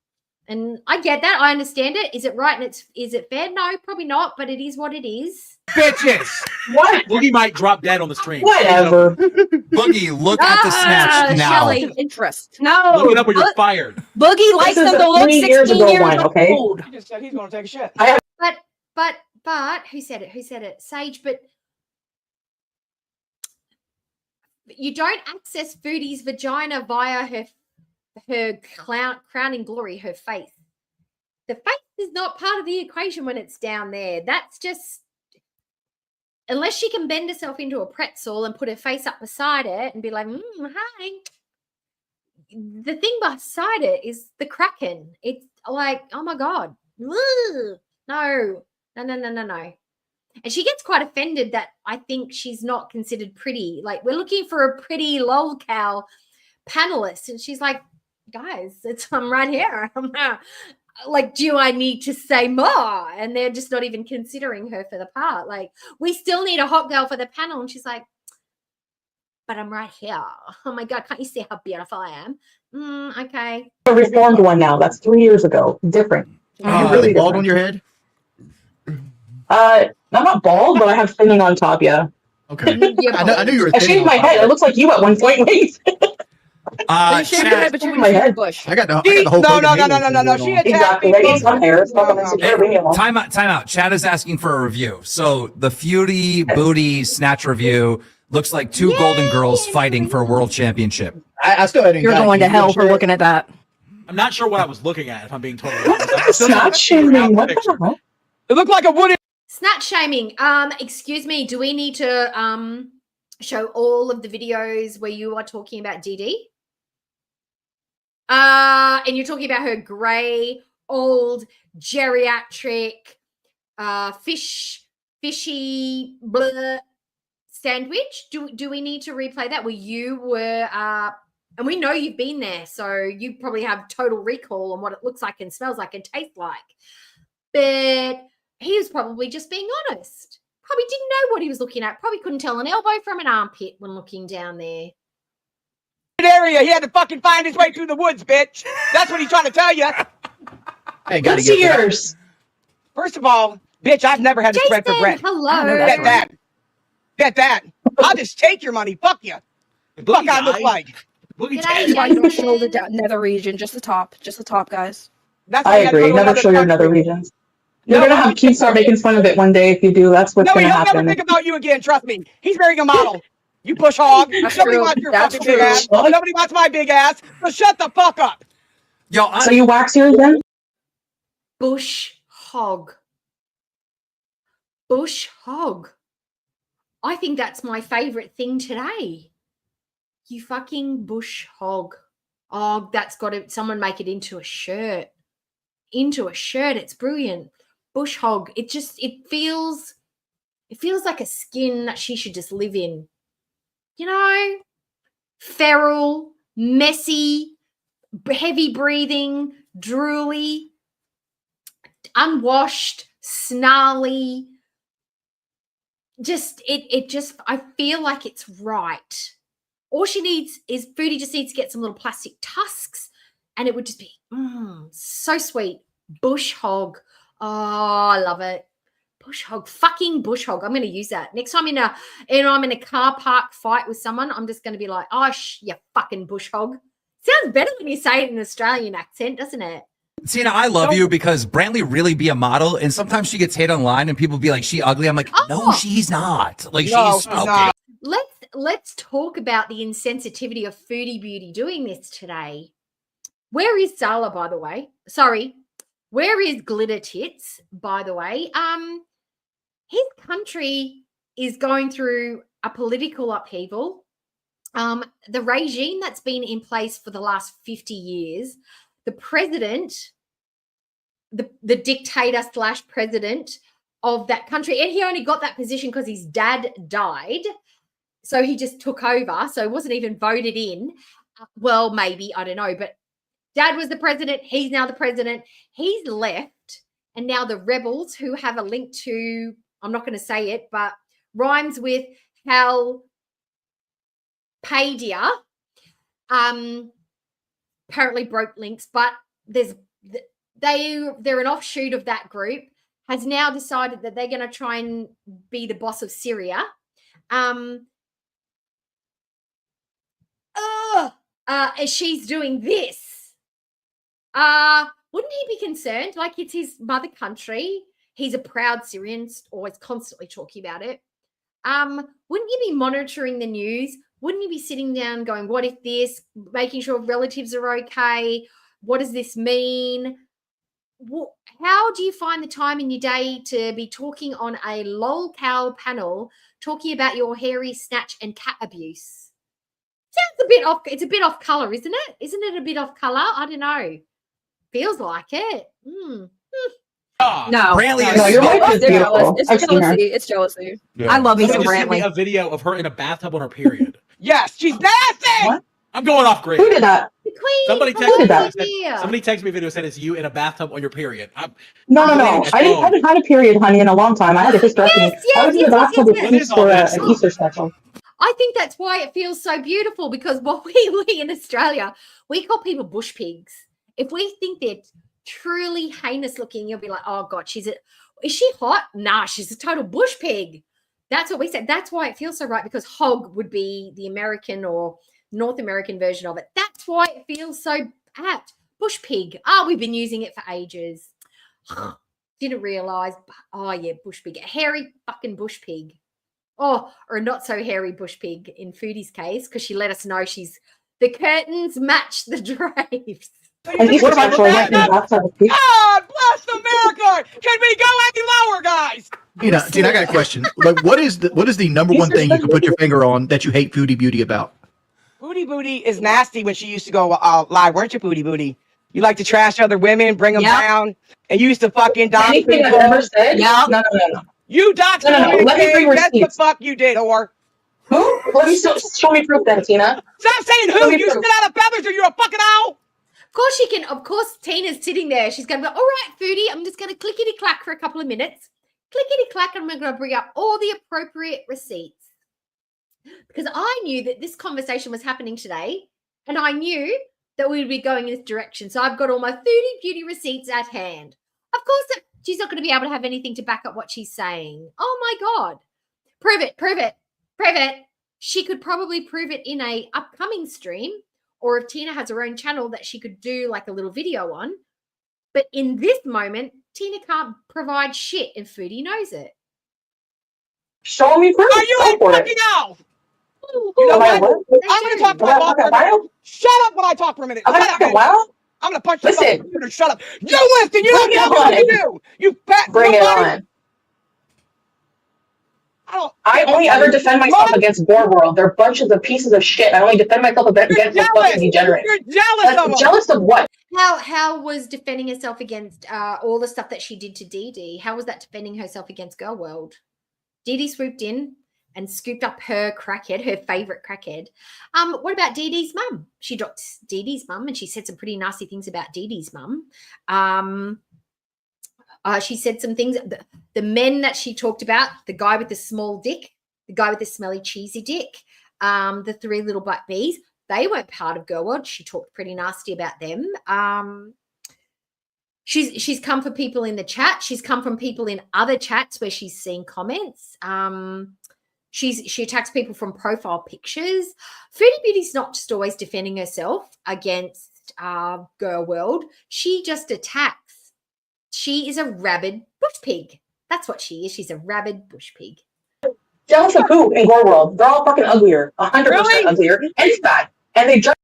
And I get that. I understand it. Is it right and is it fair? No, probably not, but it is what it is. Bitches! What? Boogie might drop dead on the stream. Whatever. Boogie, look at the snatch now. Shelley, interest. No. Look it up or you're fired. Boogie likes them to look 16 years old. He just said he's going to take a shit. But who said it? Who said it? Sage, but you don't access Foodie's vagina via her crowning glory, her face. The face is not part of the equation when it's down there. That's just, unless she can bend herself into a pretzel and put her face up beside it and be like, hi. The thing beside it is the kraken. It's like, oh my God. Ugh. No. And she gets quite offended that I think she's not considered pretty. Like, we're looking for a pretty lolcow panelist. And she's like, guys, I'm right here. Like, do I need to say more? And they're just not even considering her for the part. Like, we still need a hot girl for the panel. And she's like, but I'm right here. Oh my God, can't you see how beautiful I am? Okay. A reformed one now. That's 3 years ago. Different. Are you really bald on your head? I'm not bald, but I have thinning on top, yeah. Okay. I knew you were I shaved my head. It looks like you at one point. Wait. You shaved your head, but you didn't shave your bush. I got the whole No. She attacked Exactly. me. That needs some hair. It's not gonna insecure me. Time out. Chad is asking for a review. So the Foodie Booty Snatch review looks like two golden girls fighting for a world championship. I still hadn't. You're going to hell for looking at that. I'm not sure what I was looking at, if I'm being totally honest. Snatch shaming. What the hell? It looked like a wooden. Snatch shaming. Excuse me. Do we need to show all of the videos where you are talking about DD? And you're talking about her grey, old, geriatric, fishy blah sandwich. Do we need to replay that? Where you were, and we know you've been there, so you probably have total recall on what it looks like and smells like and tastes like. But he was probably just being honest. Probably didn't know what he was looking at. Probably couldn't tell an elbow from an armpit when looking down there. Area. He had to fucking find his way through the woods, bitch. That's what he's trying to tell you. Hey, gotta What's get yours? First of all, bitch, I've never had to spread for bread. Hello. Bet that. I'll just take your money. Fuck you. Fuck I look like. Why you don't show the nether region, just the top, guys. That's I agree. Never show your nether regions. You're gonna have Keith start making fun of it one day if you do. That's what's No, gonna he'll happen. never think about you again. Trust me. He's marrying a model. You push hog. That's Nobody true. wants your That's fucking big true. ass. Nobody wants my big ass. So shut the fuck up. Yo, So you wax yours then? Bush hog. Bush hog. I think that's my favorite thing today. You fucking bush hog. Oh, that's got to, someone make it into a shirt. Into a shirt. It's brilliant. Bush hog. It feels like a skin that she should just live in. You know? Feral, messy, heavy breathing, drooly, unwashed, snarly. I feel like it's right. All she needs is Foodie just needs to get some little plastic tusks and it would just be so sweet. Bush hog. Oh, I love it. Bush hog. Fucking bush hog. I'm going to use that. Next time I'm in a car park fight with someone, I'm just going to be like, oh, you fucking bush hog. Sounds better when you say it in an Australian accent, doesn't it? Tina, I love you because Brantley really be a model, and sometimes she gets hate online, and people be like, "She ugly." I'm like, "No, she's not. Like, she's smoking." Let's talk about the insensitivity of Foodie Beauty doing this today. Where is Zala, by the way? Sorry, where is Glitter Tits, by the way? His country is going through a political upheaval. The regime that's been in place for the last 50 years, the president, the dictator / president of that country, and he only got that position because his dad died. So he just took over. So it wasn't even voted in. Well, maybe, I don't know. But dad was the president. He's now the president. He's left. And now the rebels, who have a link to, I'm not going to say it, but rhymes with Halpadia, apparently broke links, but they're an offshoot of that group, has now decided that they're going to try and be the boss of Syria. She's doing this. Wouldn't he be concerned? Like, it's his mother country. He's a proud Syrian, always constantly talking about it. Wouldn't you be monitoring the news? Wouldn't you be sitting down going, what if this, making sure relatives are okay? What does this mean? How do you find the time in your day to be talking on a lolcow panel, talking about your hairy snatch and cat abuse? Sounds a bit off. It's a bit off color, isn't it? Isn't it a bit off color? I don't know. Feels like it. No, Brantley, No, your wife is beautiful. It's I've seen her. jealousy. It's jealousy. Yeah. I love you, Somebody just sent me Brantley. a video of her in a bathtub on her period. Yes, she's nasty. What? I'm going off grid. Who did that? The queen. Somebody Who did that? texted me a video said it's you in a bathtub on your period. No. I'm I haven't had a period, honey, in a long time. I had a hysterectomy. I was in the bathtub with Keith for an Easter special. I think that's why it feels so beautiful, because what we in Australia, we call people bush pigs. If we think they're truly heinous looking, you'll be like, oh God, is she hot? Nah, she's a total bush pig. That's what we said. That's why it feels so right, because hog would be the American or North American version of it. That's That's why it feels so apt. Bush pig. Oh, we've been using it for ages. Didn't realize. Oh, yeah, bush pig. A hairy fucking bush pig. Oh, or a not so hairy bush pig in Foodie's case, because she let us know the curtains match the drapes. And these are sexual God bless America! Can we go any lower, guys? Tina, I got a question. Like, what is the number one thing you can put your finger on that you hate Foodie Beauty about? Foodie Booty is nasty when she used to go live, weren't you, Foodie Booty? You like to trash other women, bring them down, and you used to fucking dox Anything people. I've ever said? Yeah. No. You doxed No. women. Let me bring That's the receipts. fuck you did, whore. Who? Let me show me proof then, Tina. Stop saying who. You spit out of feathers or you're a fucking owl. Of course she can. Of course Tina's sitting there. She's going to go, all right, Foodie, I'm just going to clickety-clack for a couple of minutes. Clickety-clack, and I'm going to bring up all the appropriate receipts. Because I knew that this conversation was happening today, and I knew that we would be going in this direction. So I've got all my Foodie Beauty receipts at hand. Of course, she's not going to be able to have anything to back up what she's saying. Oh, my God. Prove it. She could probably prove it in a upcoming stream, or if Tina has her own channel that she could do like a little video on. But in this moment, Tina can't provide shit, and Foodie knows it. Show me proof. Are you a fucking owl? You know what? I'm going to talk to my boss for a minute. Shut up when I talk for a minute. Shut up, man. I'm going to punch you on the computer. Shut up. You listen. You don't know what to do. You fat Bring it on. I only ever defend myself against Gore World. They're bunches of pieces of shit. I only defend myself against the fucking degenerate. You're jealous of them. Jealous of what? How was defending herself against all the stuff that she did to Dee Dee? How was that defending herself against Girl World? Dee Dee swooped in and scooped up her crackhead, her favorite crackhead. What about Dee Dee's mum? She dropped Dee Dee's mum, and she said some pretty nasty things about Dee Dee's mum. She said some things. The men that she talked about, the guy with the small dick, the guy with the smelly cheesy dick, the 3 little black bees, they weren't part of Girl World. She talked pretty nasty about them. She's come for people in the chat. She's come from people in other chats where she's seen comments. She attacks people from profile pictures. Foodie Beauty's not just always defending herself against Girl World. She just attacks. She is a rabid bush pig. That's what she is. She's a rabid bush pig. Jealous of who in Gore World? They're all fucking uglier. 100% uglier. And fat. And they just.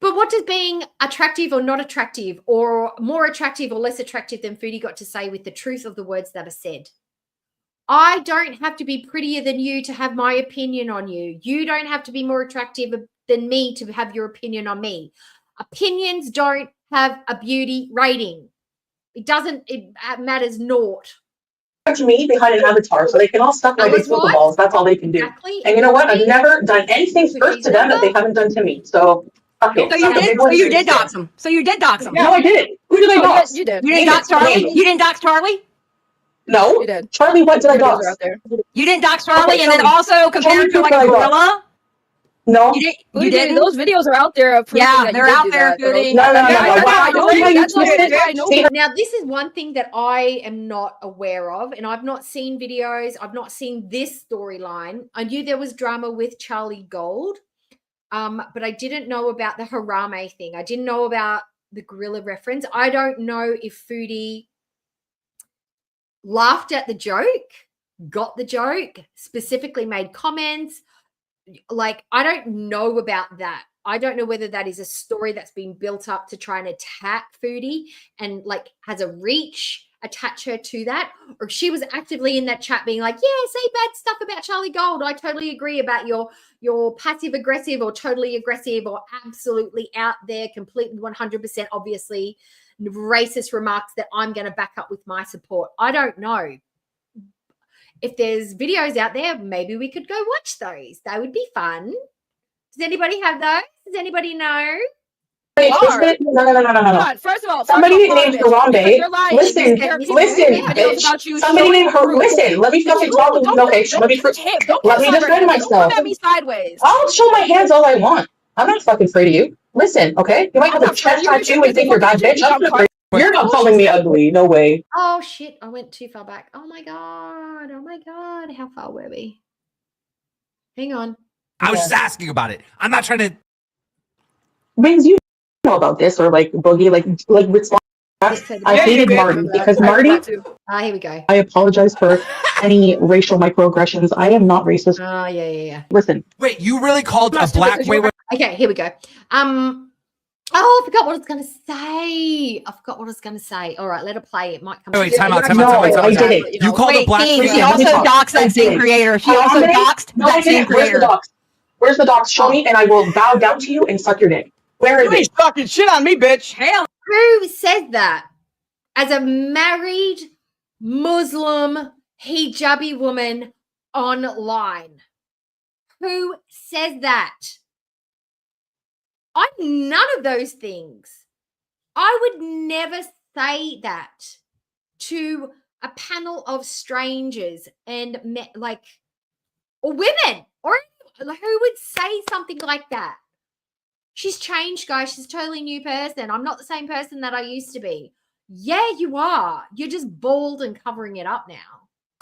But what does being attractive or not attractive, or more attractive or less attractive than Foodie got to say with the truth of the words that are said? I don't have to be prettier than you to have my opinion on you. You don't have to be more attractive than me to have your opinion on me. Opinions don't have a beauty rating. It matters naught. To me behind an avatar, so they can all suck my dick with the balls. That's all they can do. Exactly. And you know what? I've never done anything first to them that they haven't done to me. So, okay. So you did dox them. So you did dox them. No, I didn't. Who did I dox? You did. You didn't dox Charlie? You didn't dox Charlie? No. You did. Charlie, what did I dox? You didn't dox Charlie, and then also compared to like a gorilla? No. You didn't? Those videos are out there. Yeah, they're out there, Foodie. Now, this is one thing that I am not aware of, and I've not seen videos. I've not seen this storyline. I knew there was drama with Charlie Gold, but I didn't know about the Harame thing. I didn't know about the gorilla reference. I don't know if Foodie laughed at the joke, got the joke, specifically made comments. Like, I don't know about that. I don't know whether that is a story that's been built up to try and attack Foodie and like has a reach, attach her to that, or if she was actively in that chat being like, yeah, say bad stuff about Charlie Gold. I totally agree about your passive aggressive or totally aggressive or absolutely out there, completely 100% obviously racist remarks that I'm going to back up with my support. I don't know. If there's videos out there, maybe we could go watch those. That would be fun. Does anybody have those? Does anybody know? No. First of all, somebody named Harambe. Listen, bitch. Somebody named her. Listen, let me fucking talk. Okay, let me defend myself. At me sideways. I'll show my hands all I want. I'm not fucking afraid of you. Listen, okay? You might have a chest tattoo and think you're bad, bitch. You're not calling me ugly. No way. Oh, shit. I went too far back. Oh, my God. Oh, my God. How far were we? Hang on. I was just asking about it. I'm not trying to. Means you know about this, or like Boogie, like response. I hated Marty because Marty. Here we go. I apologize for any racial microaggressions. I am not racist. Oh, yeah. Listen. Wait, you really called a black? Wait. Okay, here we go. Oh, I forgot what I was going to say. All right, let it play. It might come. Wait, time out. I did it. You called a black. She also doxed that same creator. She also doxed that same creator. Where's the dox? Show me, and I will bow down to you and suck your dick. Where is You ain't fucking shit on me, bitch. Hell. Who said that? As a married Muslim hijabi woman online. Who says that? I'm none of those things. I would never say that to a panel of strangers and or women, or who would say something like that? She's changed, guys. She's a totally new person. I'm not the same person that I used to be. Yeah, you are. You're just bald and covering it up now.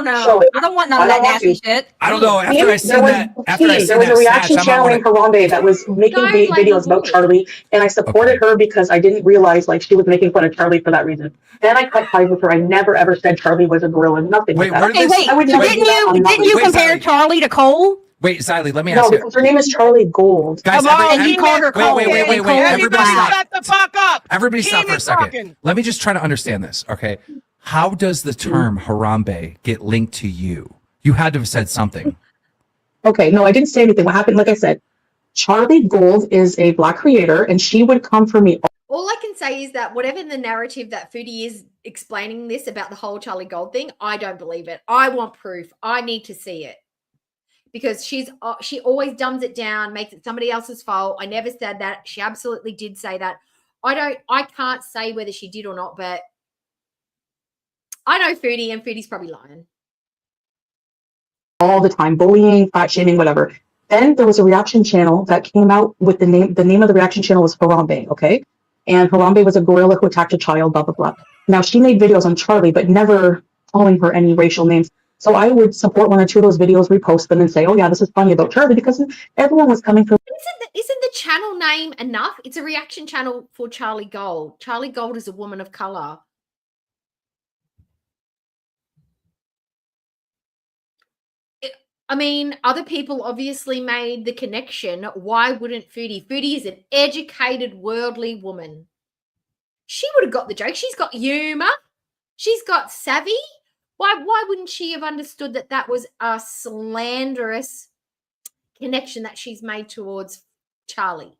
No, I don't want none of that nasty shit. I don't know. After I said that, there was a reaction channel in Harambe that was making videos about Charlie, and I supported her because I didn't realize like she was making fun of Charlie for that reason. Then I cut ties with her. I never ever said Charlie was a gorilla. Nothing like that. Okay, wait. Didn't you compare Charlie to Cole? Wait, Xylee, let me No, ask you. because her name is Charlie Gold. Guys, and you called her Cole. Wait. Everybody Shut the fuck up. Everybody stop for a second. Talking. Let me just try to understand this, okay? How does the term Harambe get linked to you? You had to have said something. Okay, no, I didn't say anything. What happened, like I said, Charlie Gold is a black creator, and she would come for me. All I can say is that whatever the narrative that Foodie is explaining this about the whole Charlie Gold thing, I don't believe it. I want proof. I need to see it. Because she always dumbs it down, makes it somebody else's fault. I never said that. She absolutely did say that. I can't say whether she did or not, but I know Foodie, and Foodie's probably lying. All the time, bullying, fat shaming, whatever. Then there was a reaction channel that came out with the name of the reaction channel was Harambe, okay? And Harambe was a gorilla who attacked a child, blah, blah, blah. Now, she made videos on Charlie, but never calling her any racial names. So I would support one or two of those videos, repost them, and say, oh, yeah, this is funny about Charlie, because everyone was coming from... Isn't the channel name enough? It's a reaction channel for Charlie Gold. Charlie Gold is a woman of color. I mean, other people obviously made the connection. Why wouldn't Foodie? Foodie is an educated, worldly woman. She would have got the joke. She's got humor. She's got savvy. Why wouldn't she have understood that that was a slanderous connection that she's made towards Charlie?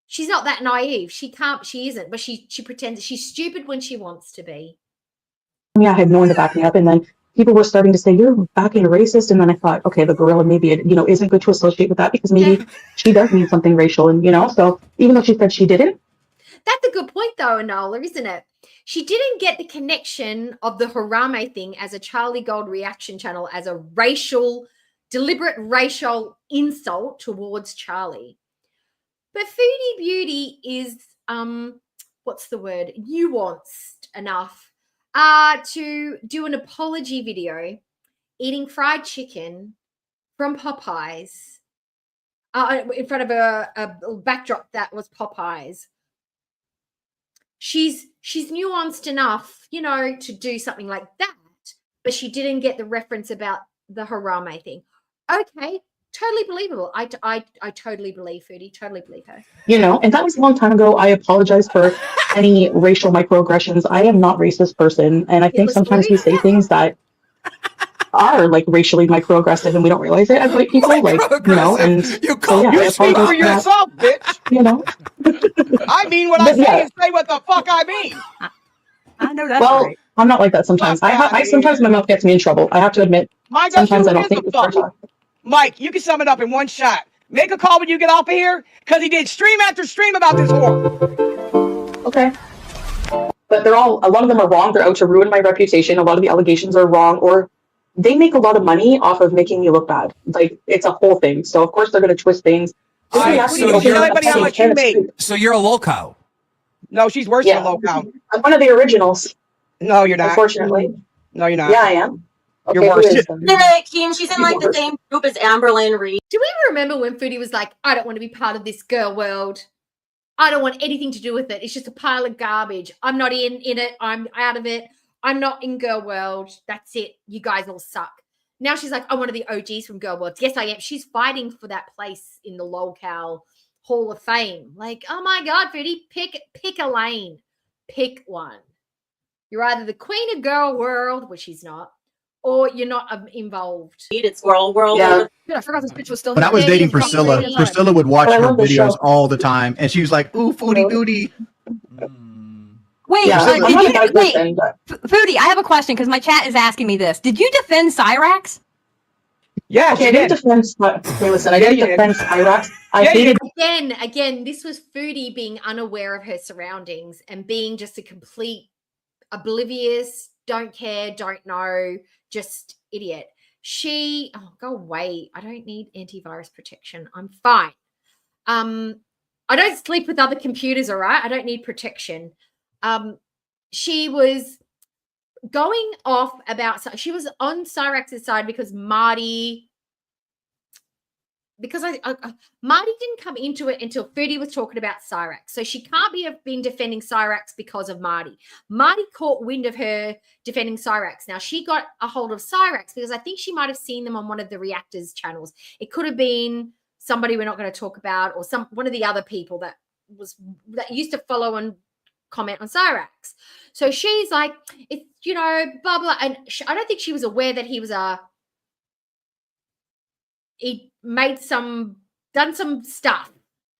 She's not that naive. She isn't, but she pretends she's stupid when she wants to be. Yeah, I had no one to back me up, and then people were starting to say, you're backing a racist, and then I thought, okay, the gorilla maybe it, isn't good to associate with that because maybe she does mean something racial, and so even though she said she didn't. That's a good point though, Enola, isn't it? She didn't get the connection of the Harambe thing as a Charlie Gold reaction channel as a deliberate racial insult towards Charlie. But Foodie Beauty is, what's the word? Nuanced enough to do an apology video eating fried chicken from Popeyes in front of a backdrop that was Popeyes. She's nuanced enough, to do something like that, but she didn't get the reference about the Harambe thing. Okay, totally believable. I totally believe Foodie, totally believe her. And that was a long time ago. I apologize for any racial microaggressions. I am not a racist person, and I think sometimes we say things that are like racially microaggressive and we don't realize it as white people, and You speak for yourself, bitch. I mean what I say and say what the fuck I mean. I know that's well, right. I'm not like that sometimes. I sometimes my mouth gets me in trouble. I have to admit. Sometimes I don't think it's fair. Mike, you can sum it up in one shot. Make a call when you get off of here, because he did stream after stream about this whore. Okay. But a lot of them are wrong. They're out to ruin my reputation. A lot of the allegations are wrong, or they make a lot of money off of making me look bad. Like, it's a whole thing. So, of course, they're going to twist things. So you're a loco. No, she's worse than a loco. I'm one of the originals. No, you're not. Unfortunately. No, you're not. Yeah, I am. Okay, You're worse. She's in like the same group as Amberlyn Reed. Do we remember when Foodie was like, I don't want to be part of this girl world? I don't want anything to do with it. It's just a pile of garbage. I'm not in it. I'm out of it. I'm not in girl world. That's it. You guys all suck. Now she's like, I'm one of the OGs from girl world. Yes, I am. She's fighting for that place in the LOLCal Hall of Fame. Like, oh my God, Foodie, pick a lane. Pick one. You're either the queen of girl world, which she's not, or you're not involved. It's gorl world. Yeah. Dude, I forgot this bitch was still When I here. was Yeah, dating you're Priscilla, right. Priscilla would watch I her love the videos show. all the time, and she was like, "Ooh, foodie doody." Wait, Yeah, Priscilla- I'm not a bad wait, person, but Foodie, I have a question because my chat is asking me this. Did you defend Cyrax? Yeah, okay, she I didn't did. defend. Okay, listen, I Yeah, didn't you did. defend Cyrax. I Yeah, you hated. Again, this was Foodie being unaware of her surroundings and being just a complete oblivious, don't care, don't know, just idiot. Go away. I don't need antivirus protection. I'm fine. I don't sleep with other computers, all right? I don't need protection. She was going off about, she was on Cyrax's side because Marty didn't come into it until Foodie was talking about Cyrax. So she can't have been defending Cyrax because of Marty. Marty caught wind of her defending Cyrax. Now, she got a hold of Cyrax because I think she might have seen them on one of the Reactors channels. It could have been somebody we're not going to talk about, or one of the other people that used to follow and comment on Cyrax. So she's like, it's, blah, blah. And I don't think she was aware that he was he done some stuff,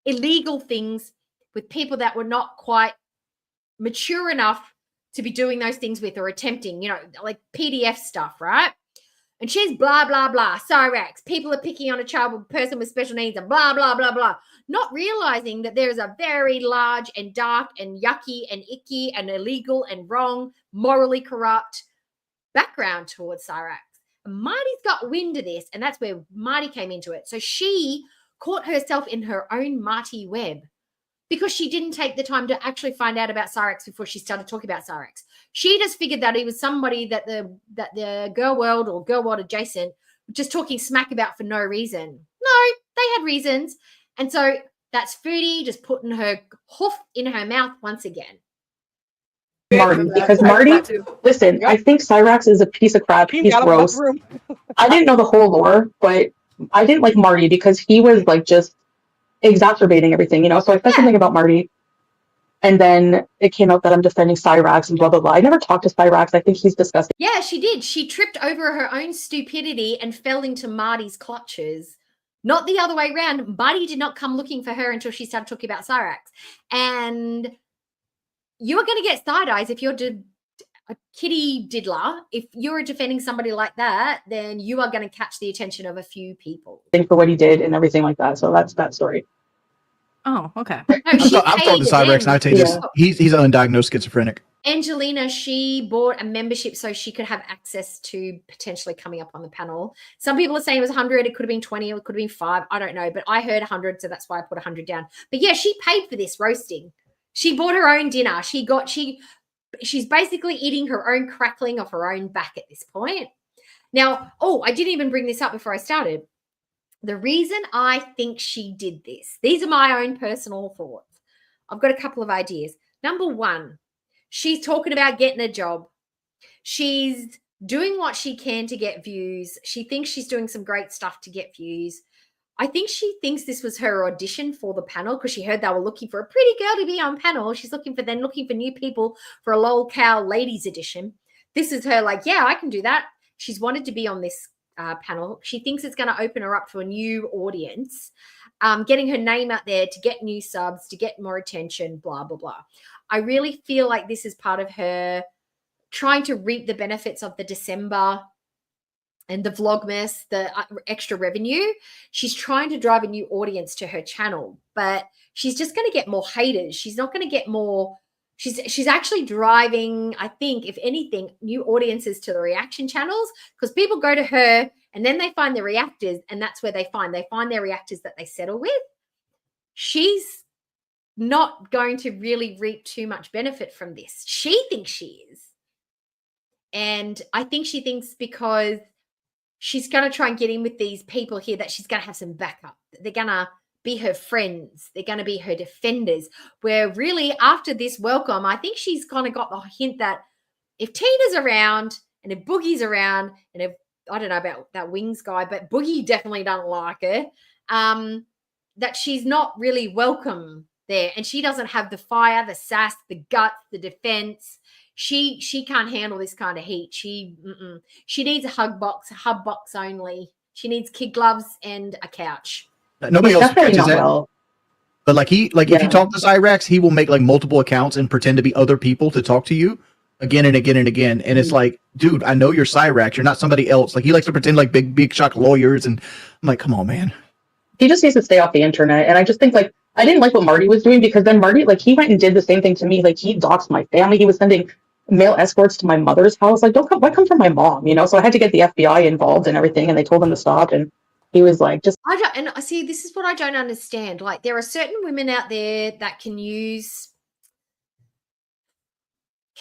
illegal things with people that were not quite mature enough to be doing those things with or attempting, like PDF stuff, right? And she's blah, blah, blah, Cyrax, people are picking on a person with special needs and blah, blah, blah, blah, not realizing that there is a very large and dark and yucky and icky and illegal and wrong, morally corrupt background towards Cyrax. Marty's got wind of this, and that's where Marty came into it. So she caught herself in her own Marty web because she didn't take the time to actually find out about Cyrax before she started talking about Cyrax. She just figured that he was somebody that the girl world or girl world adjacent were just talking smack about for no reason. No, they had reasons. And so that's Foodie just putting her hoof in her mouth once again. Marty, because Marty, listen, I think Cyrax is a piece of crap. He's gross. I didn't know the whole lore, but I didn't like Marty because he was like just exacerbating everything, So I said something about Marty, and then it came out that I'm defending Cyrax and blah blah blah. I never talked to Cyrax. I think he's disgusting. Yeah, she did. She tripped over her own stupidity and fell into Marty's clutches. Not the other way around. Marty did not come looking for her until she started talking about Cyrax. And you are going to get side eyes if you're a kitty diddler. If you're defending somebody like that, then you are going to catch the attention of a few people. For what he did and everything like that. So that's that story. Oh, okay. No, I'm talking to Cyrax, and I tell you this: he's an undiagnosed schizophrenic. Angelina, she bought a membership so she could have access to potentially coming up on the panel. Some people are saying it was 100, it could have been 20, or it could have been 5. I don't know, but I heard 100, so that's why I put 100 down. But yeah, she paid for this roasting. She bought her own dinner. She's basically eating her own crackling off her own back at this point. Now, I didn't even bring this up before I started. The reason I think she did this, these are my own personal thoughts. I've got a couple of ideas. Number one, she's talking about getting a job. She's doing what she can to get views. She thinks she's doing some great stuff to get views. I think she thinks this was her audition for the panel because she heard they were looking for a pretty girl to be on panel. She's looking for new people for a LOLCal ladies edition. This is her like, yeah, I can do that. She's wanted to be on this panel. She thinks it's going to open her up to a new audience, getting her name out there to get new subs, to get more attention, blah, blah, blah. I really feel like this is part of her trying to reap the benefits of the December and the Vlogmas, the extra revenue. She's trying to drive a new audience to her channel, but she's just going to get more haters. She's not going to get more. She's actually driving, I think, if anything, new audiences to the reaction channels because people go to her and then they find the reactors, and that's where they find their reactors that they settle with. She's not going to really reap too much benefit from this. She thinks she is. And I think she thinks because she's going to try and get in with these people here that she's going to have some backup. They're going to be her friends. They're going to be her defenders. Where really after this welcome, I think she's kind of got the hint that if Tina's around and if Boogie's around and if, I don't know about that Wings guy, but Boogie definitely doesn't like her, that she's not really welcome there. And she doesn't have the fire, the sass, the guts, the defense. She can't handle this kind of heat. She needs a hub box only. She needs kid gloves and a couch. Nobody else catches that. But if you talk to Cyrax, he will make like multiple accounts and pretend to be other people to talk to you again and again and again. And it's like, dude, I know you're Cyrax. You're not somebody else. Like he likes to pretend like big shot lawyers, and I'm like, come on, man. He just needs to stay off the internet. And I just think like I didn't like what Marty was doing, because then Marty, like, he went and did the same thing to me. Like, he doxed my family. He was sending male escorts to my mother's house. Like, why come from my mom? You know? So I had to get the FBI involved and everything, and they told him to stop. And he was like, just. And I see, this is what I don't understand. Like, there are certain women out there that can use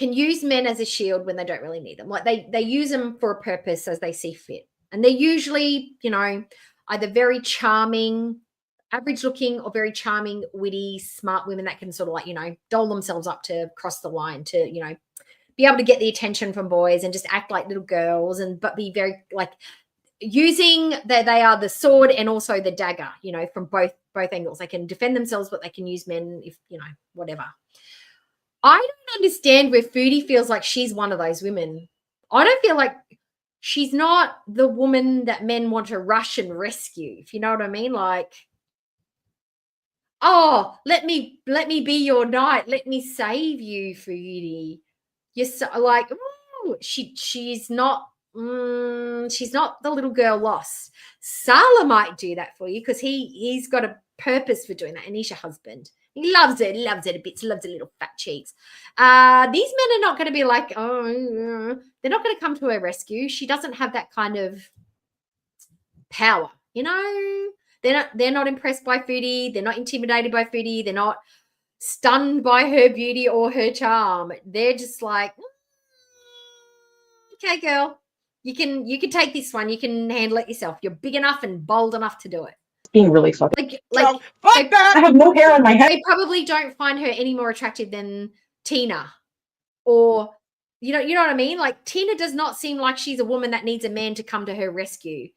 men as a shield when they don't really need them. Like, they use them for a purpose as they see fit. And they're usually, you know, either very charming, average looking, or very charming, witty, smart women that can sort of, like, you know, doll themselves up to cross the line to, you know, be able to get the attention from boys and just act like little girls, but be very, like, using that they are the sword and also the dagger, you know, from both angles. They can defend themselves, but they can use men if, you know, whatever. I don't understand where Foodie feels like she's one of those women. I don't feel like she's not the woman that men want to rush and rescue, if you know what I mean. Like, oh, let me be your knight. Let me save you, Foodie. You're so, like, ooh, she's not the little girl lost. Sala might do that for you because he's got a purpose for doing that, and he's your husband. He loves it a bit, loves her little fat cheeks. These men are not going to be like, oh, they're not going to come to her rescue. She doesn't have that kind of power, you know. They're not impressed by Foodie. They're not intimidated by Foodie. They're not stunned by her beauty or her charm. They're just like, okay, girl, you can take this one. You can handle it yourself. You're big enough and bold enough to do it. Being really fucking like I have no hair on my head. They probably don't find her any more attractive than Tina, or you know what I mean. Like, Tina does not seem like she's a woman that needs a man to come to her rescue,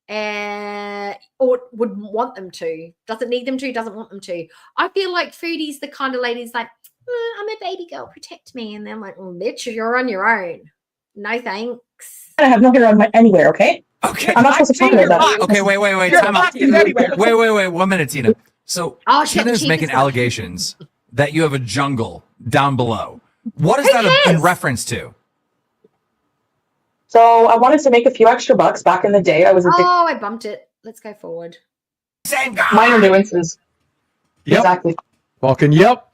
or would want them to. Doesn't need them to. Doesn't want them to. I feel like Foodie's the kind of lady who's like, I'm a baby girl, protect me, and they're like, well, bitch, you're on your own. No thanks. I have no hair on my anywhere. Okay. Okay. I'm not supposed to talk about that. Okay, wait. Time out. Wait. 1 minute, Tina. So Tina's making allegations that you have a jungle down below. What is that in reference to? So I wanted to make a few extra bucks back in the day. I was addicted. Oh, I bumped it. Let's go forward. Same guy. Minor nuances. Yep. Exactly. Fucking yep.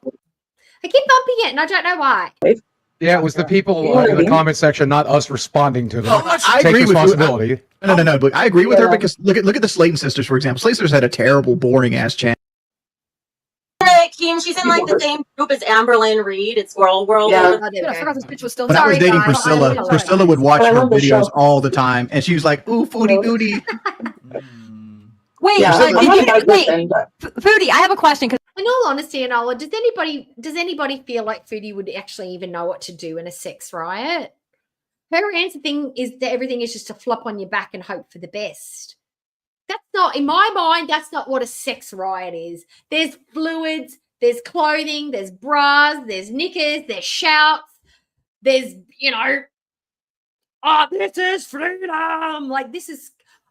I keep bumping it, and I don't know why. Yeah, it was the people in the comment section, not us responding to them. I Take agree with responsibility. you. No. But I agree with her because look at the Slayton sisters, for example. Slayton sisters had a terrible, boring ass channel. Keen, she's in like the same group as Amberlyn Reed. It's Gorl World. Yeah. I forgot this bitch was still. When I was dating Priscilla, Priscilla would watch her videos all the time, and she was like, "Ooh, foodie booty." Wait, Foodie, I have a question. In all honesty, Enola, does anybody feel like Foodie would actually even know what to do in a sex riot? Her answer thing is that everything is just to flop on your back and hope for the best. That's not, in my mind, that's not what a sex riot is. There's fluids, there's clothing, there's bras, there's knickers, there's shouts, there's, you know, oh, this is freedom. Like, this is,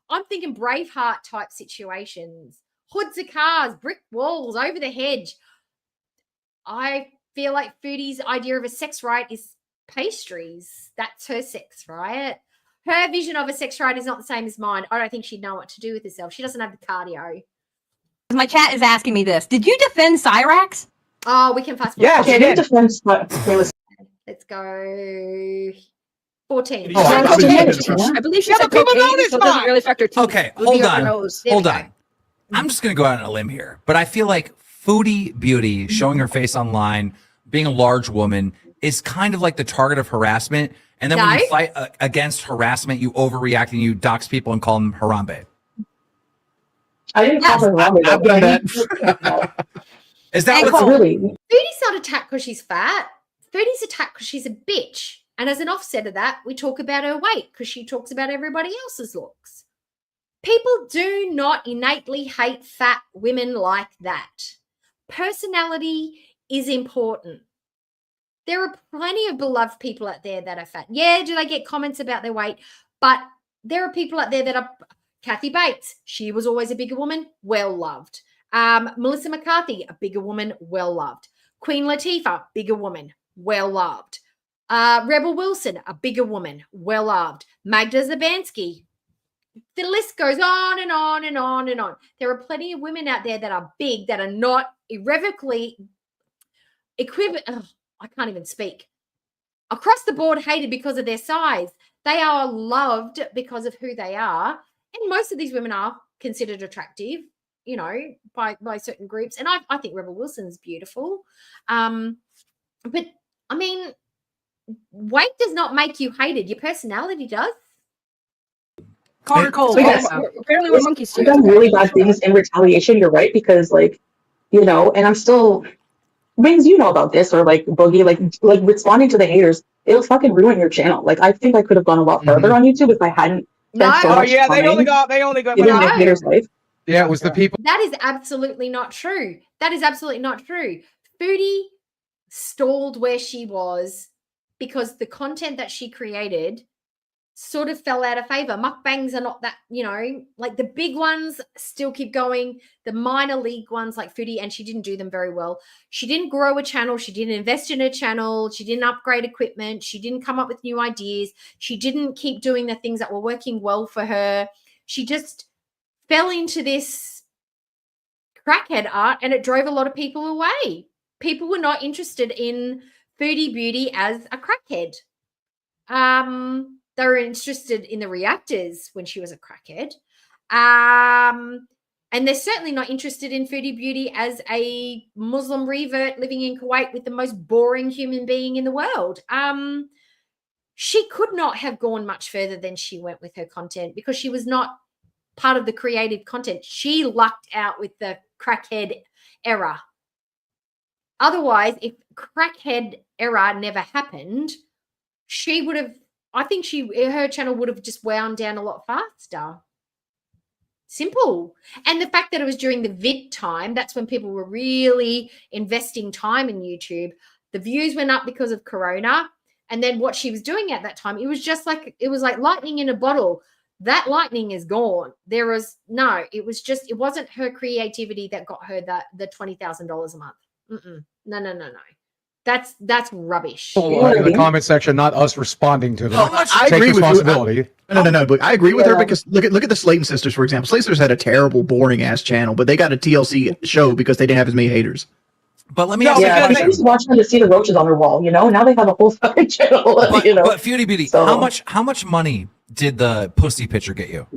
I'm thinking Braveheart type situations. Hoods of cars, brick walls, over the hedge. I feel like Foodie's idea of a sex riot is pastries. That's her sex riot. Her vision of a sex riot is not the same as mine. I don't think she'd know what to do with herself. She doesn't have the cardio. My chat is asking me this. Did you defend Cyrax? Oh, we can fast forward. Yeah, she did defend. Let's go. 14. I believe she said cocaine, so it doesn't really affect her teeth. Okay, hold on. I'm just going to go out on a limb here, but I feel like Foodie Beauty showing her face online, being a large woman, is kind of like the target of harassment. And then when you fight against harassment, you overreact and you dox people and call them Harambe. I didn't call her Robert. I've done that. Is that what's really? Foodie's not attacked because she's fat. Foodie's attacked because she's a bitch. And as an offset of that, we talk about her weight because she talks about everybody else's looks. People do not innately hate fat women like that. Personality is important. There are plenty of beloved people out there that are fat. Yeah, do they get comments about their weight? But there are people out there that are... Kathy Bates, she was always a bigger woman, well-loved. Melissa McCarthy, a bigger woman, well-loved. Queen Latifah, bigger woman, well-loved. Rebel Wilson, a bigger woman, well-loved. Magda Zabansky. The list goes on and on and on and on. There are plenty of women out there that are big, that are not irrevocably equivalent. I can't even speak. Across the board, hated because of their size. They are loved because of who they are. And most of these women are considered attractive, you know, by certain groups. And I think Rebel Wilson's beautiful. But, I mean, weight does not make you hated. Your personality does. Call her cold. Apparently we're monkeys too. I've done really bad things in retaliation. You're right, because like, you know, and I'm still, Wings, you know about this, or like Boogie, like responding to the haters, it'll fucking ruin your channel. Like I think I could have gone a lot further on YouTube if I hadn't spent so much time they only got in the haters' life. Yeah, it was the people. That is absolutely not true. That is absolutely not true. Foodie stalled where she was because the content that she created sort of fell out of favor. Mukbangs are not that, you know, like the big ones still keep going. The minor league ones like Foodie, and she didn't do them very well. She didn't grow a channel. She didn't invest in a channel. She didn't upgrade equipment. She didn't come up with new ideas. She didn't keep doing the things that were working well for her. She just fell into this crackhead art, and it drove a lot of people away. People were not interested in Foodie Beauty as a crackhead. They were interested in the reactors when she was a crackhead. And they're certainly not interested in Foodie Beauty as a Muslim revert living in Kuwait with the most boring human being in the world. She could not have gone much further than she went with her content because she was not part of the creative content. She lucked out with the crackhead era. Otherwise, if crackhead era never happened, she would have, I think her channel would have just wound down a lot faster. Simple. And the fact that it was during the vid time, that's when people were really investing time in YouTube. The views went up because of Corona. And then what she was doing at that time, it was like lightning in a bottle. That lightning is gone. It wasn't her creativity that got her the $20,000 a month. No. That's rubbish. In the comment section, not us responding to them. I Take agree responsibility. with you. No, but I agree with her because look at the Slayton sisters, for example. Slayton sisters had a terrible, boring ass channel, but they got a TLC show because they didn't have as many haters. But let me ask you a question. I used to watch them to see the roaches on their wall, you know? Now they have a whole fucking channel, you know? But Foodie Beauty, how much money did the pussy picture get you?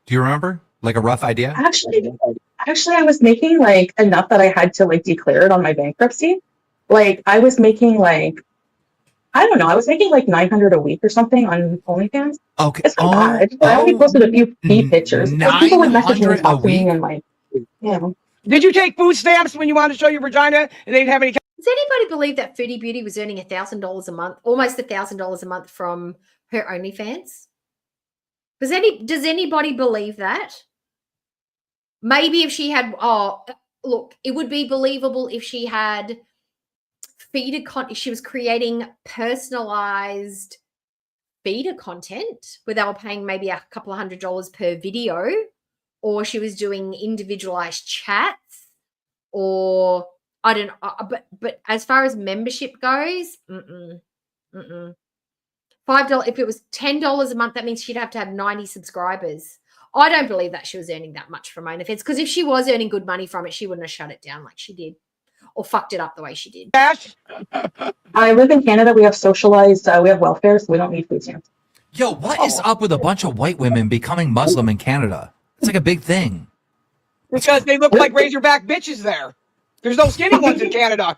Do you remember? Like a rough idea? Actually, I was making like enough that I had to like declare it on my bankruptcy. Like I was making like, I don't know, I was making like $900 a week or something on OnlyFans. Okay. It's not bad. I only posted a few feed pictures. Like, people would message me and talk to me and like, yeah. Did you take food stamps when you wanted to show your vagina and they didn't have any? Does anybody believe that Foodie Beauty was earning $1,000 a month, almost $1,000 a month from her OnlyFans? Does anybody believe that? Maybe if she had, look, it would be believable if she had if she was creating personalized feeder content where they were paying maybe a couple of $100 per video, or she was doing individualized chats, or I don't know. But as far as membership goes, $5. If it was $10 a month, that means she'd have to have 90 subscribers. I don't believe that she was earning that much from OnlyFans, because if she was earning good money from it, she wouldn't have shut it down like she did, or fucked it up the way she did. I live in Canada. We have socialized, we have welfare, so we don't need food stamps. Yo, what is up with a bunch of white women becoming Muslim in Canada? It's like a big thing. Because they look like Razorback bitches there. There's no skinny ones in Canada.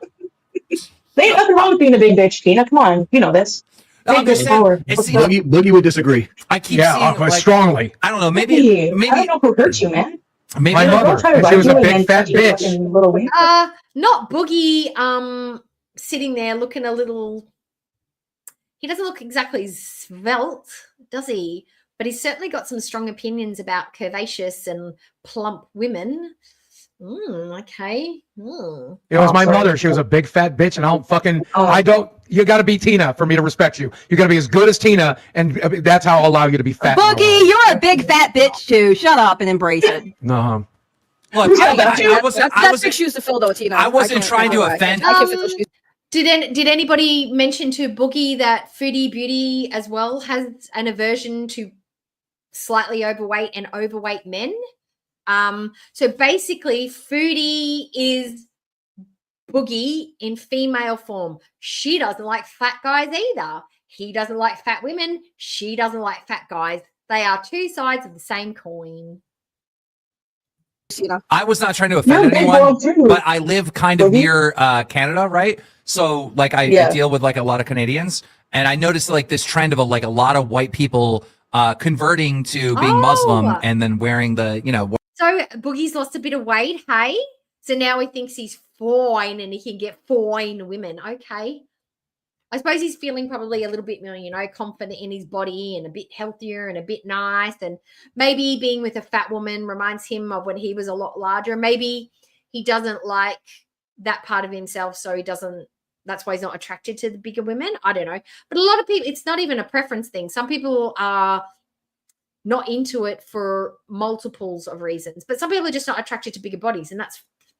There ain't nothing wrong with being a big bitch, Tina. Come on, you know this. Boogie would disagree. I keep seeing, strongly. I don't know. Maybe I don't know who hurt you, man. Maybe My mother. And she was a big fat bitch. Not Boogie. Sitting there looking a little. He doesn't look exactly svelte, does he? But he's certainly got some strong opinions about curvaceous and plump women. Okay. It was my mother. She was a big fat bitch, and you got to be Tina for me to respect you. You got to be as good as Tina, and that's how I'll allow you to be fat. Boogie, you're a big fat bitch too. Shut up and embrace it. No. Look, That's big shoes to fill, though, Tina. I wasn't trying to offend. Did anybody mention to Boogie that Foodie Beauty as well has an aversion to slightly overweight and overweight men? So basically, Foodie is Boogie in female form. She doesn't like fat guys either. He doesn't like fat women. She doesn't like fat guys. They are two sides of the same coin. I was not trying to offend anyone, but I live kind of near Canada, right? So like I deal with like a lot of Canadians, and I noticed like this trend of a lot of white people converting to being Muslim and then wearing the, So Boogie's lost a bit of weight, hey? So now he thinks he's fine and he can get fine women. Okay. I suppose he's feeling probably a little bit more, confident in his body and a bit healthier and a bit nice. And maybe being with a fat woman reminds him of when he was a lot larger. Maybe he doesn't like that part of himself, so that's why he's not attracted to the bigger women. I don't know. But a lot of people, it's not even a preference thing. Some people are not into it for multiples of reasons, but some people are just not attracted to bigger bodies, and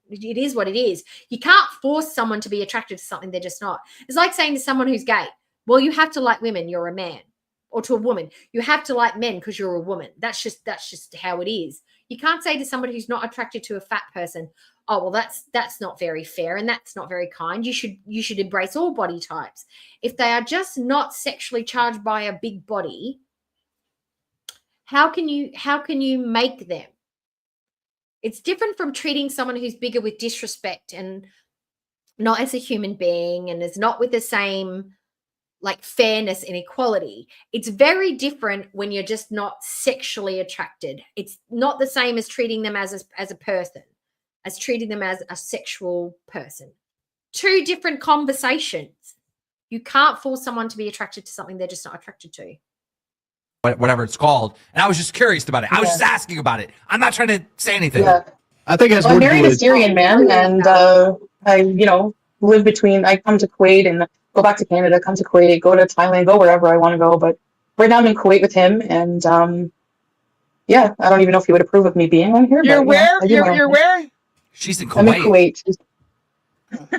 it is what it is. You can't force someone to be attracted to something they're just not. It's like saying to someone who's gay, well, you have to like women, you're a man. Or to a woman, you have to like men because you're a woman. That's just how it is. You can't say to somebody who's not attracted to a fat person, oh, well, that's not very fair and that's not very kind. You should embrace all body types. If they are just not sexually charged by a big body, how can you make them? It's different from treating someone who's bigger with disrespect and not as a human being and is not with the same fairness and equality. It's very different when you're just not sexually attracted. It's not the same as treating them as a person, as treating them as a sexual person. Two different conversations. You can't force someone to be attracted to something they're just not attracted to. Whatever it's called. And I was just curious about it. I was just asking about it. I'm not trying to say anything. Yeah. I think I'm married a Syrian man, and I live between. I come to Kuwait and go back to Canada, come to Kuwait, go to Thailand, go wherever I want to go. But right now I'm in Kuwait with him, and I don't even know if he would approve of me being on here. You're where? You're where? She's in Kuwait. I'm in Kuwait.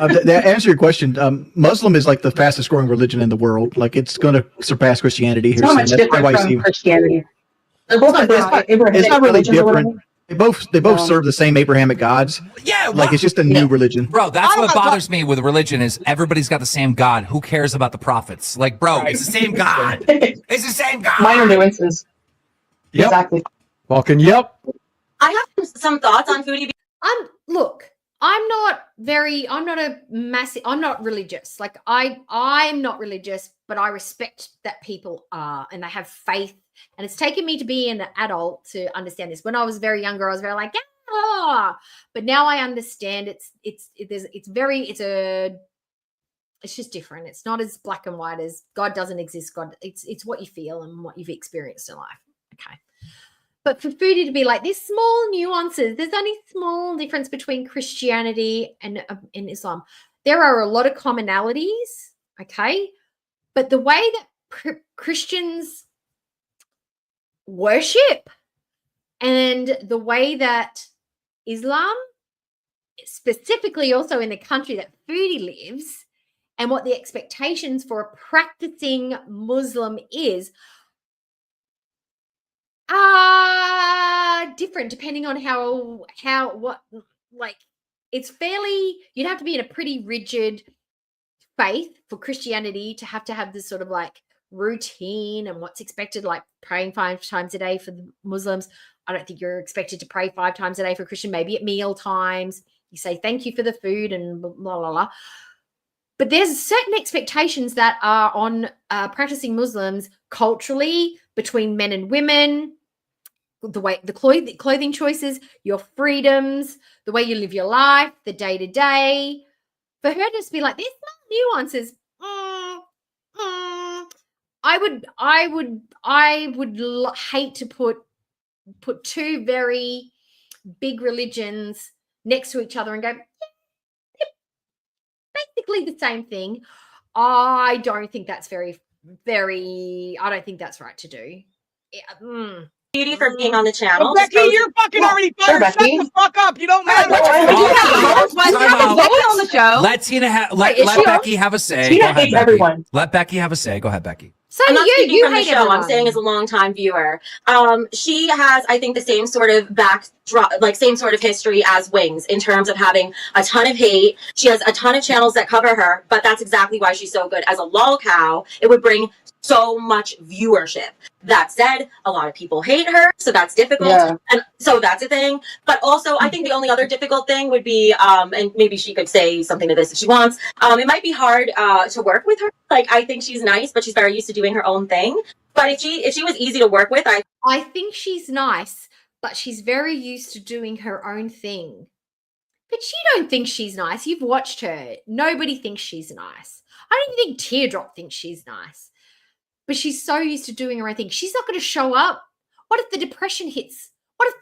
To answer your question, Muslim is like the fastest growing religion in the world. Like it's going to surpass Christianity here. It's not much different from Christianity. They're both it's not really different. They both serve the same Abrahamic gods. Yeah, like it's just a new religion. Bro, that's what bothers me with religion is everybody's got the same God. Who cares about the prophets? Like, bro, it's the same God. It's the same God. Minor nuances. Yep. Exactly. Walking. Yep. I have some thoughts on foodie. Look, I'm not religious. Like I'm not religious, but I respect that people are and they have faith. And it's taken me to be an adult to understand this. When I was very younger, I was very like, but now I understand it's just different. It's not as black and white as God doesn't exist. God, it's what you feel and what you've experienced in life. Okay. But for foodie to be like, there's small nuances. There's only small difference between Christianity and Islam. There are a lot of commonalities, okay? But the way that Christians worship and the way that Islam, specifically also in the country that foodie lives, and what the expectations for a practicing Muslim is, different depending on it's fairly, you'd have to be in a pretty rigid faith for Christianity to have this sort of like routine and what's expected, like praying 5 times a day for the Muslims. I don't think you're expected to pray 5 times a day for a Christian. Maybe at meal times you say thank you for the food and blah blah blah. But there's certain expectations that are on practicing Muslims culturally, between men and women, the clothing choices, your freedoms, the way you live your life, the day to day. For her to just be like, there's no nuances. I would hate to put two very big religions next to each other and go, yeah, basically the same thing. I don't think that's I don't think that's right to do. Yeah, Beauty for being on the channel. Well, Becky, you're fucking already fired. Shut the fuck up. You don't matter. on the show. Let Tina let Becky have a say. Tina Go ahead, hates Becky. everyone. Let Becky have a say. Go ahead, Becky. So I'm not speaking from the hate show. everyone. I'm saying as a longtime viewer. She has, I think, the same sort of same sort of history as Wings in terms of having a ton of hate. She has a ton of channels that cover her, but that's exactly why she's so good. As a lol cow, it would bring so much viewership. That said, a lot of people hate her, so that's difficult. Yeah. And so that's a thing. But also, I think the only other difficult thing would be, and maybe she could say something to this if she wants, it might be hard to work with her. Like, I think she's nice, but she's very used to doing her own thing. But if she was easy to work with, I think she's nice, but she's very used to doing her own thing. But you don't think she's nice. You've watched her. Nobody thinks she's nice. I don't think Teardrop thinks she's nice. But she's so used to doing her own thing. She's not going to show up. What if the depression hits? What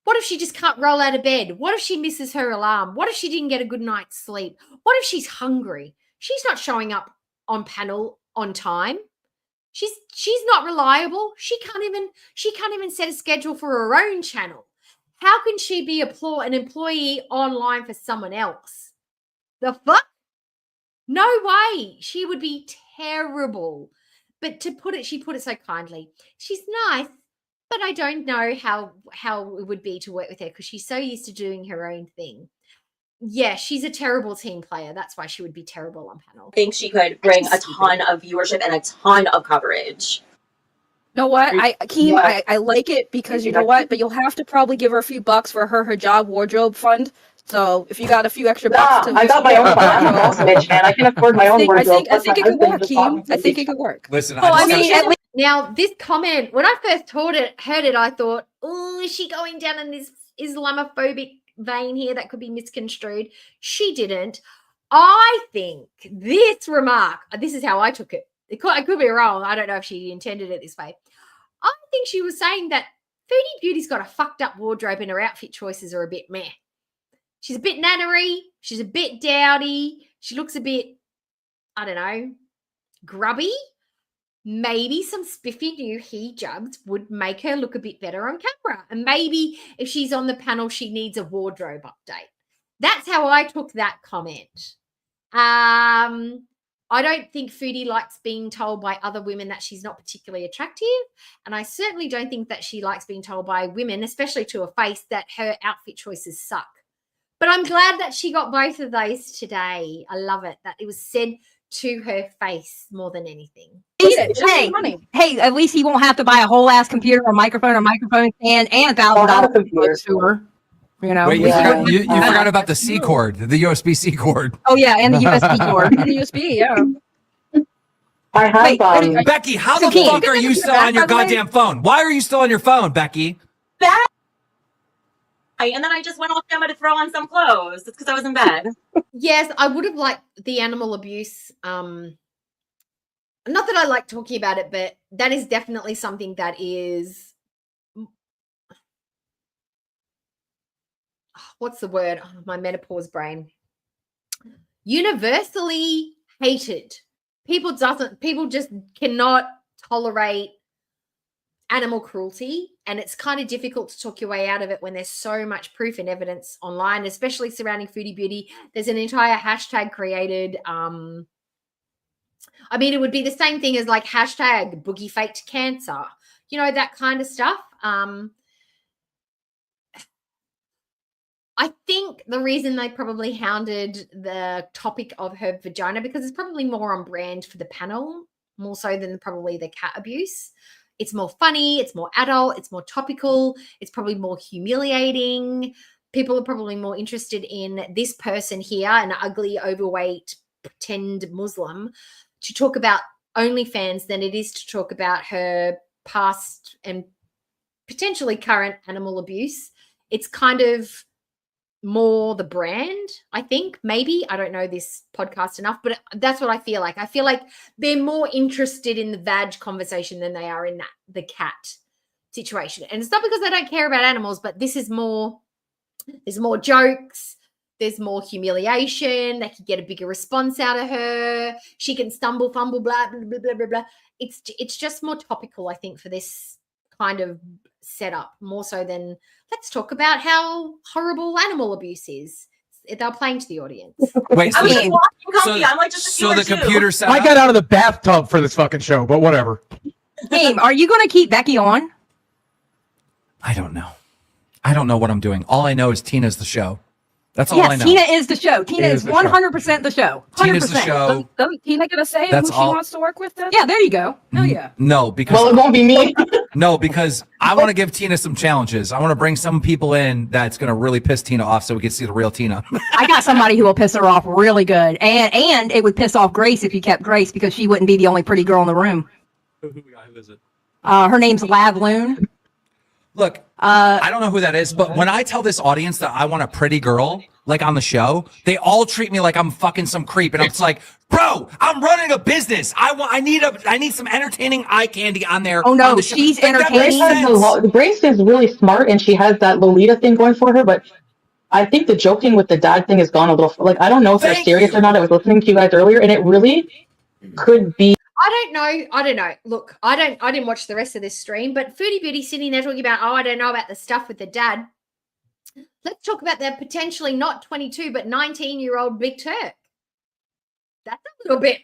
if she just can't roll out of bed? What if she misses her alarm? What if she didn't get a good night's sleep? What if she's hungry? She's not showing up on panel on time. She's not reliable. She can't even set a schedule for her own channel. How can she be an employee online for someone else? The fuck? No way. She would be terrible. But she put it so kindly. She's nice, but I don't know how it would be to work with her because she's so used to doing her own thing. Yeah, she's a terrible team player. That's why she would be terrible on panel. think she could bring a ton of viewership and a ton of coverage. You know what? I like it because you know what? But you'll have to probably give her a few bucks for her hijab wardrobe fund. So if you got a few extra bucks, I got my own fund. I'm a boss bitch, man. I can afford my own wardrobe. I think it could work, Keem. I think it could work. Listen, now this comment, when I first heard it, I thought, oh, is she going down in this Islamophobic vein here that could be misconstrued? She didn't. I think this remark, this is how I took it. I could be wrong. I don't know if she intended it this way. I think she was saying that Foodie Beauty's got a fucked up wardrobe and her outfit choices are a bit meh. She's a bit nannery. She's a bit dowdy. She looks a bit, I don't know, grubby. Maybe some spiffy new hijabs would make her look a bit better on camera. And maybe if she's on the panel, she needs a wardrobe update. That's how I took that comment. I don't think Foodie likes being told by other women that she's not particularly attractive. And I certainly don't think that she likes being told by women, especially to a face, that her outfit choices suck. But I'm glad that she got both of those today. I love it that it was said to her face more than anything. Hey, at least he won't have to buy a whole ass computer or microphone stand and $1,000 to her. You know, wait, you forgot about the C cord, the USB-C cord. Oh yeah, and the USB cord, and the USB, yeah. I have Becky, how the fuck are you still on your goddamn phone? Why are you still on your phone, Becky? And then I just went off camera to throw on some clothes. It's because I was in bed. Yes, I would have liked the animal abuse. Not that I like talking about it, but that is definitely something that is, what's the word? Oh, my menopause brain. Universally hated. People just cannot tolerate animal cruelty, and it's kind of difficult to talk your way out of it when there's so much proof and evidence online, especially surrounding Foodie Beauty. There's an entire hashtag created. I mean, it would be the same thing as like hashtag boogie faked cancer, you know, that kind of stuff. I think the reason they probably hounded the topic of her vagina, because it's probably more on brand for the panel, more so than probably the cat abuse. It's more funny, it's more adult, it's more topical, it's probably more humiliating. People are probably more interested in this person here, an ugly, overweight, pretend Muslim, to talk about OnlyFans than it is to talk about her past and potentially current animal abuse. It's kind of more the brand, I think. Maybe I don't know this podcast enough, but that's what I feel like. I feel like they're more interested in the vag conversation than they are in the cat situation. And it's not because they don't care about animals, but this is more, there's more jokes, there's more humiliation. They can get a bigger response out of her. She can stumble, fumble, blah, blah, blah, blah, blah, blah. It's just more topical, I think, for this kind of setup, more so than let's talk about how horrible animal abuse is. They're playing to the audience. Wait, I'm just walking comfy. I'm like just a so the computer set I up- got out of the bathtub for this fucking show, but whatever. Game, are you going to keep Becky on? I don't know. I don't know what I'm doing. All I know is Tina's the show. That's all I Yes, know. Tina is the show. Tina is the show. 100% the show. 100%. Tina's the show. Doesn't Tina get a say in That's who she all- wants to work with then? Yeah, there you go. Hell yeah. No, because Well, it won't be me. No, because I want to give Tina some challenges. I want to bring some people in that's going to really piss Tina off so we can see the real Tina. I got somebody who will piss her off really good. And it would piss off Grace if you kept Grace because she wouldn't be the only pretty girl in the room. Who is it? Her name's Lav Loon. Look, I don't know who that is, but when I tell this audience that I want a pretty girl, like on the show, they all treat me like I'm fucking some creep. And it's like, bro, I'm running a business. I need some entertaining eye candy on there. Oh no, on the show. she's Like, that Grace, makes sense. Grace is really smart and she has that Lolita thing going for her, but I think the joking with the dad thing has gone a little, like, I don't know if they're serious or not. I was listening to you guys earlier and it really could be. I don't know. Look, I didn't watch the rest of this stream, but Foodie Beauty sitting there talking about, I don't know about the stuff with the dad. Let's talk about the potentially not 22, but 19-year-old Big Turk. That's a little bit,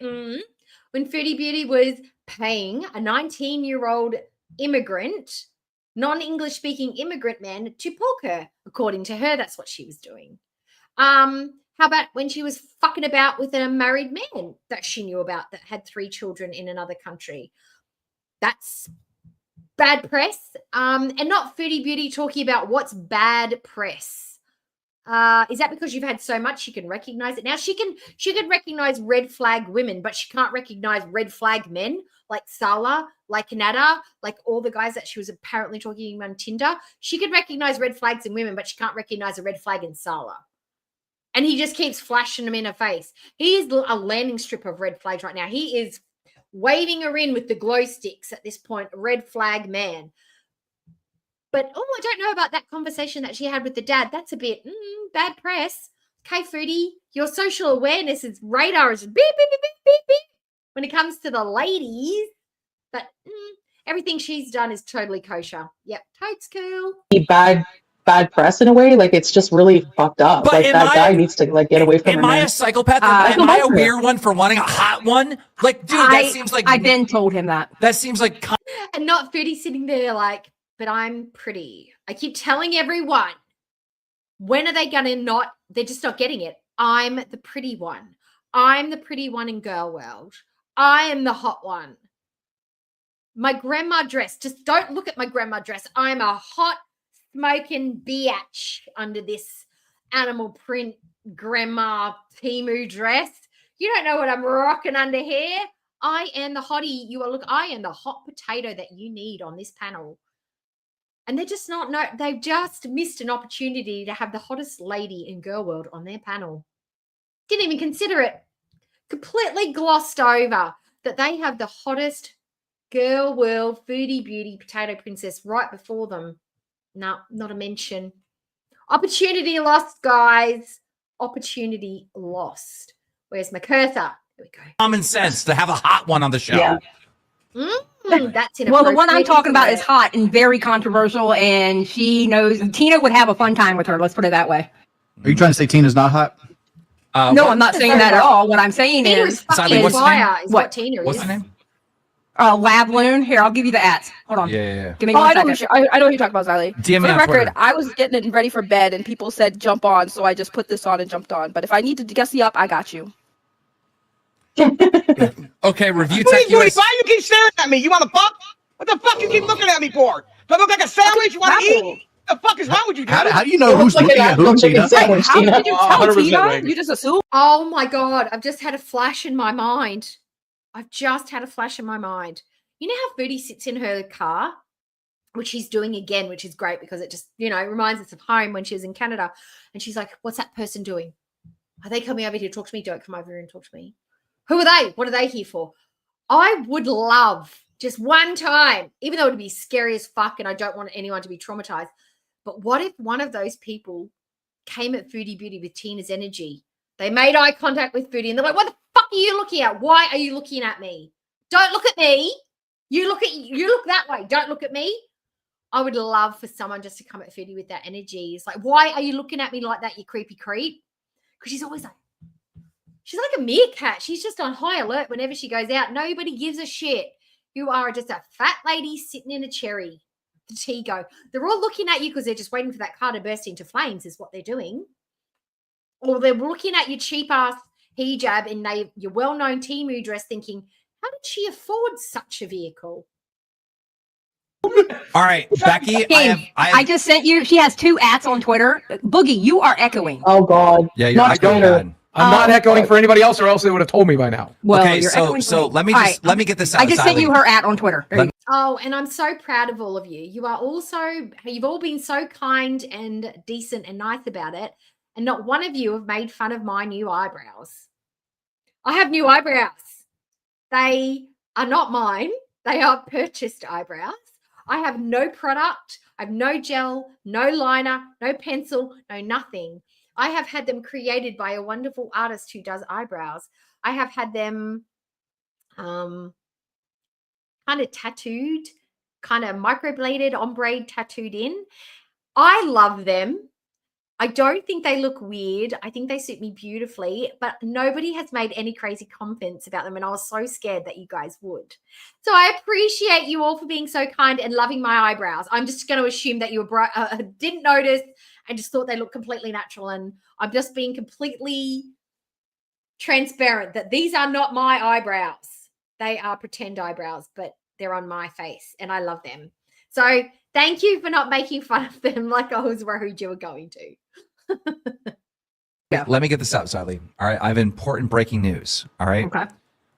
when Foodie Beauty was paying a 19-year-old immigrant, non-English speaking immigrant man to pork her. According to her, that's what she was doing. How about when she was fucking about with a married man that she knew about that had 3 children in another country? That's bad press. And not Foodie Beauty talking about what's bad press. Is that because you've had so much you can recognize it? Now she can recognize red flag women, but she can't recognize red flag men like Sala, like Nada, like all the guys that she was apparently talking on Tinder. She can recognize red flags in women, but she can't recognize a red flag in Sala. And he just keeps flashing them in her face. He is a landing strip of red flags right now. He is waving her in with the glow sticks at this point, a red flag man. But, I don't know about that conversation that she had with the dad. That's a bit bad press. Okay, Foodie, your social awareness is radar is beep, beep, beep, beep, beep, beep when it comes to the ladies. But everything she's done is totally kosher. Yep, totes cool. Bad press in a way, like it's just really fucked up. But Like that guy needs to like get away from her. Am I a psychopath? Am I a weird one for wanting a hot one? Like, dude, that seems like I've been told him that. That seems like And not Foodie sitting there like, but I'm pretty. I keep telling everyone, when are they gonna not? They're just not getting it. I'm the pretty one. I'm the pretty one in girl world. I am the hot one. My grandma dress. Just don't look at my grandma dress. I'm a hot smoking biatch under this animal print grandma Timu dress. You don't know what I'm rocking under here. I am the hottie. I am the hot potato that you need on this panel. And they're just not, they've just missed an opportunity to have the hottest lady in girl world on their panel. Didn't even consider it. Completely glossed over that they have the hottest girl world Foodie Beauty potato princess right before them. No, not a mention. Opportunity lost, guys. Opportunity lost. Where's my cursor? There we go. common sense to have a hot one on the show. Yeah. That's inappropriate. Well, the one I'm talking about is hot and very controversial, and she knows Tina would have a fun time with her. Let's put it that way. Are you trying to say Tina's not hot? No, I'm not saying that at all. What I'm saying Tina is, is fucking fire, is what Tina What's is. the name? Lab Loon. Here, I'll give you the ads. Hold on. Yeah. Give me Oh, one I know, second. I know what you're talking about, Xylee. DM me For the on record, Twitter. I was getting ready for bed and people said jump on, so I just put this on and jumped on. But if I need to guess the up, I got you. Okay, review What are tech you doing? US. Why you keep staring at me? You want to fuck? What the fuck you keep looking at me for? Do I look like a sandwich you want to eat? What the fuck is wrong with you, dude? How do you know who's looking at who, Tina? How did you tell 100% Tina? right. You just assumed? Oh my God. I've just had a flash in my mind. You know how Foodie sits in her car which he's doing again, which is great because it just, reminds us of home when she was in Canada. And she's like, what's that person doing? Are they coming over here to talk to me? Don't come over here and talk to me. Who are they? What are they here for? I would love just one time, even though it would be scary as fuck and I don't want anyone to be traumatized, but what if one of those people came at Foodie Beauty with Tina's energy? They made eye contact with Foodie and they're like, what the fuck are you looking at? Why are you looking at me? Don't look at me. You look that way. Don't look at me. I would love for someone just to come at Foodie with that energy. It's like, why are you looking at me like that, you creepy creep? Because she's always like, she's like a meerkat. She's just on high alert whenever she goes out. Nobody gives a shit. You are just a fat lady sitting in a cherry. The tea go. They're all looking at you because they're just waiting for that car to burst into flames is what they're doing. Or they're looking at your cheap-ass hijab in your well-known Temu dress thinking, how did she afford such a vehicle? All right, Becky, I just sent you. She has 2 ats on Twitter. Boogie, you are echoing. Oh God. Yeah, you're Not echoing Twitter. bad. I'm not echoing for anybody else, or else they would have told me by now. Well, Okay, you're echoing so for let me All just let me get this out. I just sent you her at on Twitter. Oh, and I'm so proud of all of you. You've all been so kind and decent and nice about it. And not one of you have made fun of my new eyebrows. I have new eyebrows. They are not mine. They are purchased eyebrows. I have no product. I have no gel, no liner, no pencil, no nothing. I have had them created by a wonderful artist who does eyebrows. I have had them kind of tattooed, kind of microbladed, ombre tattooed in. I love them. I don't think they look weird. I think they suit me beautifully, but nobody has made any crazy comments about them, and I was so scared that you guys would. So I appreciate you all for being so kind and loving my eyebrows. I'm just going to assume that you didn't notice and just thought they looked completely natural, and I'm just being completely transparent that these are not my eyebrows. They are pretend eyebrows, but they're on my face, and I love them. So thank you for not making fun of them like I was worried you were going to. Let me get this out, Sally. All right, I have important breaking news. All right. Okay.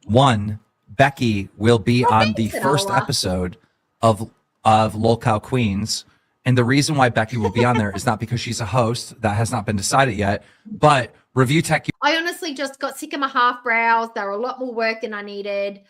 1, Becky will be on the first episode of Lolcow Queens, and the reason why Becky will be on there is not because she's a host. That has not been decided yet. But Review Tech. I honestly just got sick of my half brows. They were a lot more work than I needed.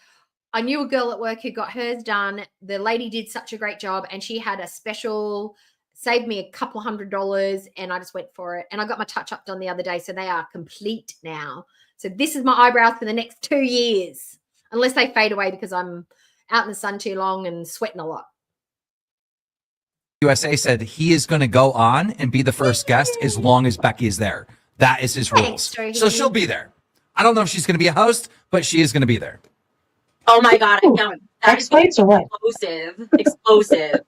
I knew a girl at work who got hers done. The lady did such a great job, and she had a special, saved me a couple $100, and I just went for it. And I got my touch-up done the other day, so they are complete now. So this is my eyebrows for the next 2 years, unless they fade away because I'm out in the sun too long and sweating a lot. USA said he is going to go on and be the first guest as long as Becky is there. That is his rules. So she'll be there. I don't know if she's going to be a host, but she is going to be there. Oh my God, I know. That is X-Fights or what? Explosive.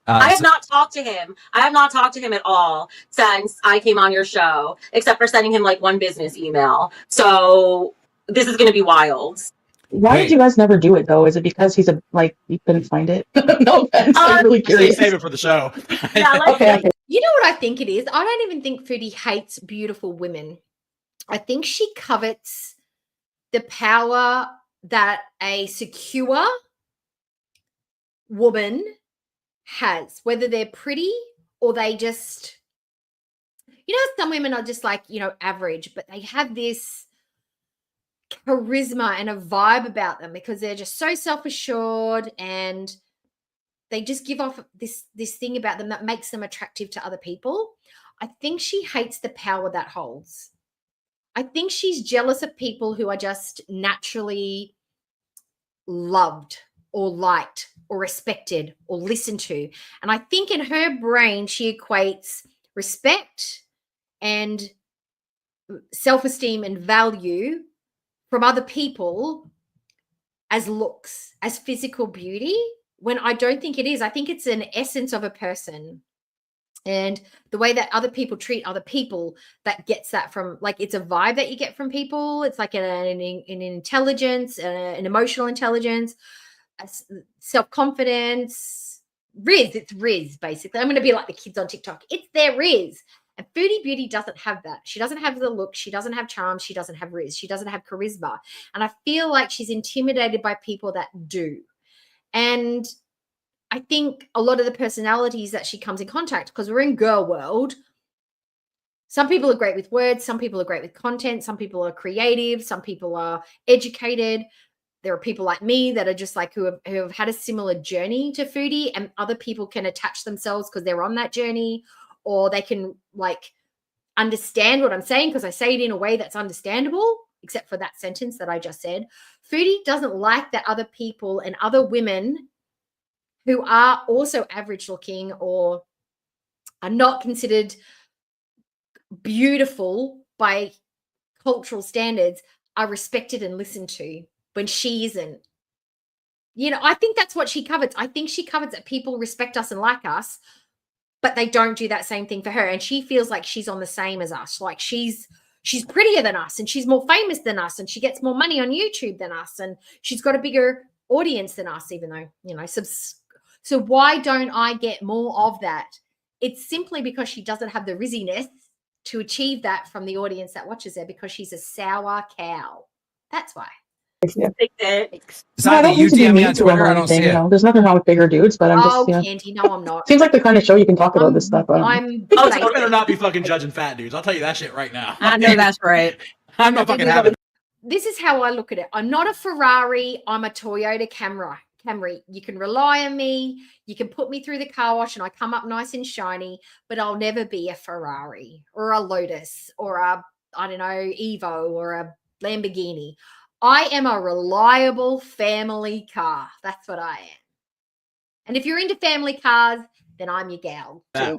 I have not talked to him. I have not talked to him at all since I came on your show, except for sending him like one business email. So this is going to be wild. Why did you guys never do it though? Is it because he's you couldn't find it? No offense. I'm really curious. Save it for the show. Okay. You know what I think it is? I don't even think Foodie hates beautiful women. I think she covets the power that a secure woman has, whether they're pretty or they just, some women are just like, average, but they have this charisma and a vibe about them because they're just so self-assured and they just give off this thing about them that makes them attractive to other people. I think she hates the power that holds. I think she's jealous of people who are just naturally loved or liked or respected or listened to. And I think in her brain, she equates respect and self-esteem and value from other people as looks, as physical beauty, when I don't think it is. I think it's an essence of a person. And the way that other people treat other people, that gets that from, it's a vibe that you get from people. It's like an intelligence, an emotional intelligence, self-confidence, Riz. It's Riz, basically. I'm going to be like the kids on TikTok. It's their Riz. And Foodie Beauty doesn't have that. She doesn't have the look. She doesn't have charm. She doesn't have Riz. She doesn't have charisma. And I feel like she's intimidated by people that do. And I think a lot of the personalities that she comes in contact, because we're in girl world, some people are great with words, some people are great with content, some people are creative, some people are educated. There are people like me that are just like who have had a similar journey to foodie, and other people can attach themselves because they're on that journey, or they can like understand what I'm saying because I say it in a way that's understandable, except for that sentence that I just said. Foodie doesn't like that other people and other women who are also average looking or are not considered beautiful by cultural standards are respected and listened to when she isn't. You know, I think that's what she covets. I think she covets that people respect us and like us, but they don't do that same thing for her. And she feels like she's on the same as us. Like she's prettier than us, and she's more famous than us, and she gets more money on YouTube than us, and she's got a bigger audience than us, even though, you know, so why don't I get more of that? It's simply because she doesn't have the rizziness to achieve that from the audience that watches her, because she's a sour cow. That's why. Sadly, you DM me on Twitter. I don't see it. There's nothing wrong with bigger dudes, but I'm just, Candy, no, I'm not. Seems like the kind of show you can talk about this stuff. I better not be fucking judging fat dudes. I'll tell you that shit right now. I know that's right. I'm not fucking having it. This is how I look at it. I'm not a Ferrari. I'm a Toyota Camry. You can rely on me. You can put me through the car wash and I come up nice and shiny, but I'll never be a Ferrari or a Lotus or a, I don't know, Evo or a Lamborghini. I am a reliable family car. That's what I am. And if you're into family cars, then I'm your gal too.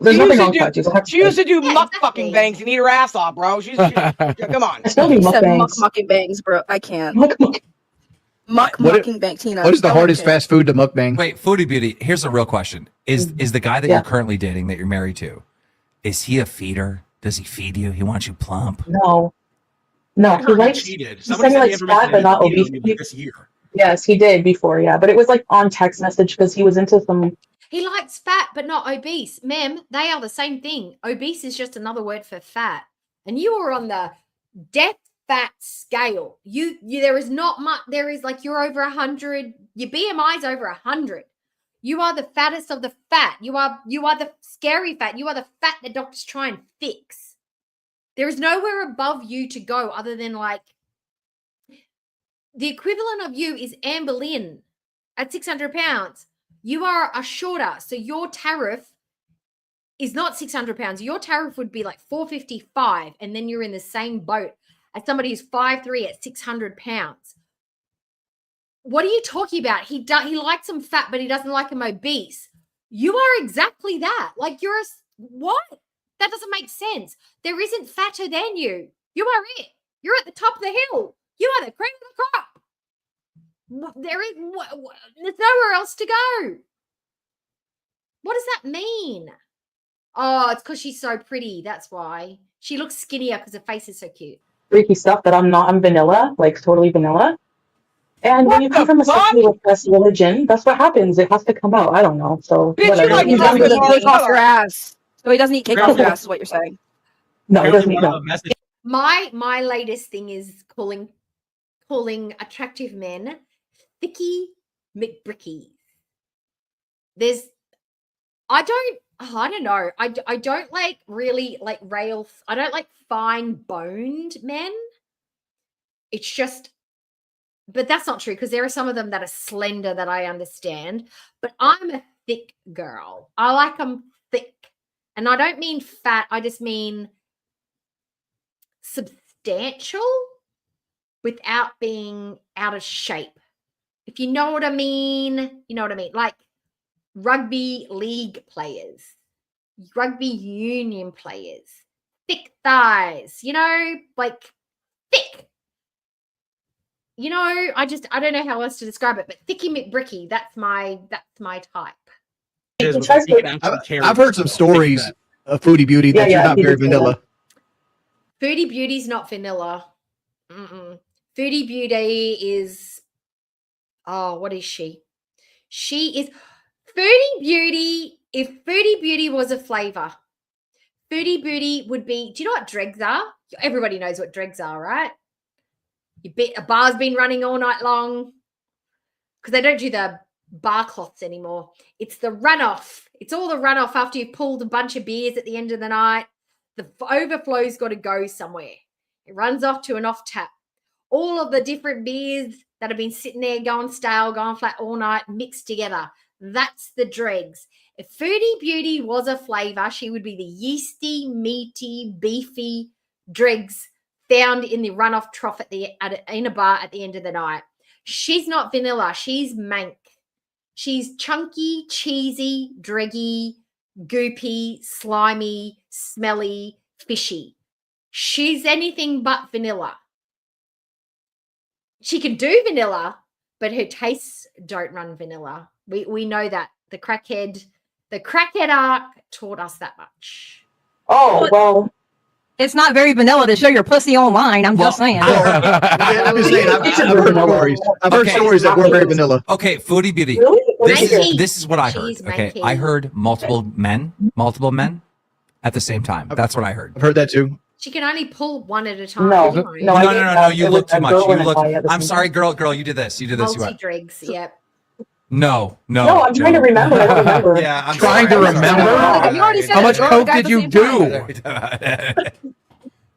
There's nothing wrong with that. She used to do fucking bangs and eat her ass off, bro. She's come on. I still do mukbang bangs, bro. I can't. Mukbang bang, Tina. What is the hardest fast food to mukbang? Wait, Foodie Beauty, here's a real question. Is the guy that you're currently dating, that you're married to, is he a feeder? Does he feed you? He wants you plump? No, he likes. He said he likes fat, but not obese. This year. Yes, he did before, yeah, but it was like on text message because he was into some. He likes fat, but not obese. Ma'am, they are the same thing. Obese is just another word for fat. And you are on the death fat scale. You there is not much. There is like you're over 100. Your BMI is over 100. You are the fattest of the fat. You are the scary fat. You are the fat that doctors try and fix. There is nowhere above you to go other than like the equivalent of you is Amber Lynn at 600 pounds. You are a shorter, so your tariff is not 600 pounds. Your tariff would be like 455, and then you're in the same boat as somebody who's 5'3" at 600 pounds. What are you talking about? He likes them fat, but he doesn't like them obese. You are exactly that. Like you're what? That doesn't make sense. There isn't fatter than you. You are it. You're at the top of the hill. You are the cream of the crop. There's nowhere else to go. What does that mean? Oh, it's because she's so pretty. That's why. She looks skinnier because her face is so cute. Freaky stuff that I'm not. I'm vanilla, like totally vanilla. And when you come from a sexually repressed religion, that's what happens. It has to come out. I don't know. So whatever. He doesn't eat cake off your ass. So he doesn't eat cake off your ass is what you're saying. No, he doesn't eat that. My latest thing is calling attractive men thicky McBrickies. I don't know. I don't like really like I don't like fine boned men. It's just, but that's not true because there are some of them that are slender that I understand. But I'm a thick girl. I like them thick. And I don't mean fat. I just mean substantial without being out of shape. If you know what I mean, you know what I mean. Like rugby league players, rugby union players, thick thighs, you know, like thick. You know, I don't know how else to describe it, but thicky McBricky, that's my type. I've heard some stories of Foodie Beauty that you're not very vanilla. Foodie Beauty's not vanilla. Foodie Beauty is, what is she? She is Foodie Beauty. If Foodie Beauty was a flavor, Foodie Beauty would be, do you know what dregs are? Everybody knows what dregs are, right? A bar's been running all night long because they don't do the bar cloths anymore. It's the runoff. It's all the runoff after you've pulled a bunch of beers at the end of the night. The overflow's got to go somewhere. It runs off to an off tap. All of the different beers that have been sitting there going stale, going flat all night, mixed together. That's the dregs. If Foodie Beauty was a flavor, she would be the yeasty, meaty, beefy dregs found in the runoff trough in a bar at the end of the night. She's not vanilla. She's mank. She's chunky, cheesy, dreggy, goopy, slimy, smelly, fishy. She's anything but vanilla. She can do vanilla, but her tastes don't run vanilla. We know that. The crackhead arc taught us that much. Oh, well. It's not very vanilla to show your pussy online. I'm just saying. I'm just saying. I've heard stories. I've heard stories that were very vanilla. Okay, Foodie Beauty. Really? This is what I heard. Okay, I heard multiple men at the same time. That's what I heard. I've heard that too. She can only pull one at a time. No. You look too much. I'm sorry, girl. You did this. Multi-dregs, yep. No. No, I'm trying to remember. I don't remember. Yeah, I'm trying to remember. You already said How much it. coke did you do?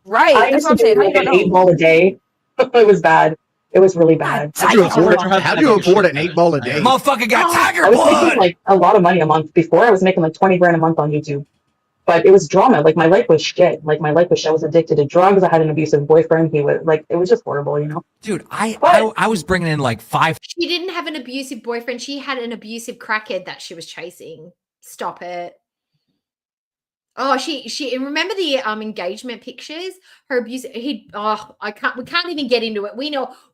Right. I used to do like an 8-ball a day. It was bad. It was really bad. How'd you afford an 8-ball a day? Motherfucker got tiger I was blood. making like a lot of money a month before. I was making like 20 grand a month on YouTube. But it was drama. Like my life was shit. Like my life was shit. I was addicted to drugs. I had an abusive boyfriend. He was like, it was just horrible, you know? Dude, I was bringing in like 5. She didn't have an abusive boyfriend. She had an abusive crackhead that she was chasing. Stop it. Oh, she remember the engagement pictures? Her abuse. We can't even get into it.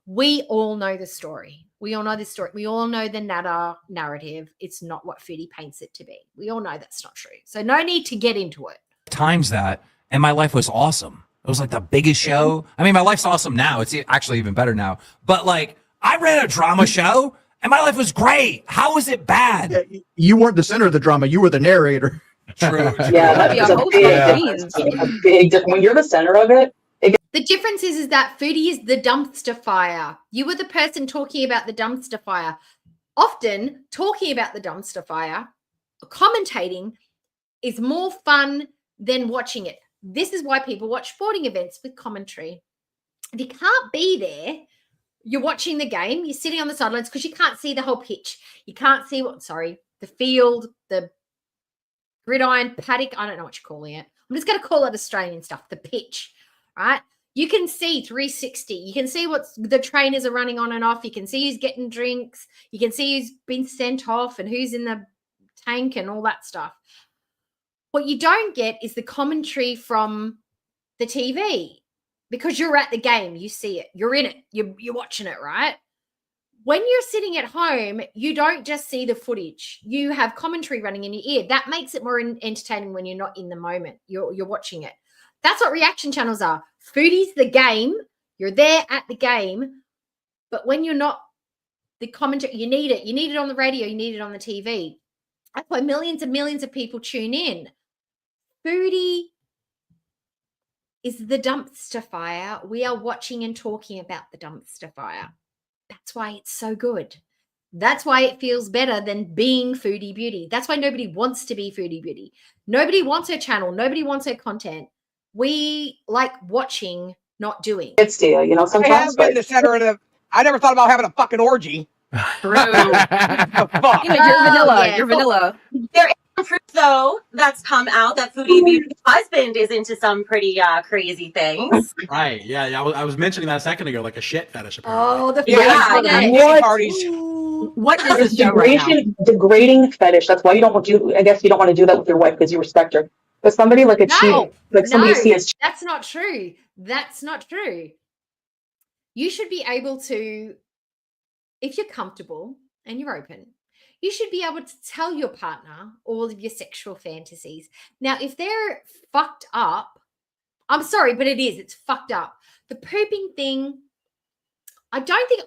We all know the story. We all know this story. We all know the Nada narrative. It's not what Foodie paints it to be. We all know that's not true. So no need to get into it. Times that, and my life was awesome. It was like the biggest show. I mean, my life's awesome now. It's actually even better now. But like, I ran a drama show, and my life was great. How was it bad? Yeah, you weren't the center of the drama. You were the narrator. True. Yeah, that's a big difference. When you're the center of it, the difference is that Foodie is the dumpster fire. You were the person talking about the dumpster fire. Often, talking about the dumpster fire, commentating is more fun than watching it. This is why people watch sporting events with commentary. If you can't be there, you're watching the game, you're sitting on the sidelines because you can't see the whole pitch. You can't see the field, the gridiron, paddock, I don't know what you're calling it. I'm just going to call it Australian stuff, the pitch, right? You can see 360. You can see what the trainers are running on and off. You can see who's getting drinks. You can see who's been sent off and who's in the tank and all that stuff. What you don't get is the commentary from the TV because you're at the game. You see it. You're in it. You're watching it, right? When you're sitting at home, you don't just see the footage. You have commentary running in your ear. That makes it more entertaining when you're not in the moment. You're watching it. That's what reaction channels are. Foodie's the game. You're there at the game. But when you're not, the commentary, you need it. You need it on the radio. You need it on the TV. That's why millions and millions of people tune in. Foodie is the dumpster fire. We are watching and talking about the dumpster fire. That's why it's so good. That's why it feels better than being Foodie Beauty. That's why nobody wants to be Foodie Beauty. Nobody wants her channel. Nobody wants her content. We like watching, not doing. It's deal, you know, sometimes. I have been the center of the. I never thought about having a fucking orgy. True. You're vanilla. Yeah. You're vanilla. There is proof, though, that's come out that Foodie Beauty's husband is into some pretty crazy things. Right. Yeah. I was mentioning that a second ago, like a shit fetish. Apparently. Oh, the Yeah. Parties. What is this show right now? Degrading fetish. That's why you don't want to. I guess you don't want to do that with your wife because you respect her. But somebody like a cheat, like somebody you see as that's not true. That's not true. You should be able to, if you're comfortable and you're open, you should be able to tell your partner all of your sexual fantasies. Now, if they're fucked up, I'm sorry, but it's fucked up. The pooping thing, I don't think,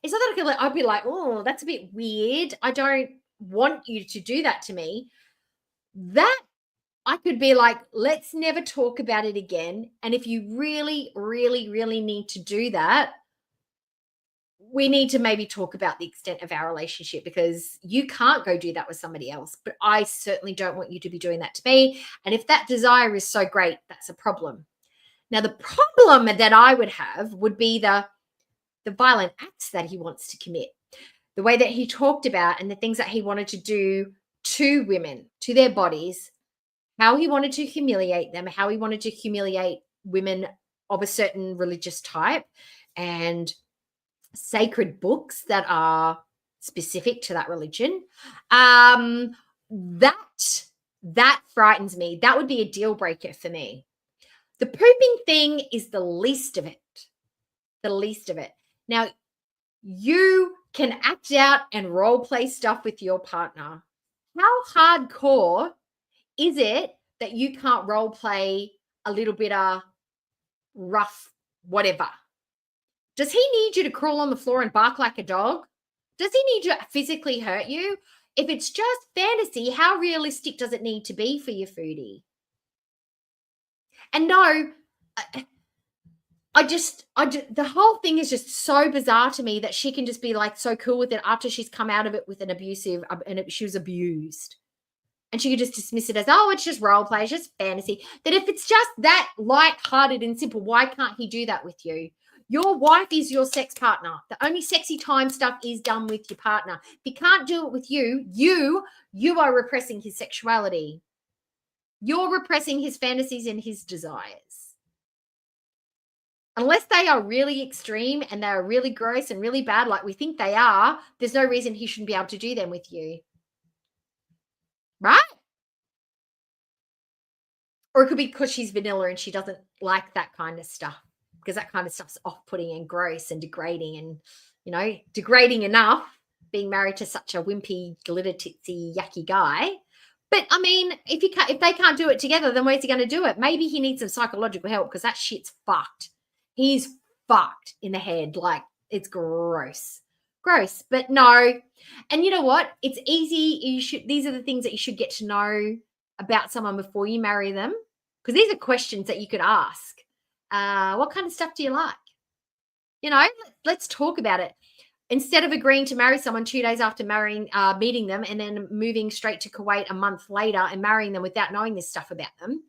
it's not that I'd be like, oh, that's a bit weird. I don't want you to do that to me. That I could be like, let's never talk about it again. And if you really, really, really need to do that, we need to maybe talk about the extent of our relationship, because you can't go do that with somebody else. But I certainly don't want you to be doing that to me. And if that desire is so great, that's a problem. Now, the problem that I would have would be the violent acts that he wants to commit, the way that he talked about and the things that he wanted to do to women, to their bodies, how he wanted to humiliate them, how he wanted to humiliate women of a certain religious type, and sacred books that are specific to that religion. That frightens me. That would be a deal breaker for me. The pooping thing is the least of it. The least of it. Now, you can act out and role play stuff with your partner. How hardcore is it that you can't role play a little bit of rough whatever? Does he need you to crawl on the floor and bark like a dog? Does he need to physically hurt you? If it's just fantasy, how realistic does it need to be for your foodie? And no, the whole thing is just so bizarre to me that she can just be like so cool with it after she's come out of it with she was abused. And she could just dismiss it as, oh, it's just role play, it's just fantasy. That if it's just that light-hearted and simple, why can't he do that with you? Your wife is your sex partner. The only sexy time stuff is done with your partner. If he can't do it with you, you are repressing his sexuality. You're repressing his fantasies and his desires. Unless they are really extreme and they are really gross and really bad like we think they are, there's no reason he shouldn't be able to do them with you. Right? Or it could be because she's vanilla and she doesn't like that kind of stuff, because that kind of stuff's off-putting and gross and degrading and, you know, degrading enough being married to such a wimpy, glitter titsy, yucky guy. But, I mean, if they can't do it together, then where's he going to do it? Maybe he needs some psychological help because that shit's fucked. He's fucked in the head. Like, it's gross. Gross. But no. And you know what? It's easy. These are the things that you should get to know about someone before you marry them, because these are questions that you could ask. What kind of stuff do you like? You know, let's talk about it. Instead of agreeing to marry someone 2 days after meeting them and then moving straight to Kuwait a month later and marrying them without knowing this stuff about them,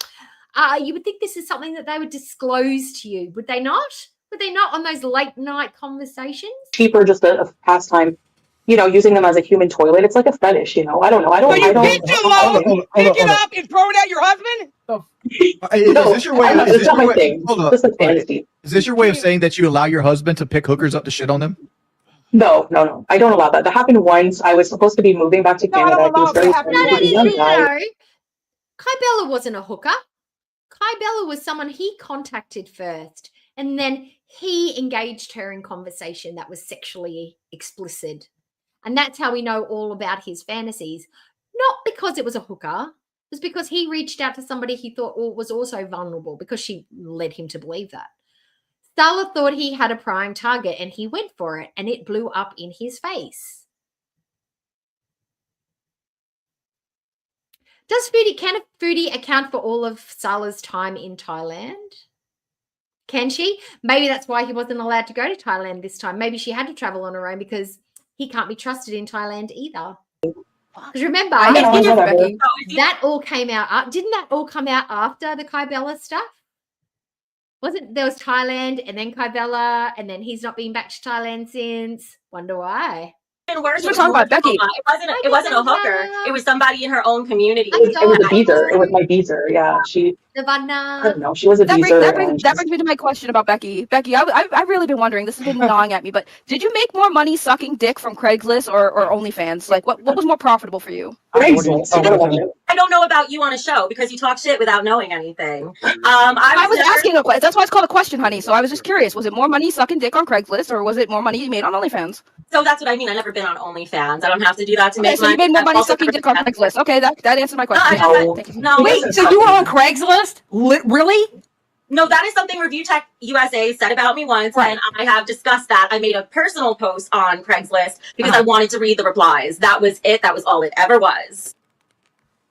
you would think this is something that they would disclose to you. Would they not? Would they not on those late night conversations? Cheaper, just a pastime. You know, using them as a human toilet. It's like a fetish, you know. I don't know. So you pick it up and throw it at your husband? Is this your way? It's not my thing. Just like fantasy. Is this your way of saying that you allow your husband to pick hookers up to shit on them? No. I don't allow that. That happened once. I was supposed to be moving back to Canada. He was very No. Kybella wasn't a hooker. Kybella was someone he contacted first, and then he engaged her in conversation that was sexually explicit. And that's how we know all about his fantasies. Not because it was a hooker. It was because he reached out to somebody he thought was also vulnerable, because she led him to believe that. Stella thought he had a prime target and he went for it, and it blew up in his face. Can a foodie account for all of Sala's time in Thailand? Can she? Maybe that's why he wasn't allowed to go to Thailand this time. Maybe she had to travel on her own because he can't be trusted in Thailand either. Because remember, that all came out. Didn't that all come out after the Kybella stuff? There was Thailand and then Kybella, and then he's not been back to Thailand since. Wonder why. Worse, We're talking about Becky. It wasn't a hooker. It was somebody in her own community. It was a beezer. It was my beezer. Yeah, I don't know. She was a beezer. That brings me to my question about Becky. Becky, I've really been wondering. This has been gnawing at me. But did you make more money sucking dick from Craigslist or OnlyFans? Like, what was more profitable for you? Craigslist. I don't know about you on a show because you talk shit without knowing anything. I was asking a question. That's why it's called a question, honey. So I was just curious. Was it more money sucking dick on Craigslist, or was it more money you made on OnlyFans? So that's what I mean. I've never been on OnlyFans. I don't have to do that to make money. So you made more money sucking dick on Craigslist. Okay, that answered my question. No. Wait, so you were on Craigslist? Really? No, that is something Review Tech USA said about me once, and I have discussed that. I made a personal post on Craigslist because I wanted to read the replies. That was it. That was all it ever was.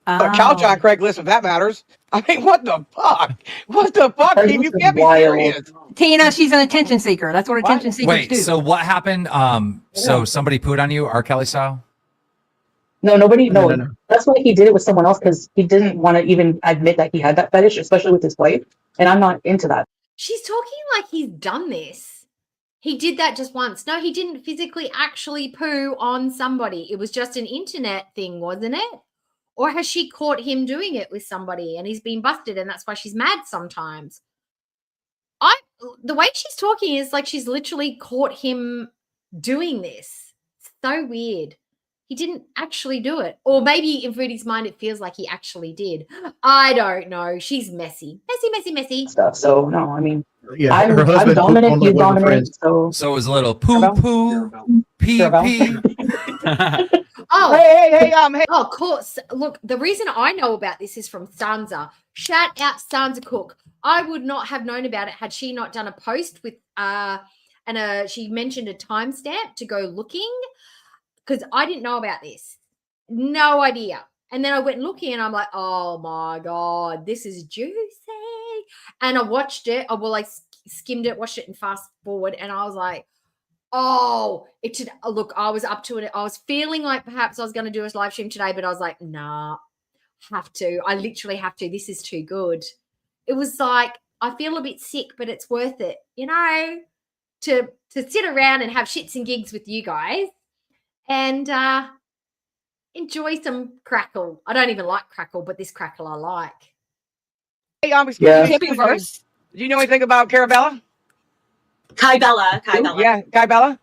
A couch on Craigslist, if that matters. I mean, what the fuck? What the fuck? You can't be serious. Tina, she's an attention seeker. That's what attention seekers Wait, do. so what happened? So somebody pooed on you, R. Kelly style? No, nobody. No. That's why he did it with someone else, because he didn't want to even admit that he had that fetish, especially with his wife. And I'm not into that. She's talking like he's done this. He did that just once. No, he didn't physically actually poo on somebody. It was just an internet thing, wasn't it? Or has she caught him doing it with somebody and he's been busted and that's why she's mad sometimes? The way she's talking is like she's literally caught him doing this. It's so weird. He didn't actually do it. Or maybe in Foodie's mind it feels like he actually did. I don't know. She's messy. Messy. Stuff. So, no, I mean, Yeah, I'm her husband dominant, he's dominant. So it was a little poo, pee. Oh, hey. Oh, of course. Look, the reason I know about this is from Stanza. Shout out Stanza Cook. I would not have known about it had she not done a post with she mentioned a timestamp to go looking, because I didn't know about this. No idea. And then I went looking and I'm like, oh my God, this is juicy. And I watched it. I skimmed it, watched it and fast forward. And I was like, oh, look, I was up to it. I was feeling like perhaps I was going to do a live stream today, but I was like, nah, have to. I literally have to. This is too good. It was like, I feel a bit sick, but it's worth it, to sit around and have shits and gigs with you guys and enjoy some crackle. I don't even like crackle, but this crackle I like. Hey, excuse me. Do you know anything about Carabella? Kybella. Yeah, Kybella.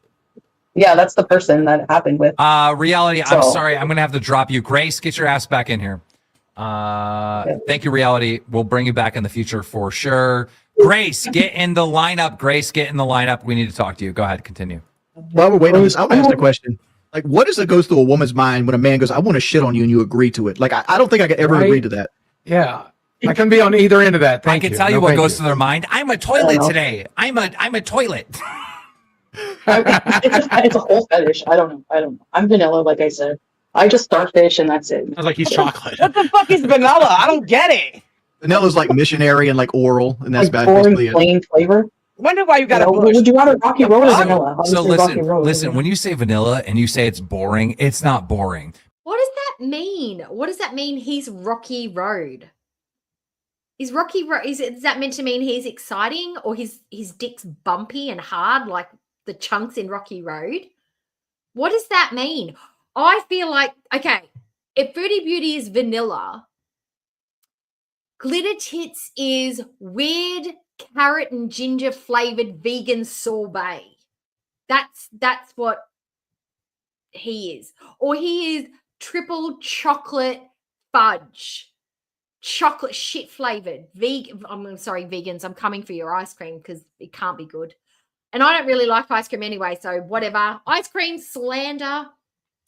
yeah, that's the person that it happened with. Reality, I'm sorry. I'm going to have to drop you. Grace, get your ass back in here. Thank you, Reality. We'll bring you back in the future for sure. Grace, get in the lineup. Grace, get in the lineup. We need to talk to you. Go ahead, continue. While we're waiting on this, I want to ask the question. Like, what is it goes through a woman's mind when a man goes, I want to shit on you, and you agree to it? Like, I don't think I could ever agree to that. Yeah. I can be on either end of that. I can tell you what goes through their mind. I'm a toilet today. I'm a toilet. It's a whole fetish. I don't know. I'm vanilla, like I said. I just starfish and that's it. Sounds like he's chocolate. What the fuck is vanilla? I don't get it. Vanilla's like missionary and like oral, and that's Like basically boring, plain flavor. Wonder why you got a bush. Would you rather Rocky Road or vanilla? So Obviously, Rocky Road. listen. When you say vanilla and you say it's boring, it's not boring. What does that mean? What does that mean? He's Rocky Road. Is Rocky Road? Is that meant to mean he's exciting, or his dick's bumpy and hard like the chunks in Rocky Road? What does that mean? I feel like, okay, if Foodie Beauty is vanilla, Glitter Tits is weird carrot and ginger flavored vegan sorbet. That's what he is. Or he is triple chocolate fudge. Chocolate shit flavored. I'm sorry, vegans. I'm coming for your ice cream because it can't be good. And I don't really like ice cream anyway, so whatever. Ice cream slander.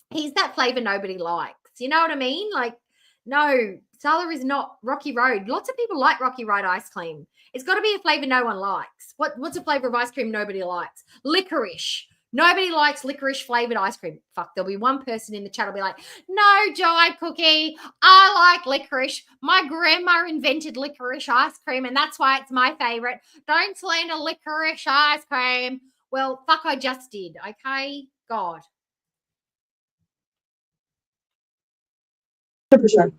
He's that flavor nobody likes. You know what I mean? Like, no, Sala is not Rocky Road. Lots of people like Rocky Road ice cream. It's got to be a flavor no one likes. What's a flavor of ice cream nobody likes? Licorice. Nobody likes licorice flavored ice cream. Fuck, there'll be one person in the chat will be like, no, Joy Cookie, I like licorice. My grandma invented licorice ice cream and that's why it's my favorite. Don't slander licorice ice cream. Well, fuck, I just did, okay? God. 100%.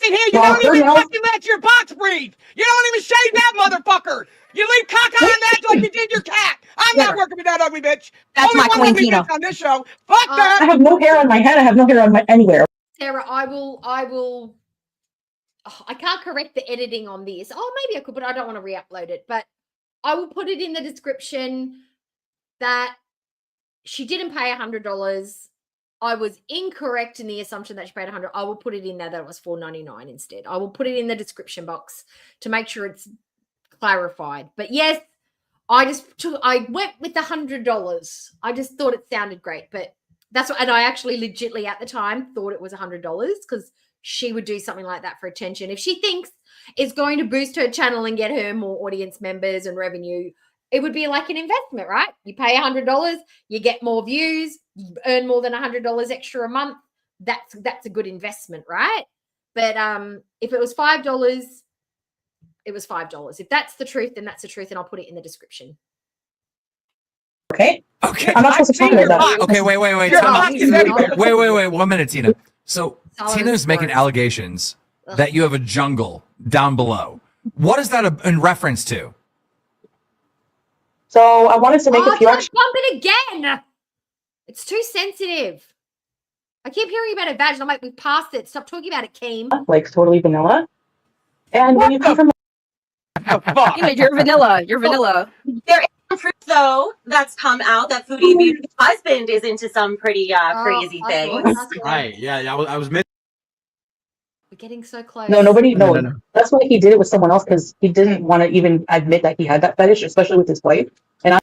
In here, you don't even fucking let your box breathe. You don't even shave that motherfucker. You leave caca on that like you did your cat. I'm not working with that ugly bitch. That's Only my one queen, ugly Tina. bitch on this show. Fuck that. I have no hair on my head. I have no hair on my anywhere. Sarah, I will. I can't correct the editing on this. Oh, maybe I could, but I don't want to re-upload it. But I will put it in the description that she didn't pay $100. I was incorrect in the assumption that she paid $100. I will put it in there that it was $4.99 instead. I will put it in the description box to make sure it's clarified. But yes, I went with the $100. I just thought it sounded great, but that's what, and I actually legitimately at the time thought it was $100 because she would do something like that for attention. If she thinks it's going to boost her channel and get her more audience members and revenue, it would be like an investment, right? You pay $100, you get more views, you earn more than $100 extra a month. That's a good investment, right? But if it was $5, it was $5. If that's the truth, then that's the truth, and I'll put it in the description. Okay. Okay. I'm not supposed to talk about that. Okay, wait. Time out. Wait. 1 minute, Tina. So Tina's making allegations that you have a jungle down below. What is that in reference to? So I wanted to make a few Don't bump it again. It's too sensitive. I keep hearing about a vag. I'm like, we passed it. Stop talking about it, Keem. like totally vanilla. And when you come from You're vanilla. You're vanilla. There is some proof, though, that's come out that Foodie Beauty's husband is into some pretty crazy things. Right? Yeah. I was missing. We're getting so close. No. That's why he did it with someone else, because he didn't want to even admit that he had that fetish, especially with his wife. And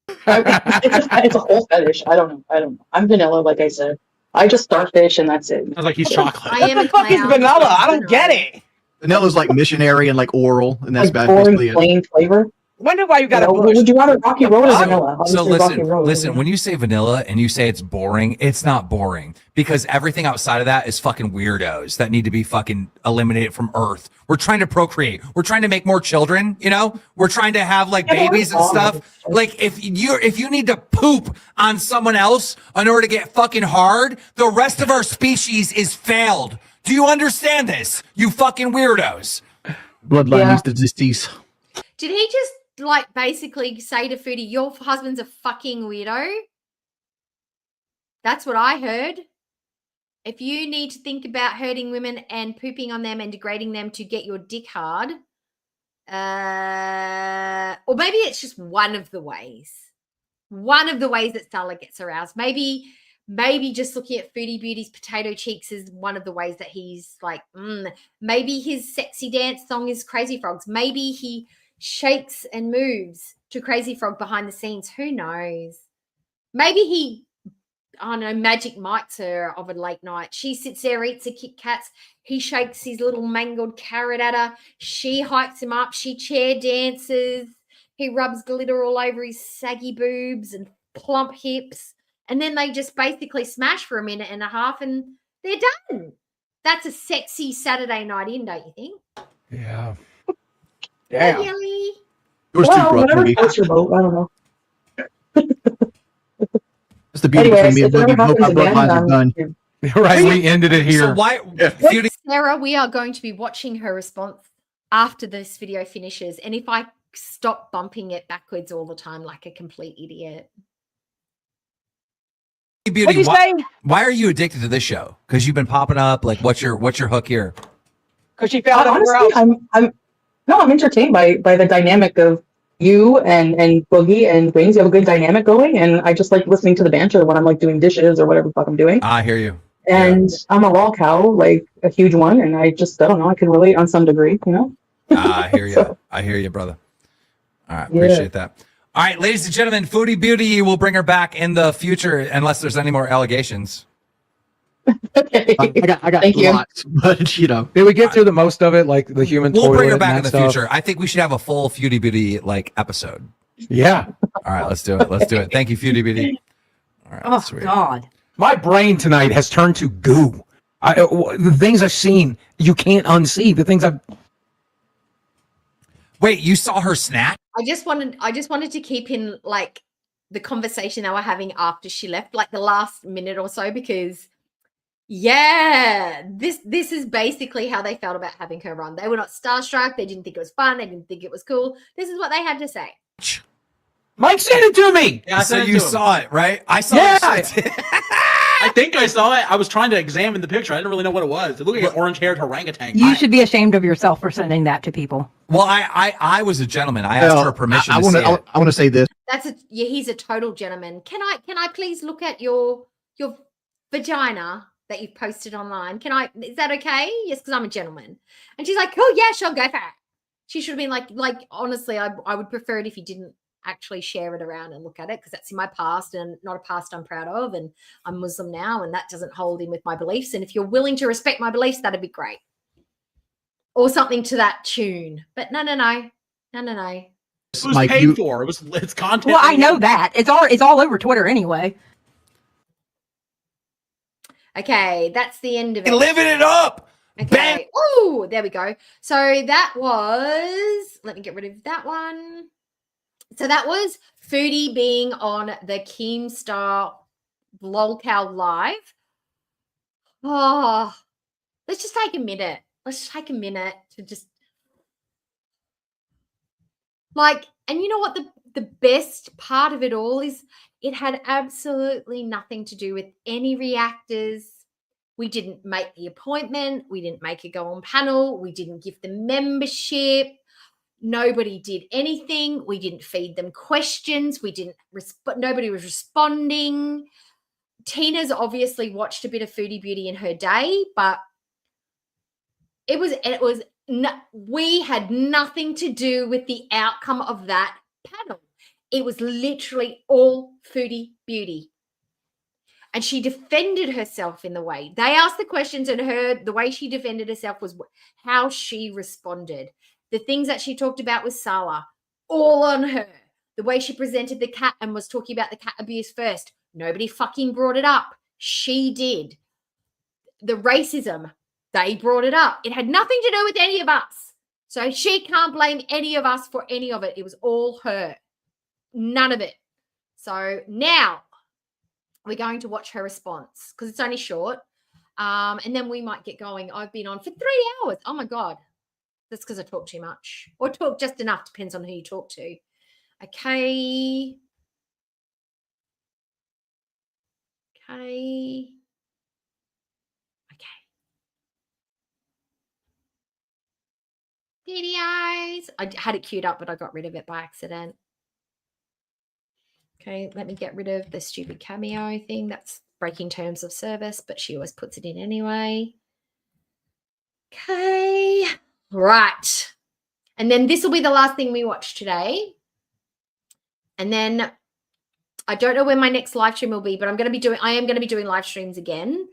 it's a whole fetish. I don't know. I'm vanilla, like I said. I just starfish and that's it. Sounds like he's chocolate. What the fuck is vanilla? I don't get it. Vanilla's like missionary and like oral, and that's Like boring, basically it. plain flavor. Wonder why you got a bush. Would you rather Rocky Road or vanilla? So Obviously, Rocky Road. listen. When you say vanilla and you say it's boring, it's not boring, because everything outside of that is fucking weirdos that need to be fucking eliminated from Earth. We're trying to procreate. We're trying to make more children. You know, we're trying to have like babies and stuff. Like if you need to poop on someone else in order to get fucking hard, the rest of our species is failed. Do you understand this? You fucking weirdos. Bloodline needs to disease. Did he just like basically say to Foodie, your husband's a fucking weirdo? That's what I heard. If you need to think about hurting women and pooping on them and degrading them to get your dick hard, or maybe it's just one of the ways that Stella gets aroused. Maybe just looking at Foodie Beauty's potato cheeks is one of the ways that he's like, maybe his sexy dance song is Crazy Frogs. Maybe he shakes and moves to Crazy Frog behind the scenes. Who knows? Maybe he, I don't know, Magic Mike's her of a late night. She sits there, eats her Kit Kats. He shakes his little mangled carrot at her. She hikes him up. She chair dances. He rubs glitter all over his saggy boobs and plump hips. And then they just basically smash for a minute and a half and they're done. That's a sexy Saturday night in, don't you think? Yeah. Yeah. Really? Whatever floats your boat. I don't know. That's the beauty between me and Boogie. Both our bloodlines are done. Right, we ended it here. So why, Sarah, we are going to be watching her response after this video finishes. And if I stop bumping it backwards all the time like a complete idiot. Beauty, why are you addicted to this show? Because you've been popping up. Like, what's your hook here? Because she found honestly, I'm entertained by the dynamic of you and Boogie and Wings. You have a good dynamic going, and I just like listening to the banter when I'm like doing dishes or whatever the fuck I'm doing. I hear you. And I'm a lol cow, like a huge one, and I don't know, I can relate on some degree, you know? I hear you. I hear you, brother. All right, appreciate that. All right, ladies and gentlemen, Foodie Beauty will bring her back in the future unless there's any more allegations. Okay. I got Thank you. lots, but you know. Did we get through the most of it, like the human We'll toilet bring her and back in that the stuff? future. I think we should have a full Foodie Beauty like episode. Yeah. All right, let's do it. Let's do it. Thank you, Foodie Beauty. All right, Oh, sweet. God. My brain tonight has turned to goo. The things I've seen, you can't unsee. The things I've... Wait, you saw her snap? I just wanted to keep in like the conversation they were having after she left, like the last minute or so, because this is basically how they felt about having her on. They were not starstruck. They didn't think it was fun. They didn't think it was cool. This is what they had to say. Mike sent it to me. Yeah, I So sent it you to him. saw it, right? I saw it. I think I saw it. I was trying to examine the picture. I didn't really know what it was. It looked like an orange-haired orangutan. You should be ashamed of yourself for sending that to people. Well, I was a gentleman. I asked her permission I to see it. want to say this. He's a total gentleman. Can I please look at your vagina that you've posted online? Is that okay? Yes, because I'm a gentleman. And she's like, oh yeah, sure, go for it. She should have been like honestly, I would prefer it if you didn't actually share it around and look at it, because that's in my past and not a past I'm proud of, and I'm Muslim now and that doesn't hold in with my beliefs. And if you're willing to respect my beliefs, that'd be great. Or something to that tune. But no. It was Mike, paid for. It's content. Well, I know that. It's all over Twitter anyway. Okay, that's the end of it. Living it up. Okay. Oh, there we go. So that was, let me get rid of that one. So that was Foodie being on the Keemstar Lolcow Live. Oh, let's just take a minute. Let's just take a minute to just like, and you know what the best part of it all is? It had absolutely nothing to do with any reactors. We didn't make the appointment. We didn't make it go on panel. We didn't give them membership. Nobody did anything. We didn't feed them questions. We didn't nobody was responding. Tina's obviously watched a bit of Foodie Beauty in her day, but we had nothing to do with the outcome of that panel. It was literally all Foodie Beauty. And she defended herself in the way. They asked the questions, and the way she defended herself was how she responded. The things that she talked about with Sala, all on her. The way she presented the cat and was talking about the cat abuse first. Nobody fucking brought it up. She did. The racism, they brought it up. It had nothing to do with any of us. So she can't blame any of us for any of it. It was all her. None of it. So now we're going to watch her response because it's only short. And then we might get going. I've been on for 3 hours. Oh, my God. That's because I talk too much. Or talk just enough. Depends on who you talk to. Okay. Okay. Videos. I had it queued up, but I got rid of it by accident. Okay, let me get rid of the stupid cameo thing. That's breaking terms of service, but she always puts it in anyway. Okay, right. And then this will be the last thing we watch today. And then I don't know when my next live stream will be, but I am going to be doing live streams again.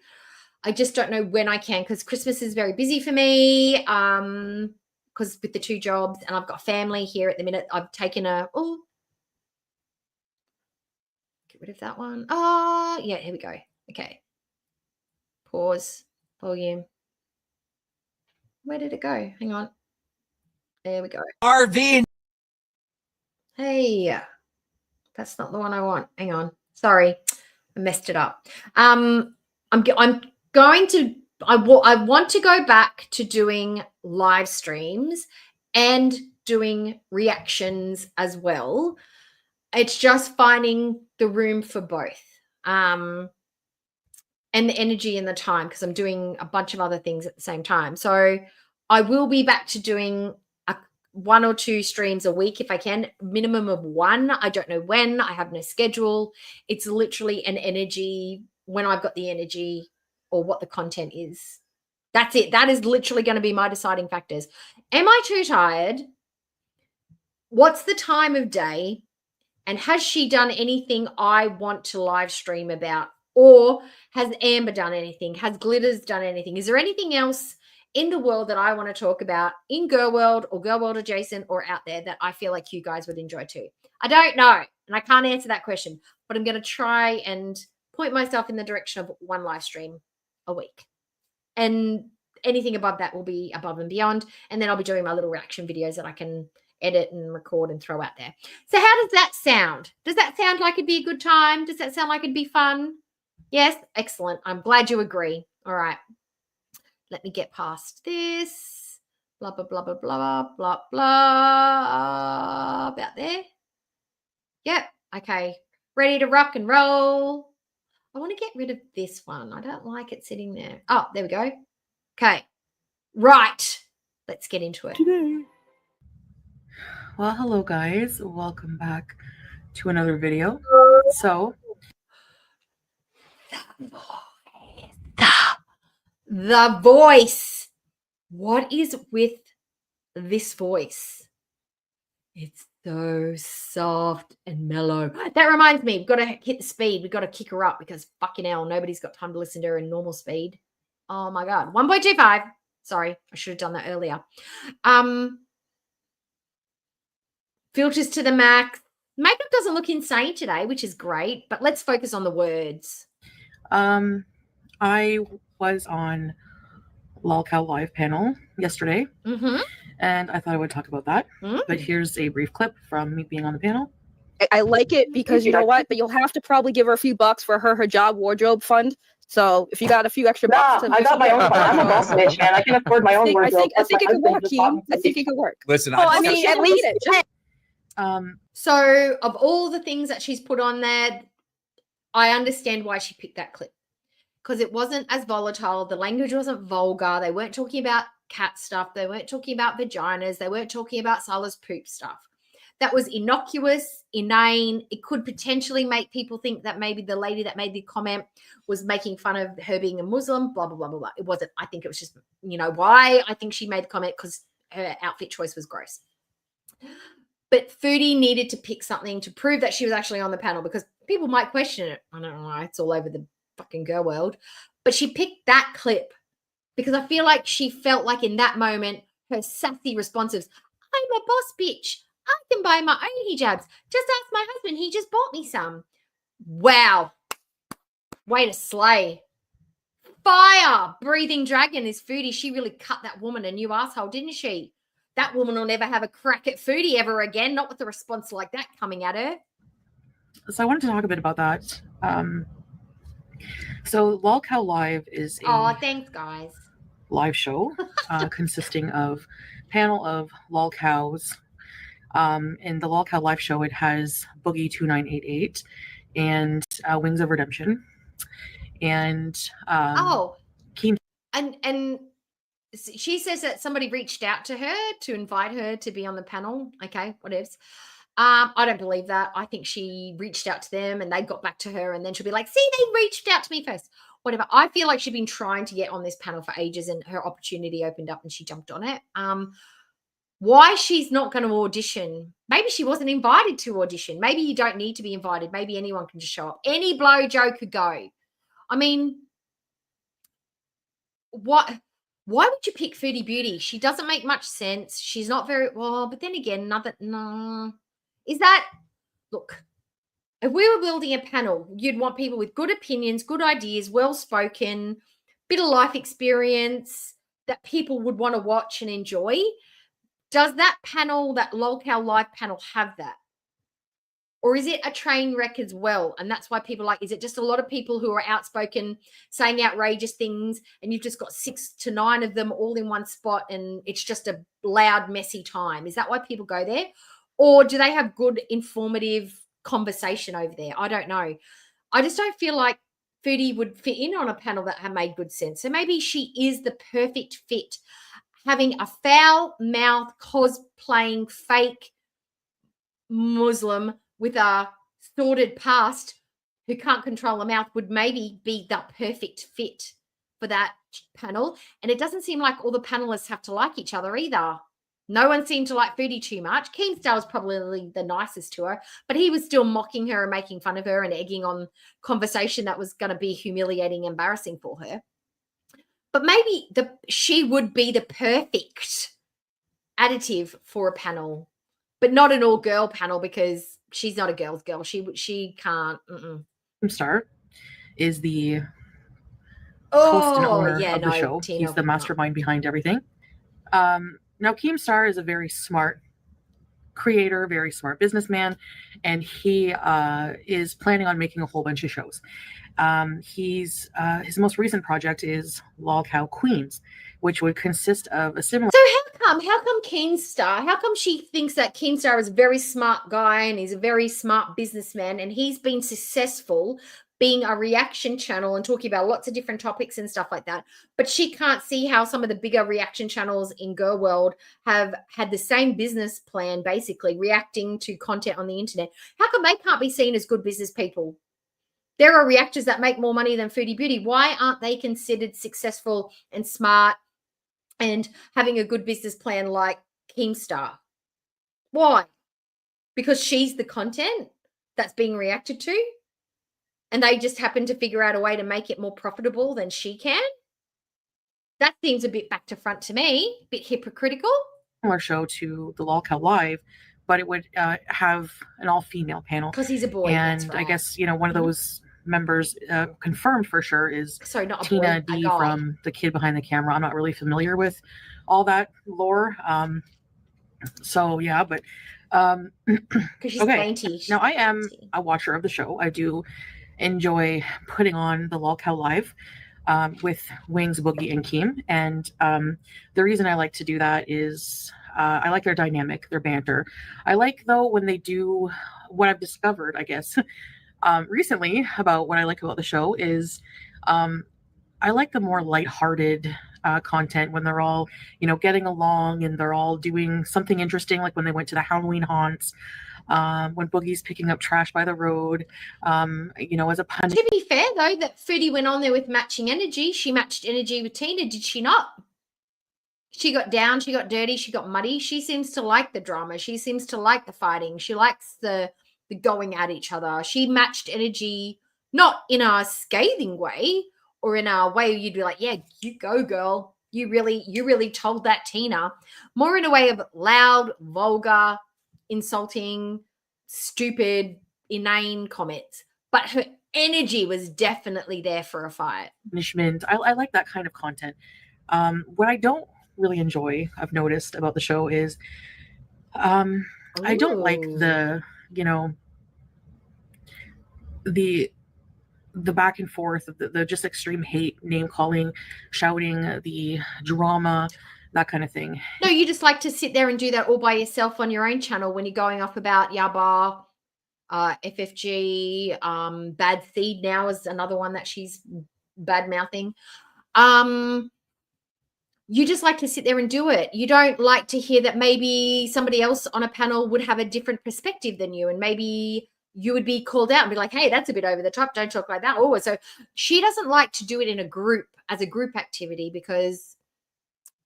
I just don't know when I can because Christmas is very busy for me. Because with the 2 jobs and I've got family here at the minute, I've taken get rid of that one. Oh, yeah, here we go. Okay. Pause, volume. Where did it go? Hang on. There we go. RV. Hey, that's not the one I want. Hang on. Sorry, I messed it up. I'm going to, I want to go back to doing live streams and doing reactions as well. It's just finding the room for both and the energy and the time because I'm doing a bunch of other things at the same time. So I will be back to doing 1 or 2 streams a week if I can, minimum of 1. I don't know when. I have no schedule. It's literally an energy when I've got the energy or what the content is. That's it. That is literally going to be my deciding factors. Am I too tired? What's the time of day? And has she done anything I want to live stream about? Or has Amber done anything? Has Glitters done anything? Is there anything else in the world that I want to talk about in Girl World or Girl World adjacent or out there that I feel like you guys would enjoy too? I don't know. And I can't answer that question. But I'm going to try and point myself in the direction of 1 live stream a week. And anything above that will be above and beyond. And then I'll be doing my little reaction videos that I can edit and record and throw out there. So how does that sound? Does that sound like it'd be a good time? Does that sound like it'd be fun? Yes? Excellent. I'm glad you agree. All right. Let me get past this. Blah, blah, blah, blah, blah, blah, blah. About there. Yep. Okay. Ready to rock and roll. I want to get rid of this one. I don't like it sitting there. Oh, there we go. Okay. Right. Let's get into it. Well, hello guys. Welcome back to another video. So, the voice. What is with this voice? It's so soft and mellow. That reminds me, we've got to hit the speed. We've got to kick her up because fucking hell, nobody's got time to listen to her in normal speed. Oh my God. 1.25. Sorry, I should have done that earlier. Filters to the max. Makeup doesn't look insane today, which is great, but let's focus on the words. I was on Lolcow Live panel yesterday, and I thought I would talk about that. But here's a brief clip from me being on the panel. I like it because you know what? But you'll have to probably give her a few bucks for her hijab wardrobe fund. So if you got a few extra bucks, I got my own. I'm a boss bitch, man. I can afford my own wardrobe. I think it could work, Keem. I think it could work. Listen, I mean, at least. So, of all the things that she's put on there, I understand why she picked that clip, because it wasn't as volatile. The language wasn't vulgar. They weren't talking about cat stuff. They weren't talking about vaginas. They weren't talking about Salah's poop stuff. That was innocuous, inane. It could potentially make people think that maybe the lady that made the comment was making fun of her being a Muslim, blah, blah, blah, blah, blah. It wasn't. I think it was just, why I think she made the comment, because her outfit choice was gross. But Foodie needed to pick something to prove that she was actually on the panel, because people might question it. I don't know why. It's all over the fucking girl world. But she picked that clip because I feel like she felt like in that moment, her sassy responses, I'm a boss bitch. I can buy my own hijabs. Just ask my husband. He just bought me some. Wow. Way to slay. Fire. Breathing dragon is Foodie. She really cut that woman a new asshole, didn't she? That woman will never have a crack at Foodie ever again. Not with a response like that coming at her. So I wanted to talk a bit about that. So Lolcow Live is a thanks, guys. live show consisting of panel of lolcows. In the Lolcow Live show, it has Boogie 2988 and Wings of Redemption, and Keem. And she says that somebody reached out to her to invite her to be on the panel. Okay, whatevs. I don't believe that. I think she reached out to them and they got back to her, and then she'll be like, see, they reached out to me first. Whatever. I feel like she'd been trying to get on this panel for ages and her opportunity opened up and she jumped on it. Why she's not going to audition? Maybe she wasn't invited to audition. Maybe you don't need to be invited. Maybe anyone can just show up. Any blowjo could go. I mean, why would you pick Foodie Beauty? She doesn't make much sense. She's not very well, but then again, is that, look, if we were building a panel, you'd want people with good opinions, good ideas, well-spoken, bit of life experience that people would want to watch and enjoy. Does that panel, that Lolcow Live panel, have that? Or is it a train wreck as well? And that's why people is it just a lot of people who are outspoken, saying outrageous things, and you've just got 6 to 9 of them all in one spot and it's just a loud, messy time? Is that why people go there? Or do they have good, informative conversation over there? I don't know. I just don't feel like Foodie would fit in on a panel that had made good sense. So maybe she is the perfect fit. Having a foul mouth, cosplaying fake Muslim with a sordid past who can't control a mouth would maybe be the perfect fit for that panel. And it doesn't seem like all the panelists have to like each other either. No one seemed to like Foodie too much. Keemstar was probably the nicest to her, but he was still mocking her and making fun of her and egging on conversation that was going to be humiliating, embarrassing for her. But maybe she would be the perfect additive for a panel, but not an all-girl panel because she's not a girl's girl. She can't. Keemstar is the host and owner of the show. He's the mastermind behind everything. Now, Keemstar is a very smart creator, very smart businessman, and he is planning on making a whole bunch of shows. His most recent project is Lolcow Queens, which would consist of a similar. So how come Keemstar? How come she thinks that Keemstar is a very smart guy and he's a very smart businessman and he's been successful being a reaction channel and talking about lots of different topics and stuff like that, but she can't see how some of the bigger reaction channels in girl world have had the same business plan, basically reacting to content on the internet? How come they can't be seen as good business people? There are reactors that make more money than Foodie Beauty. Why aren't they considered successful and smart and having a good business plan like Keemstar? Why? Because she's the content that's being reacted to and they just happen to figure out a way to make it more profitable than she can? That seems a bit back to front to me, a bit hypocritical. Similar show to the Lolcow Live, but it would have an all-female panel. Because he's a boy. And that's right. I guess, one of those members confirmed for sure is not a Tina boy, a D guy. from The Kid Behind the Camera. I'm not really familiar with all that lore. So yeah, but she's okay. dainty. Now I am a watcher of the show. I do enjoy putting on the Lolcow Live with Wings, Boogie, and Keem. And the reason I like to do that is I like their dynamic, their banter. I like, though, when they do what I've discovered, I guess, recently about what I like about the show is I like the more lighthearted content when they're all, getting along and they're all doing something interesting, like when they went to the Halloween haunts, when Boogie's picking up trash by the road, as a pun. To be fair, though, that Foodie went on there with matching energy. She matched energy with Tina, did she not? She got down, she got dirty, she got muddy. She seems to like the drama. She seems to like the fighting. She likes the going at each other. She matched energy, not in a scathing way or in a way you'd be like, yeah, you go, girl. You really told that Tina. More in a way of loud, vulgar, insulting, stupid, inane comments. But her energy was definitely there for a fight. Punishment. I like that kind of content. What I don't really enjoy, I've noticed about the show is I don't like the back and forth, the just extreme hate, name calling, shouting, the drama, that kind of thing. No, you just like to sit there and do that all by yourself on your own channel when you're going off about Yaba, FFG, Bad Seed now is another one that she's bad mouthing. You just like to sit there and do it. You don't like to hear that maybe somebody else on a panel would have a different perspective than you, and maybe you would be called out and be like, hey, that's a bit over the top. Don't talk like that. Oh, so she doesn't like to do it in a group, as a group activity, because,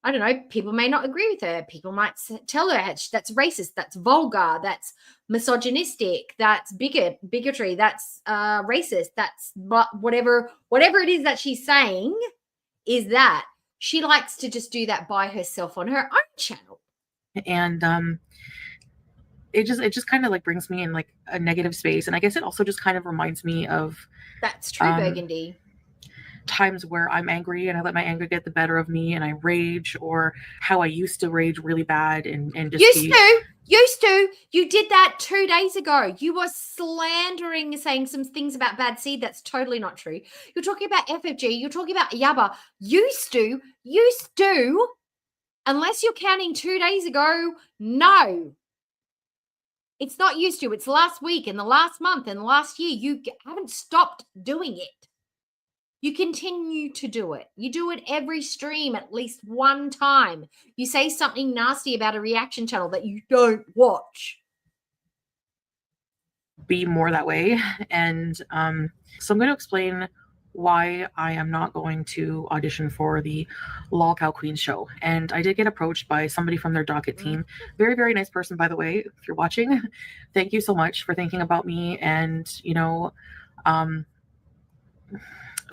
I don't know, people may not agree with her. People might tell her that's racist, that's vulgar, that's misogynistic, that's bigotry, that's racist, that's whatever it is that she's saying is that. She likes to just do that by herself on her own channel. And it just kind of like brings me in like a negative space. And I guess it also just kind of reminds me of That's true, Burgundy. Times where I'm angry and I let my anger get the better of me and I rage, or how I used to rage really bad and just Used to. You did that 2 days ago. You were slandering, saying some things about Bad Seed. That's totally not true. You're talking about FFG. You're talking about Yaba. Used to. Unless you're counting 2 days ago, no. It's not used to. It's last week and the last month and the last year. You haven't stopped doing it. You continue to do it. You do it every stream at least one time. You say something nasty about a reaction channel that you don't watch. Be more that way. And so I'm going to explain why I am not going to audition for the Lolcow Queen show. And I did get approached by somebody from their docket team. Very, very nice person, by the way, if you're watching. Thank you so much for thinking about me. And,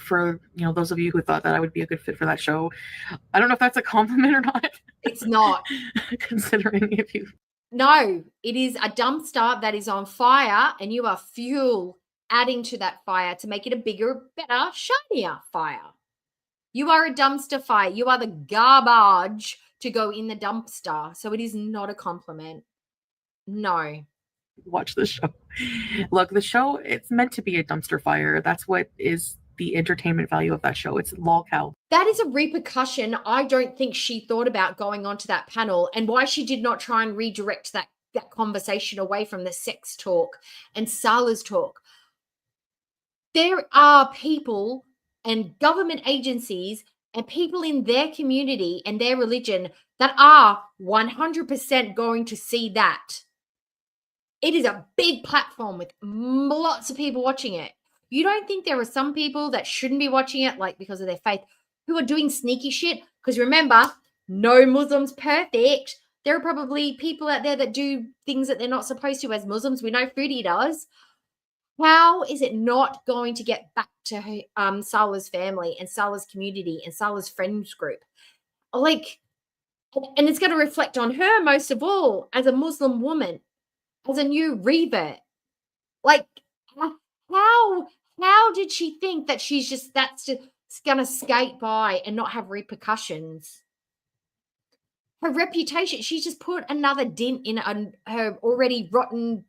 for those of you who thought that I would be a good fit for that show, I don't know if that's a compliment or not. It's not. Considering if you... No, it is a dumpster that is on fire, and you are fuel adding to that fire to make it a bigger, better, shinier fire. You are a dumpster fire. You are the garbage to go in the dumpster. So it is not a compliment. No. Watch the show. Look, the show, it's meant to be a dumpster fire. That's what is the entertainment value of that show. It's Lolcow. That is a repercussion I don't think she thought about going onto that panel, and why she did not try and redirect that conversation away from the sex talk and Sala's talk. There are people and government agencies and people in their community and their religion that are 100% going to see that. It is a big platform with lots of people watching it. You don't think there are some people that shouldn't be watching it, like because of their faith, who are doing sneaky shit? Because remember, no Muslim's perfect. There are probably people out there that do things that they're not supposed to as Muslims. We know Foodie does. How is it not going to get back to Sala's family and Sala's community and Sala's friends group? Like, and it's going to reflect on her most of all as a Muslim woman, as a new revert. Like, how How did she think that that's just going to skate by and not have repercussions? Her reputation, she's just put another dent in her already rotten,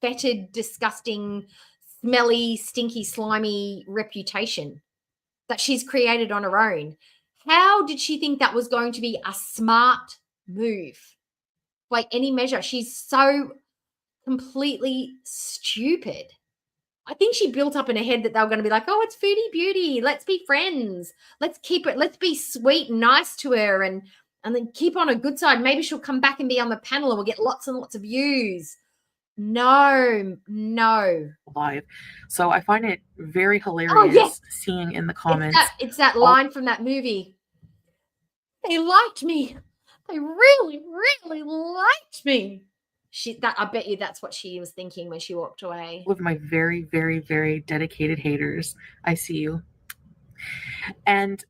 fetid, disgusting, smelly, stinky, slimy reputation that she's created on her own. How did she think that was going to be a smart move? By any measure, she's so completely stupid. I think she built up in her head that they were going to be like, oh, it's Foodie Beauty. Let's be friends. Let's keep it. Let's be sweet and nice to her and then keep on a good side. Maybe she'll come back and be on the panel and we'll get lots and lots of views. No. Live. So I find it very hilarious seeing in the comments. It's that line from that movie. They liked me. They really, really liked me. I bet you that's what she was thinking when she walked away. With my very, very, very dedicated haters, I see you. And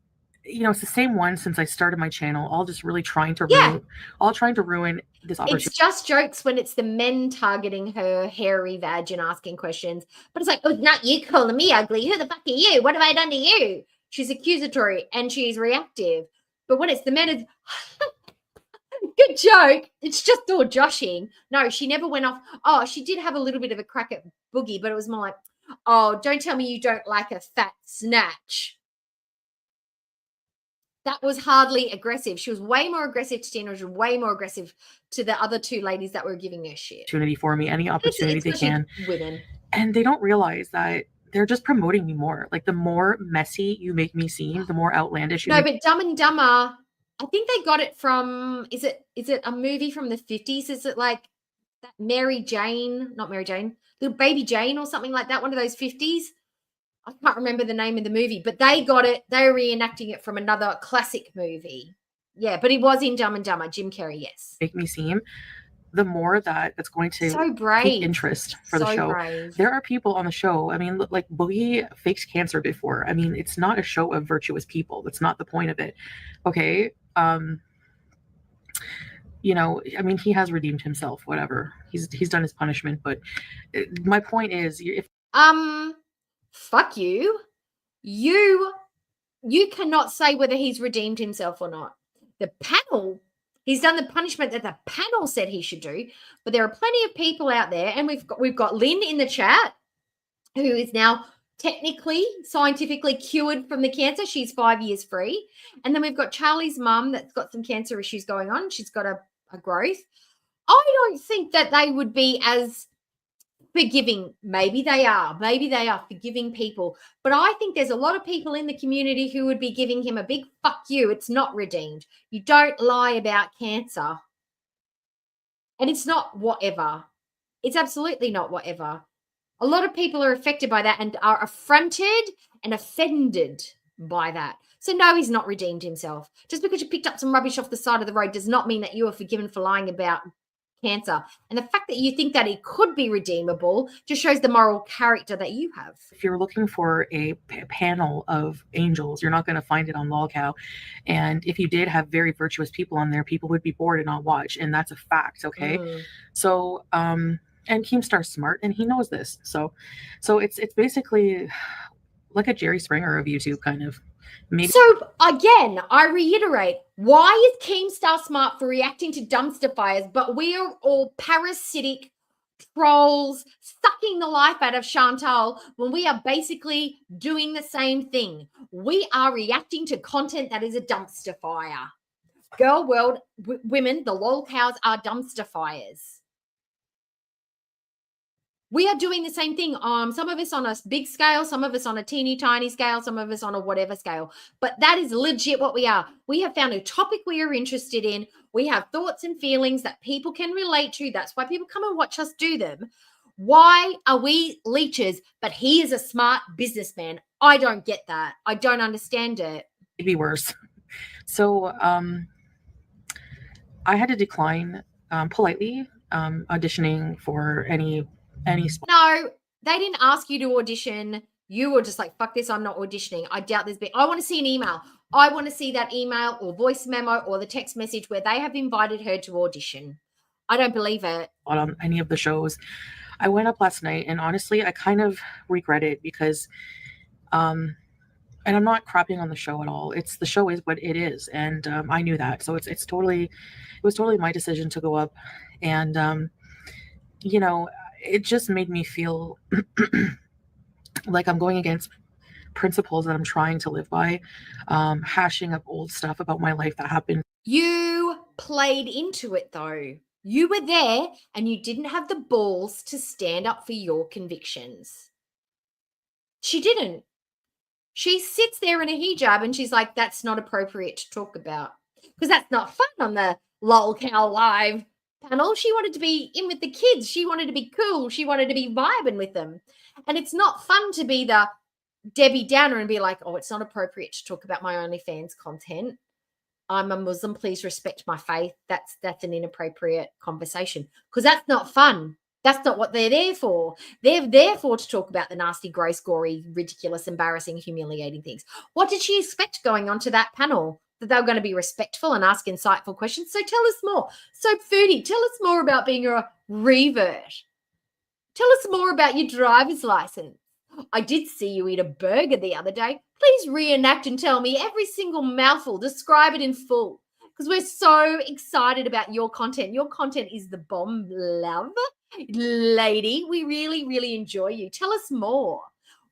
it's the same one since I started my channel, all just really trying to ruin this opportunity. It's just jokes when it's the men targeting her hairy vag and asking questions. But it's like, oh, not you calling me ugly. Who the fuck are you? What have I done to you? She's accusatory and she's reactive. But when it's the men, it's good joke. It's just all joshing. No, she never went off. Oh, she did have a little bit of a crack at Boogie, but it was more like, oh, don't tell me you don't like a fat snatch. That was hardly aggressive. She was way more aggressive to Tina. She was way more aggressive to the other two ladies that were giving her shit. Opportunity for me, any opportunity they can. Women. And they don't realize that they're just promoting me more. Like the more messy you make me seem, the more outlandish you No, but Dumb and Dumber, I think they got it from, is it a movie from the 50s? Is it like that Little Baby Jane or something like that, one of those 50s? I can't remember the name of the movie, but they got it. They're reenacting it from another classic movie. Yeah, but it was in Dumb and Dumber. Jim Carrey, yes. Make me seem, the more that's going to so brave. Take interest for the show. Brave. There are people on the show. I mean, like Boogie fakes cancer before. I mean, it's not a show of virtuous people. That's not the point of it. Okay. I mean, he has redeemed himself, whatever. He's done his punishment, but my point is fuck you. You cannot say whether he's redeemed himself or not. The panel, he's done the punishment that the panel said he should do, but there are plenty of people out there, and we've got Lynn in the chat, who is now technically, scientifically cured from the cancer. She's 5 years free. And then we've got Charlie's mum that's got some cancer issues going on. She's got a growth. I don't think that they would be as forgiving. Maybe they are forgiving people. But I think there's a lot of people in the community who would be giving him a big fuck you. It's not redeemed. You don't lie about cancer. And it's not whatever. It's absolutely not whatever. A lot of people are affected by that and are affronted and offended by that. So no, he's not redeemed himself. Just because you picked up some rubbish off the side of the road does not mean that you are forgiven for lying about cancer. And the fact that you think that it could be redeemable just shows the moral character that you have. If you're looking for a panel of angels, you're not going to find it on LolCow. And if you did have very virtuous people on there, people would be bored and not watch. And that's a fact, okay? So, and Keemstar's smart and he knows this. So it's basically like a Jerry Springer of YouTube kind of. Maybe. So again, I reiterate, why is Keemstar smart for reacting to dumpster fires, but we are all parasitic trolls sucking the life out of Chantal when we are basically doing the same thing? We are reacting to content that is a dumpster fire. Girl world women, the lol cows are dumpster fires. We are doing the same thing. Some of us on a big scale, some of us on a teeny tiny scale, some of us on a whatever scale. But that is legit what we are. We have found a topic we are interested in. We have thoughts and feelings that people can relate to. That's why people come and watch us do them. Why are we leeches? But he is a smart businessman. I don't get that. I don't understand it. It'd be worse. So I had to decline politely auditioning for any No, they didn't ask you to audition. You were just like, fuck this, I'm not auditioning. I doubt there's been. I want to see an email. I want to see that email or voice memo or the text message where they have invited her to audition. I don't believe it. On any of the shows. I went up last night, and honestly, I kind of regret it because, and I'm not crapping on the show at all. The show is what it is, and I knew that. So it was totally my decision to go up, and you know, it just made me feel like I'm going against principles that I'm trying to live by, hashing up old stuff about my life that happened. You played into it though. You were there and you didn't have the balls to stand up for your convictions. She didn't. She sits there in a hijab and she's like, that's not appropriate to talk about. Because that's not fun on the Lol Cow Live panel. She wanted to be in with the kids. She wanted to be cool. She wanted to be vibing with them. And it's not fun to be the Debbie Downer and be like, oh, it's not appropriate to talk about my OnlyFans content. I'm a Muslim. Please respect my faith. That's an inappropriate conversation because that's not fun. That's not what they're there for. They're there for to talk about the nasty, gross, gory, ridiculous, embarrassing, humiliating things. What did she expect going on to that panel? That they were going to be respectful and ask insightful questions. So tell us more. So Foodie, tell us more about being a revert. Tell us more about your driver's license. I did see you eat a burger the other day. Please reenact and tell me every single mouthful. Describe it in full because we're so excited about your content. Your content is the bomb, love. Lady, we really, really enjoy you. Tell us more.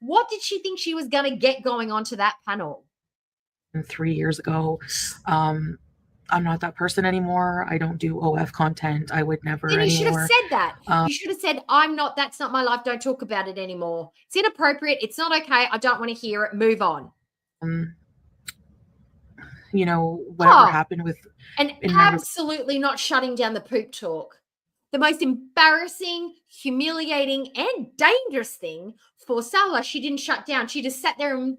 What did she think she was going to get going on to that panel? 3 years ago, I'm not that person anymore. I don't do OF content. I would never Then you should have anymore. said that. You should have said, that's not my life. Don't talk about it anymore. It's inappropriate. It's not okay. I don't want to hear it. Move on. You know, whatever happened with... And absolutely not shutting down the poop talk. The most embarrassing, humiliating, and dangerous thing for Salah, she didn't shut down. She just sat there and...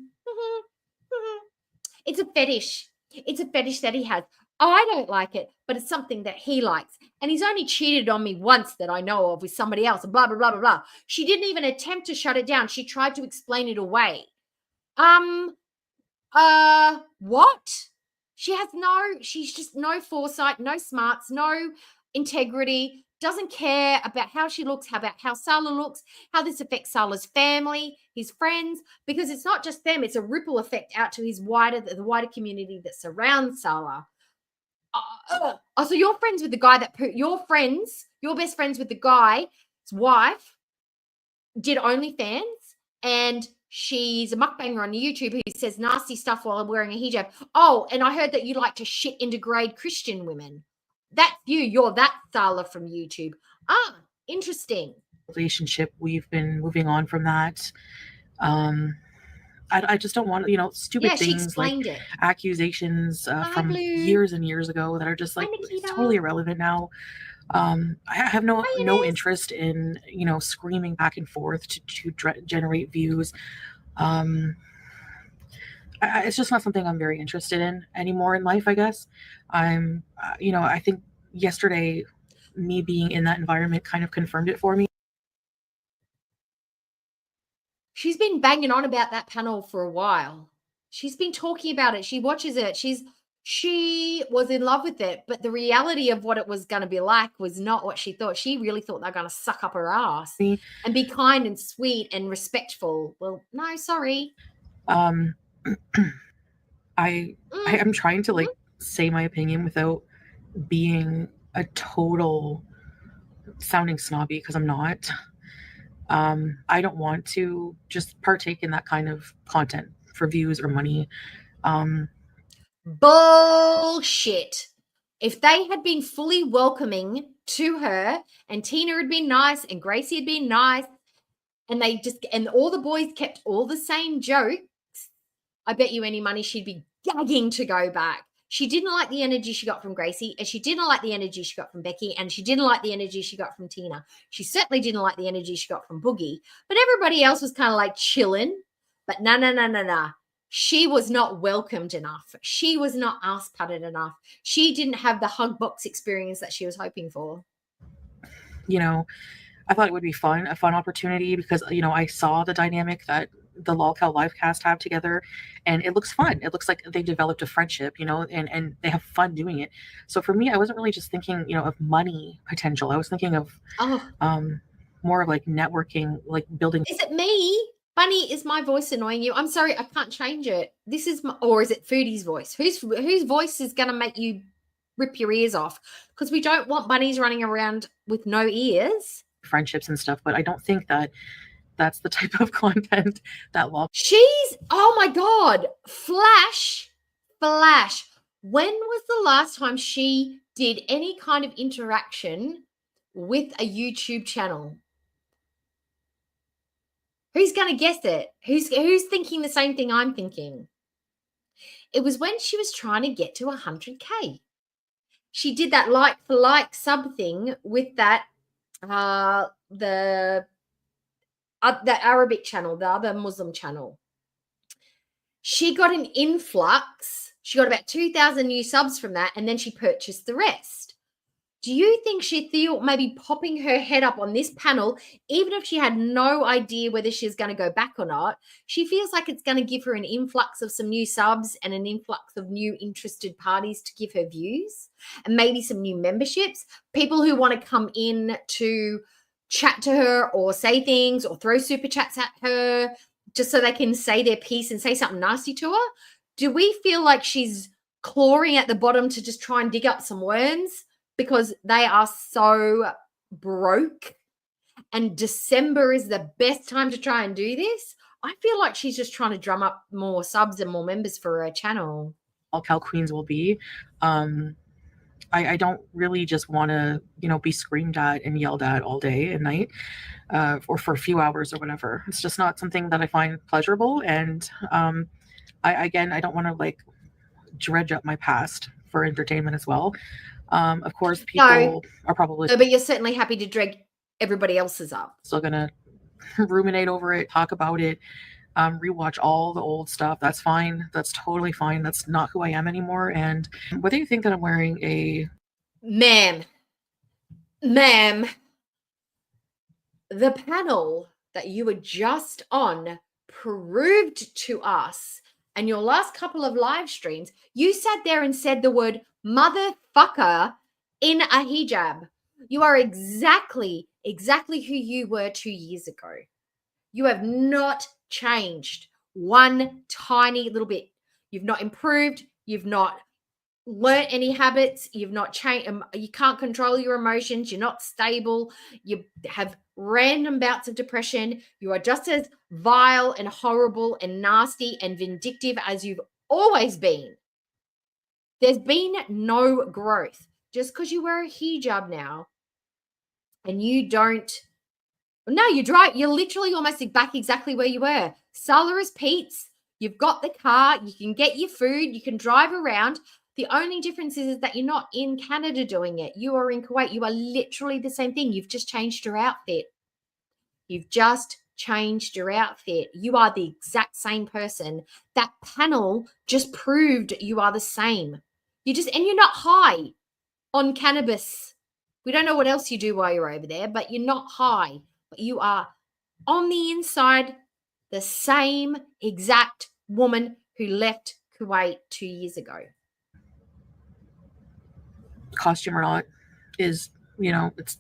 It's a fetish. It's a fetish that he has. I don't like it, but it's something that he likes. And he's only cheated on me once that I know of with somebody else, and blah, blah, blah, blah, blah. She didn't even attempt to shut it down. She tried to explain it away. What? She's just no foresight, no smarts, no integrity, doesn't care about how she looks, about how Salah looks, how this affects Salah's family, his friends, because it's not just them, it's a ripple effect out to the wider community that surrounds Salah. So you're friends with the guy you're best friends with the guy's wife, did OnlyFans, and she's a mukbanger on YouTube who says nasty stuff while wearing a hijab. Oh, and I heard that you like to shit and degrade Christian women. That's you. You're that Salah from YouTube. Interesting. Relationship. We've been moving on from that. I just don't want, stupid things like accusations from years and years ago that are just like totally irrelevant now. I have no interest in, screaming back and forth to generate views. It's just not something I'm very interested in anymore in life, I guess. I think yesterday, me being in that environment kind of confirmed it for me. She's been banging on about that panel for a while. She's been talking about it. She watches it. She was in love with it, but the reality of what it was going to be like was not what she thought. She really thought they're going to suck up her ass and be kind and sweet and respectful. Well, no, sorry. I am trying to say my opinion without being a total sounding snobby because I'm not. I don't want to just partake in that kind of content for views or money. Bullshit. If they had been fully welcoming to her and Tina had been nice and Gracie had been nice and all the boys kept all the same jokes, I bet you any money she'd be gagging to go back. She didn't like the energy she got from Gracie, and she didn't like the energy she got from Becky, and she didn't like the energy she got from Tina. She certainly didn't like the energy she got from Boogie, but everybody else was kind of like chilling. But nah. She was not welcomed enough. She was not ass-putted enough. She didn't have the hug box experience that she was hoping for. I thought it would be a fun opportunity because, I saw the dynamic that the LolCal Livecast have together, and it looks fun. It looks like they developed a friendship, and they have fun doing it. So for me, I wasn't really just thinking, of money potential. I was thinking of, more of like networking, like building. Is it me? Bunny, is my voice annoying you? I'm sorry, I can't change it. This is my, or is it Foodie's voice? Whose voice is going to make you rip your ears off? Because we don't want bunnies running around with no ears. Friendships and stuff, but I don't think that that's the type of content that will. She's, oh my God, Flash. When was the last time she did any kind of interaction with a YouTube channel? Who's going to guess it? Who's thinking the same thing I'm thinking? It was when she was trying to get to 100K. She did that like for like sub thing with that the Arabic channel, the other Muslim channel. She got an influx. She got about 2,000 new subs from that, and then she purchased the rest. Do you think she thought maybe popping her head up on this panel, even if she had no idea whether she's going to go back or not, she feels like it's going to give her an influx of some new subs and an influx of new interested parties to give her views, and maybe some new memberships, people who want to come in to chat to her or say things or throw super chats at her just so they can say their piece and say something nasty to her? Do we feel like she's clawing at the bottom to just try and dig up some worms because they are so broke and December is the best time to try and do this? I feel like she's just trying to drum up more subs and more members for her channel. All cow queens will be. I don't really just want to, be screamed at and yelled at all day and night, or for a few hours or whatever. It's just not something that I find pleasurable. And I don't want to like dredge up my past for entertainment as well. Of course, people are probably. No, but you're certainly happy to drag everybody else's up. Still gonna ruminate over it, talk about it, rewatch all the old stuff. That's fine. That's totally fine. That's not who I am anymore. And whether you think that I'm wearing a ma'am, the panel that you were just on proved to us, and your last couple of live streams, you sat there and said the word motherfucker in a hijab. You are exactly who you were 2 years ago. You have not changed one tiny little bit. You've not improved. You've not learnt any habits. You've not changed. You can't control your emotions. You're not stable. You have random bouts of depression. You are just as vile and horrible and nasty and vindictive as you've always been. There's been no growth. Just because you wear a hijab now and you don't. No, you're literally almost back exactly where you were. Solar as Pete's. You've got the car. You can get your food. You can drive around. The only difference is that you're not in Canada doing it. You are in Kuwait. You are literally the same thing. You've just changed your outfit. You've just changed your outfit. You are the exact same person. That panel just proved you are the same. And you're not high on cannabis. We don't know what else you do while you're over there, but you're not high. But you are on the inside the same exact woman who left Kuwait 2 years ago. Costume or not is, it's.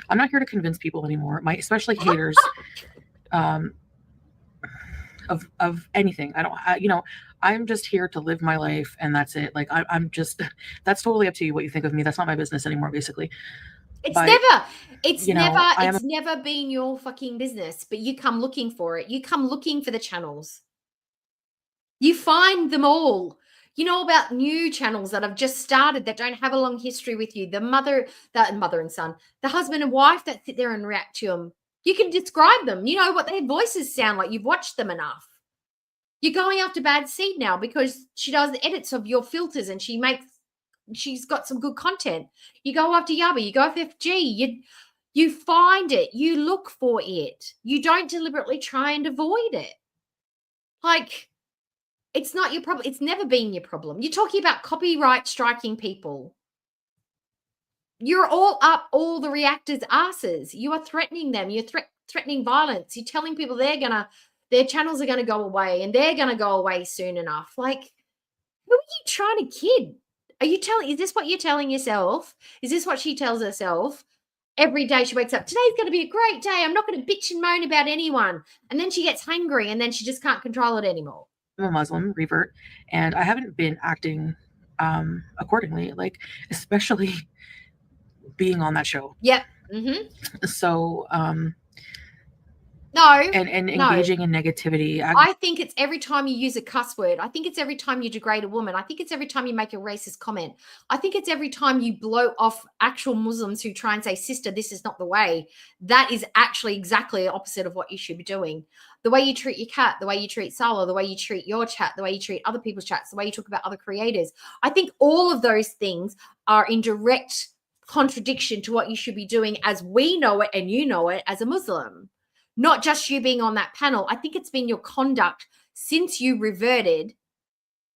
I'm not here to convince people anymore. Especially haters of anything. I'm just here to live my life, and that's it. Like I'm just. That's totally up to you what you think of me. That's not my business anymore, basically. It's never been your fucking business, but you come looking for it. You come looking for the channels. You find them all. You know about new channels that have just started that don't have a long history with you. The mother and son, the husband and wife that sit there and react to them. You can describe them. You know what their voices sound like. You've watched them enough. You're going after Bad Seed now because she does the edits of your filters and she's got some good content. You go after Yabba, you go after FG, you find it, you look for it. You don't deliberately try and avoid it. Like, it's not your problem. It's never been your problem. You're talking about copyright striking people. You're all up all the reactors' asses. You are threatening them. You're threatening violence. You're telling people their channels are going to go away and they're going to go away soon enough. Like, who are you trying to kid? Is this what you're telling yourself? Is this what she tells herself? Every day she wakes up, today's going to be a great day. I'm not going to bitch and moan about anyone. And then she gets hungry and then she just can't control it anymore. I'm a Muslim revert, and I haven't been acting accordingly, like especially being on that show. Yep. Mm-hmm. So no, and engaging in negativity. I think it's every time you use a cuss word. I think it's every time you degrade a woman. I think it's every time you make a racist comment. I think it's every time you blow off actual Muslims who try and say, sister, this is not the way. That is actually exactly the opposite of what you should be doing. The way you treat your cat, the way you treat Salah, the way you treat your chat, the way you treat other people's chats, the way you talk about other creators. I think all of those things are in direct contradiction to what you should be doing as we know it and you know it as a Muslim. Not just you being on that panel. I think it's been your conduct since you reverted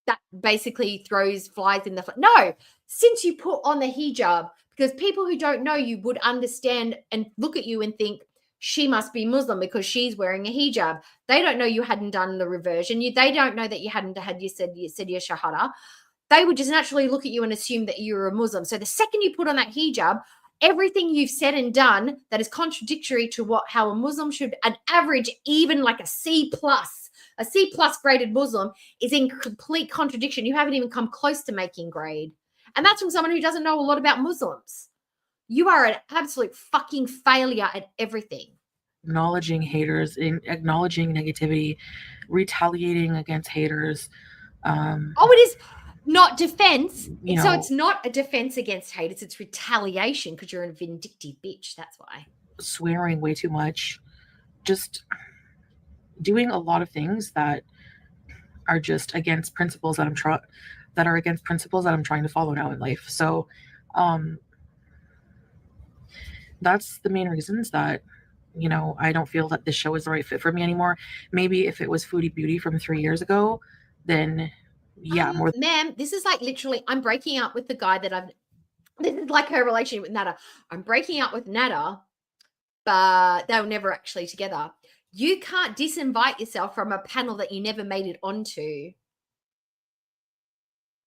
that basically throws flies in the no, since you put on the hijab, because people who don't know you would understand and look at you and think she must be Muslim because she's wearing a hijab. They don't know you hadn't done the reversion. They don't know that you hadn't had you said your shahada. They would just naturally look at you and assume that you're a Muslim. So the second you put on that hijab, everything you've said and done that is contradictory to how a Muslim should, an average, even like a C+ graded Muslim is in complete contradiction. You haven't even come close to making grade. And that's from someone who doesn't know a lot about Muslims. You are an absolute fucking failure at everything. Acknowledging haters, acknowledging negativity, retaliating against haters. It is not defense. So it's not a defense against haters. It's retaliation because you're a vindictive bitch. That's why. Swearing way too much. Just doing a lot of things that are just against principles that I'm trying to follow now in life. So that's the main reasons that I don't feel that this show is the right fit for me anymore. Maybe if it was Foodie Beauty from 3 years ago, then yeah, more. Ma'am, this is like literally, I'm breaking up with the guy that this is like her relationship with Nada. I'm breaking up with Nada, but they were never actually together. You can't disinvite yourself from a panel that you never made it onto.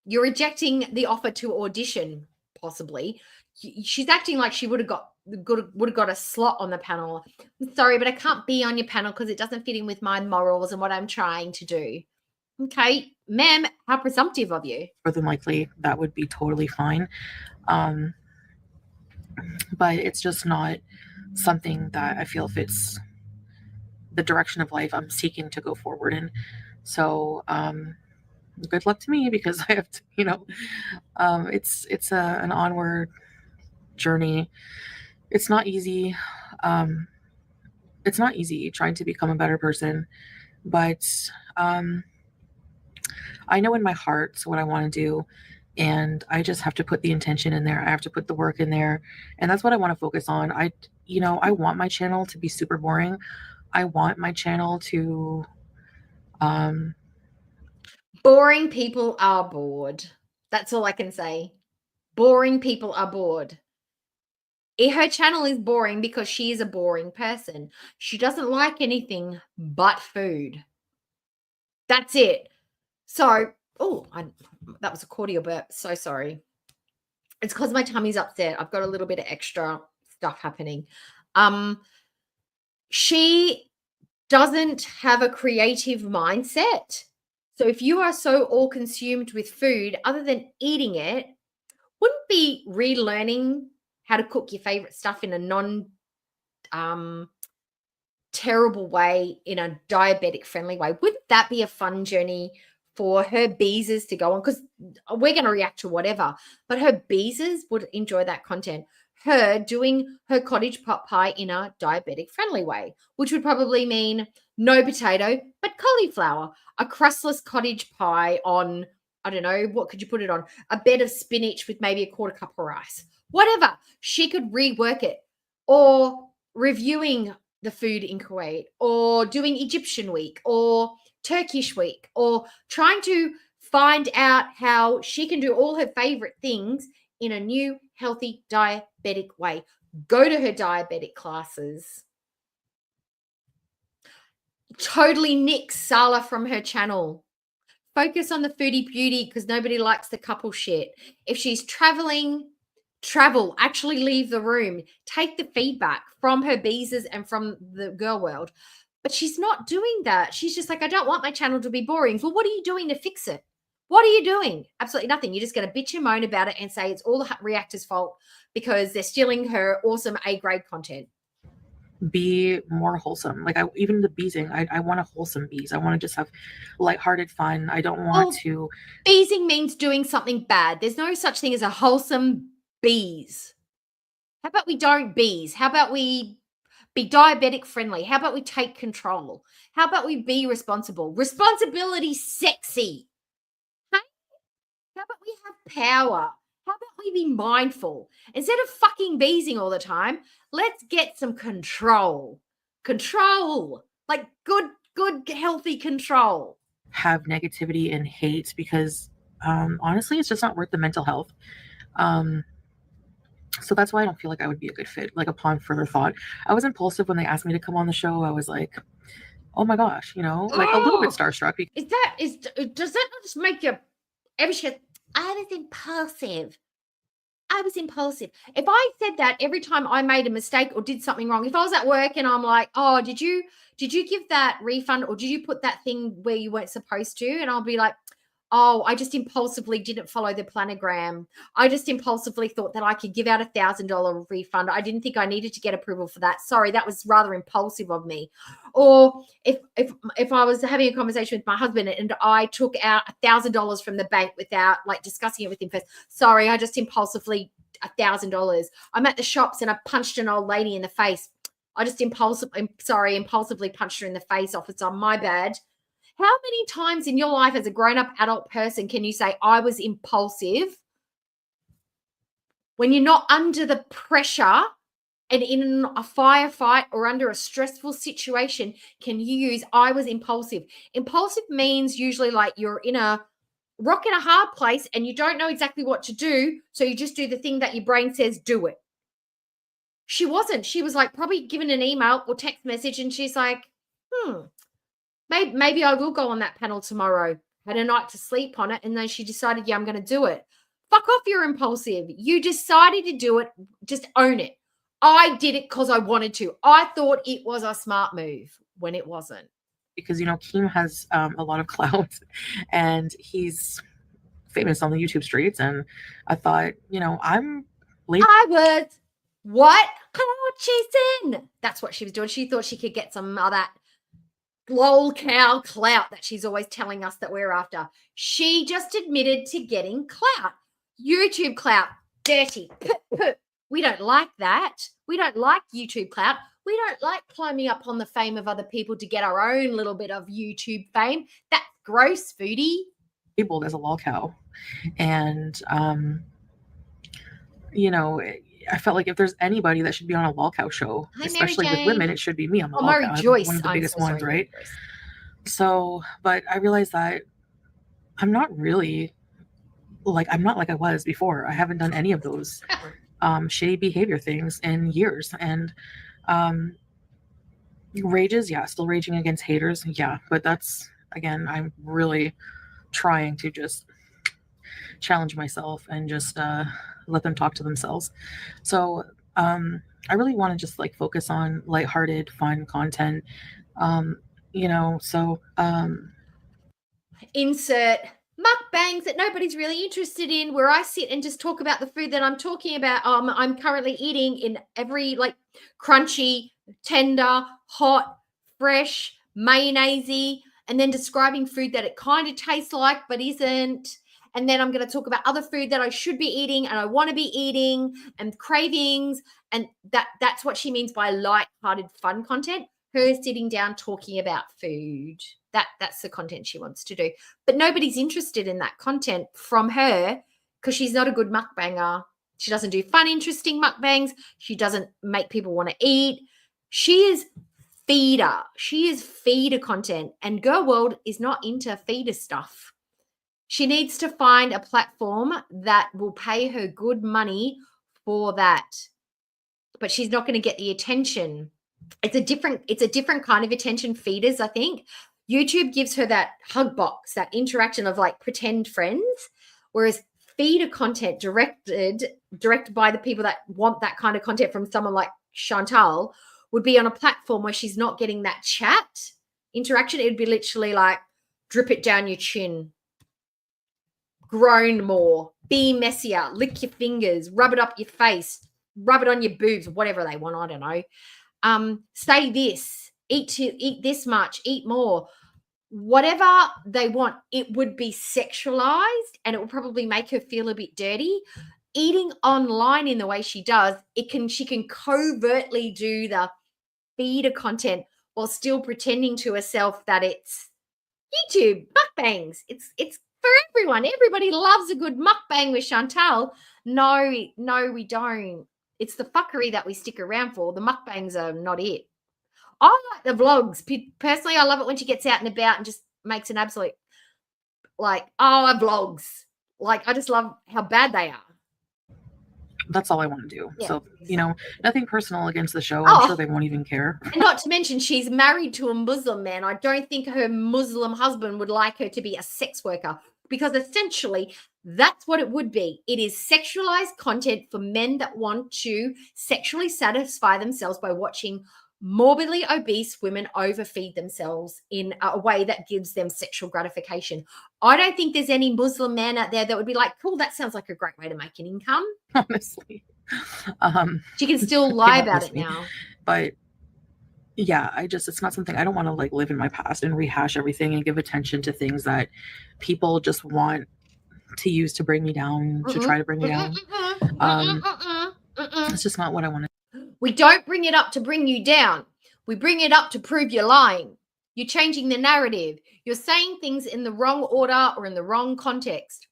You're rejecting the offer to audition, possibly. She's acting like she would have got a slot on the panel. I'm sorry, but I can't be on your panel because it doesn't fit in with my morals and what I'm trying to do. Okay, ma'am, how presumptive of you. More than likely, that would be totally fine. But it's just not something that I feel fits the direction of life I'm seeking to go forward in. So good luck to me, because I have to, it's an onward journey. It's not easy. It's not easy trying to become a better person, but I know in my heart what I want to do, and I just have to put the intention in there. I have to put the work in there, and that's what I want to focus on. I want my channel to be super boring. I want my channel to boring people are bored. That's all I can say. Boring people are bored. Her channel is boring because she is a boring person. She doesn't like anything but food. That's it. So, that was a cordial burp. So sorry. It's because my tummy's upset. I've got a little bit of extra stuff happening. She doesn't have a creative mindset. So if you are so all consumed with food, other than eating it, wouldn't be relearning how to cook your favorite stuff in a terrible way, in a diabetic friendly way. Wouldn't that be a fun journey for her beezers to go on? Because we're going to react to whatever, but her beezers would enjoy that content. Her doing her cottage pot pie in a diabetic friendly way, which would probably mean no potato, but cauliflower, a crustless cottage pie on, I don't know, what could you put it on? A bed of spinach with maybe a quarter cup of rice, whatever. She could rework it, or reviewing the food in Kuwait, or doing Egyptian week, or Turkish week, or trying to find out how she can do all her favorite things in a new, healthy, diabetic way. Go to her diabetic classes. Totally nix Salah from her channel. Focus on the Foodie Beauty, because nobody likes the couple shit. If she's traveling travel, actually leave the room, take the feedback from her beezers and from the girl world. But she's not doing that. She's just like, I don't want my channel to be boring. Well, what are you doing to fix it? What are you doing? Absolutely nothing. You're just going to bitch and moan about it and say it's all the reactors' fault because they're stealing her awesome A-grade content. Be more wholesome. Like even the beezing, I want a wholesome bees. I want to just have lighthearted fun. I don't want to. Beezing means doing something bad. There's no such thing as a wholesome bees. How about we don't bees? How about we be diabetic friendly? How about we take control? How about we be responsible? Responsibility sexy. Hey? How about we have power? How about we be mindful? Instead of fucking beezing all the time, let's get some control. Control. Like good, healthy control. Have negativity and hate because honestly, it's just not worth the mental health. So that's why I don't feel like I would be a good fit. Like upon further thought, I was impulsive when they asked me to come on the show. I was like, oh my gosh, you know, like a little bit starstruck. Does that not just make you? Every she goes, I was impulsive. If I said that every time I made a mistake or did something wrong, if I was at work and I'm like, oh, did you give that refund or did you put that thing where you weren't supposed to? And I'll be like, oh, I just impulsively didn't follow the planogram. I just impulsively thought that I could give out $1,000 refund. I didn't think I needed to get approval for that. Sorry, that was rather impulsive of me. Or if I was having a conversation with my husband and I took out $1,000 from the bank without like discussing it with him first. Sorry, I just impulsively $1,000. I'm at the shops and I punched an old lady in the face. I just impulsively punched her in the face, officer. My bad. How many times in your life as a grown-up adult person can you say, I was impulsive when you're not under the pressure and in a firefight or under a stressful situation? Can you use, I was impulsive? Impulsive means usually like you're in a rock in a hard place and you don't know exactly what to do. So you just do the thing that your brain says, do it. She wasn't. She was like probably given an email or text message and she's like, maybe I will go on that panel tomorrow. Had a night to sleep on it. And then she decided, yeah, I'm going to do it. Fuck off, you're impulsive. You decided to do it. Just own it. I did it because I wanted to. I thought it was a smart move when it wasn't. Because, you know, Keem has a lot of clout and he's famous on the YouTube streets. And I thought, you know, I'm late. I was what? Clout chasing. That's what she was doing. She thought she could get some of that lol cow clout that she's always telling us that we're after. She just admitted to getting clout. YouTube clout. Dirty. We don't like that. We don't like YouTube clout. We don't like climbing up on the fame of other people to get our own little bit of YouTube fame. That's gross, foodie. Labeled as a lol cow. And, you know, I felt like if there's anybody that should be on a lol cow show, especially with women, it should be me. I'm a lol cow. I'm one of the biggest ones, right? So, but I realized that I'm not really like, I'm not like I was before. I haven't done any of those shitty behavior things in years. And rages, yeah, still raging against haters. Yeah, but that's, again, I'm really trying to just challenge myself and just let them talk to themselves. So I really want to just like focus on lighthearted, fun content. You know, so insert mukbangs that nobody's really interested in, where I sit and just talk about the food that I'm talking about. I'm currently eating in every like crunchy, tender, hot, fresh, mayonnaise-y, and then describing food that it kind of tastes like but isn't. And then I'm going to talk about other food that I should be eating and I want to be eating and cravings. And that's what she means by light-hearted fun content. Her sitting down talking about food. That's the content she wants to do. But nobody's interested in that content from her because she's not a good mukbanger. She doesn't do fun, interesting mukbangs. She doesn't make people want to eat. She is feeder. She is feeder content. And Girl World is not into feeder stuff. She needs to find a platform that will pay her good money for that. But she's not going to get the attention. It's a different kind of attention, feeders, I think. YouTube gives her that hug box, that interaction of like pretend friends, whereas feeder content directed by the people that want that kind of content from someone like Chantal would be on a platform where she's not getting that chat interaction. It would be literally like, drip it down your chin, groan more, be messier, lick your fingers, rub it up your face, rub it on your boobs, whatever they want. I don't know. Say this, eat this much, eat more. Whatever they want, it would be sexualized, and it will probably make her feel a bit dirty. Eating online in the way she does, she can covertly do the feeder content while still pretending to herself that it's YouTube mukbangs. It's for everyone. Everybody loves a good mukbang with Chantal. No, we don't. It's the fuckery that we stick around for. The mukbangs are not it. I like the vlogs. Personally, I love it when she gets out and about and just makes an absolute, like, oh, vlogs. Like, I just love how bad they are. That's all I want to do. Yeah. So, nothing personal against the show. I'm sure they won't even care. And not to mention, she's married to a Muslim man. I don't think her Muslim husband would like her to be a sex worker, because essentially that's what it would be. It is sexualized content for men that want to sexually satisfy themselves by watching morbidly obese women overfeed themselves in a way that gives them sexual gratification. I don't think there's any Muslim man out there that would be like, cool, that sounds like a great way to make an income. Honestly. She can still lie about it now. But yeah, it's not something I don't want to like live in my past and rehash everything and give attention to things that people just want to use to bring me down, to try to bring me down. It's just not what I want to. We don't bring it up to bring you down. We bring it up to prove you're lying. You're changing the narrative. You're saying things in the wrong order or in the wrong context.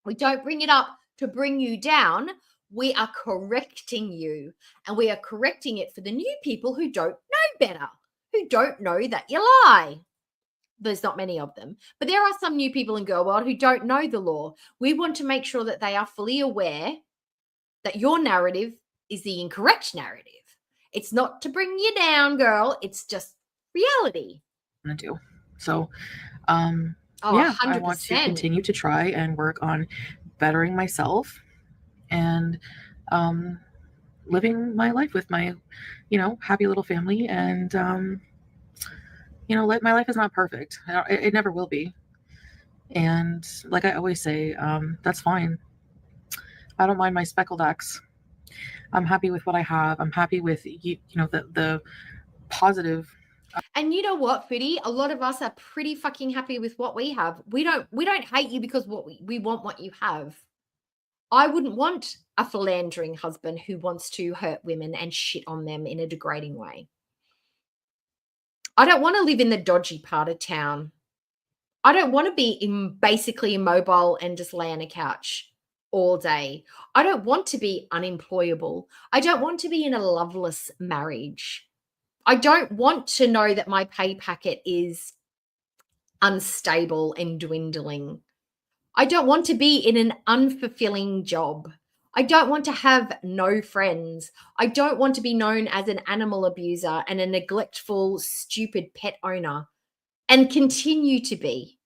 We don't bring it up to bring you down. We are correcting you. And we are correcting it for the new people who don't know better, who don't know that you lie. There's not many of them. But there are some new people in Girl World who don't know the law. We want to make sure that they are fully aware that your narrative is the incorrect narrative. It's not to bring you down, girl. It's just reality. I'm gonna do. So, Oh, yeah, 100%. I want to continue to try and work on bettering myself and living my life with my, happy little family. And, my life is not perfect. It never will be. And like I always say, that's fine. I don't mind my speckled X. I'm happy with what I have. I'm happy with, the positive. And you know what, Foodie? A lot of us are pretty fucking happy with what we have. We don't hate you because we want what you have. I wouldn't want a philandering husband who wants to hurt women and shit on them in a degrading way. I don't want to live in the dodgy part of town. I don't want to be basically immobile and just lay on a couch all day. I don't want to be unemployable. I don't want to be in a loveless marriage. I don't want to know that my pay packet is unstable and dwindling. I don't want to be in an unfulfilling job. I don't want to have no friends. I don't want to be known as an animal abuser and a neglectful, stupid pet owner and continue to be.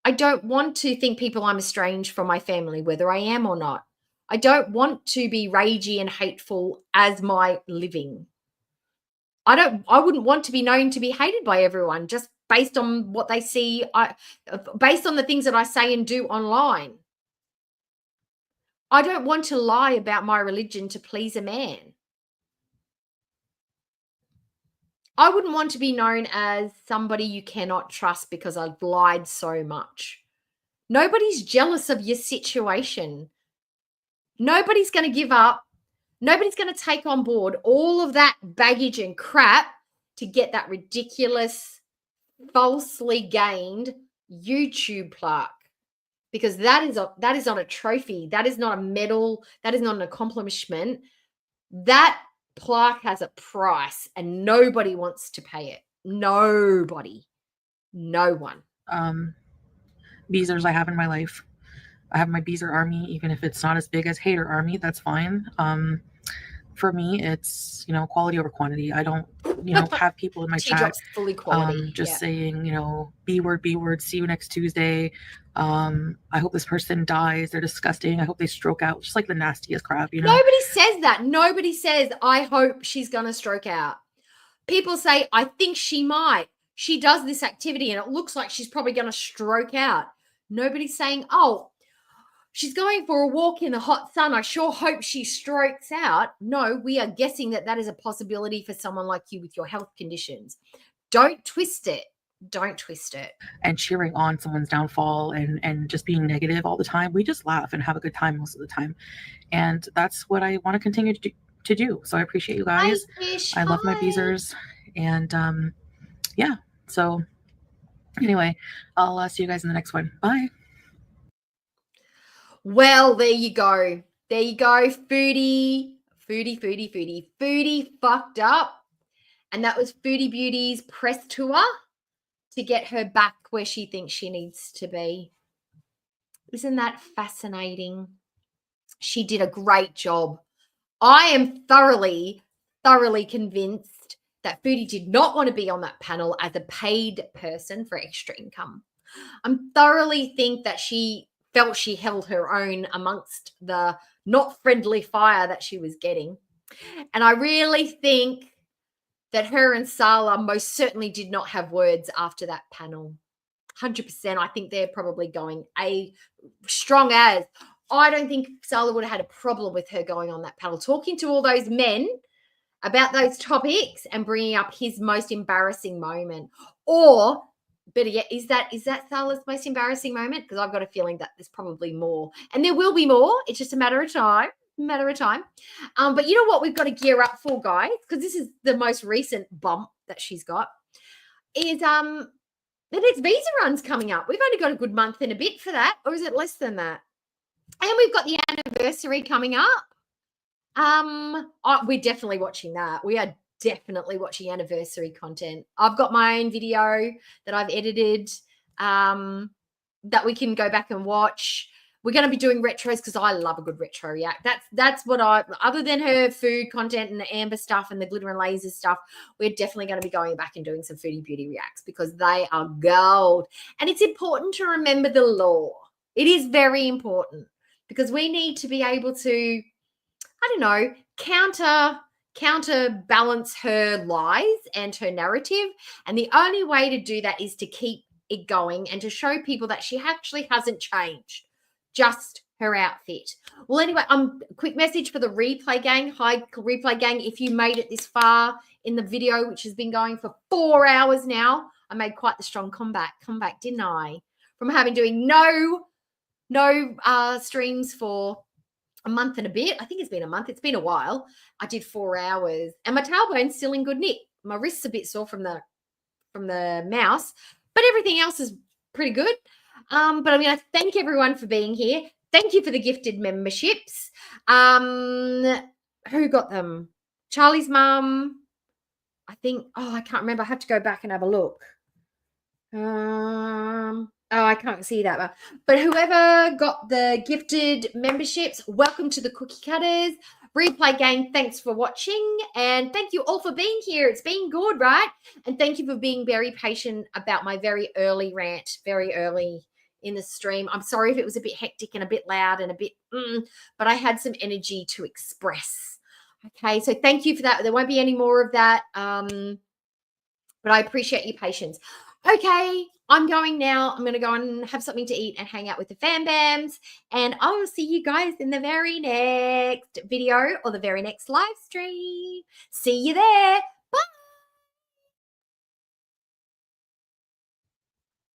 I don't want to think people I'm estranged from my family, whether I am or not. I don't want to be ragey and hateful as my living. I wouldn't want to be known to be hated by everyone just based on what they see, based on the things that I say and do online. I don't want to lie about my religion to please a man. I wouldn't want to be known as somebody you cannot trust because I've lied so much. Nobody's jealous of your situation. Nobody's going to give up. Nobody's going to take on board all of that baggage and crap to get that ridiculous, falsely gained YouTube plaque. Because that is not a trophy. That is not a medal. That is not an accomplishment. That plaque has a price and nobody wants to pay it. Nobody. No one. Beezers I have in my life. I have my Beezer army, even if it's not as big as Hater army, that's fine. For me, it's, quality over quantity. I don't have people in my chat Teardrops fully quality. just saying, B word, see you next Tuesday. I hope this person dies. They're disgusting. I hope they stroke out. Just like the nastiest crap, Nobody says that. Nobody says, I hope she's going to stroke out. People say, I think she might. She does this activity and it looks like she's probably going to stroke out. Nobody's saying, oh, she's going for a walk in the hot sun. I sure hope she strokes out. No, we are guessing that that is a possibility for someone like you with your health conditions. Don't twist it. Don't twist it. And cheering on someone's downfall and just being negative all the time. We just laugh and have a good time most of the time. And that's what I want to continue to do. So I appreciate you guys. I love my Beezers. And yeah, so anyway, I'll see you guys in the next one. Bye. Well, there you go. There you go. Foodie fucked up. And that was Foodie Beauty's press tour to get her back where she thinks she needs to be. Isn't that fascinating? She did a great job. I am thoroughly convinced that Foodie did not want to be on that panel as a paid person for extra income. I thoroughly think that she felt she held her own amongst the not friendly fire that she was getting. And I really think that her and Sala most certainly did not have words after that panel. 100%. I think they're probably going strong as. I don't think Sala would have had a problem with her going on that panel, talking to all those men about those topics and bringing up his most embarrassing moment. Or, better yet, is that Sala's most embarrassing moment? Because I've got a feeling that there's probably more. And there will be more. It's just a matter of time. But you know what we've got to gear up for, guys, because this is the most recent bump that she's got, is the next visa run's coming up. We've only got a good month and a bit for that, or is it less than that? And we've got the anniversary coming up. We're definitely watching that. We are definitely watching anniversary content. I've got my own video that I've edited that we can go back and watch. We're going to be doing retros because I love a good retro react. That's what other than her food content and the Amber stuff and the glitter and laser stuff, we're definitely going to be going back and doing some Foodie Beauty reacts because they are gold. And it's important to remember the law. It is very important because we need to be able to, counterbalance her lies and her narrative. And the only way to do that is to keep it going and to show people that she actually hasn't changed. Just her outfit. Well, anyway, quick message for the replay gang. Hi, replay gang. If you made it this far in the video, which has been going for 4 hours now, I made quite the strong comeback, didn't I? From doing no streams for a month and a bit. I think it's been a month. It's been a while. I did 4 hours, and my tailbone's still in good nick. My wrist's a bit sore from the mouse, but everything else is pretty good. But I'm going to thank everyone for being here. Thank you for the gifted memberships. Who got them? Charlie's mum. I think, I can't remember. I have to go back and have a look. I can't see that. But whoever got the gifted memberships, welcome to the Cookie Cutters. Replay gang, thanks for watching. And thank you all for being here. It's been good, right? And thank you for being very patient about my very early rant, very early in the stream. I'm sorry if it was a bit hectic and a bit loud and a bit, but I had some energy to express. Okay, so thank you for that. There won't be any more of that, but I appreciate your patience. Okay, I'm going now. I'm going to go and have something to eat and hang out with the fam bams, and I will see you guys in the very next video or the very next live stream. See you there.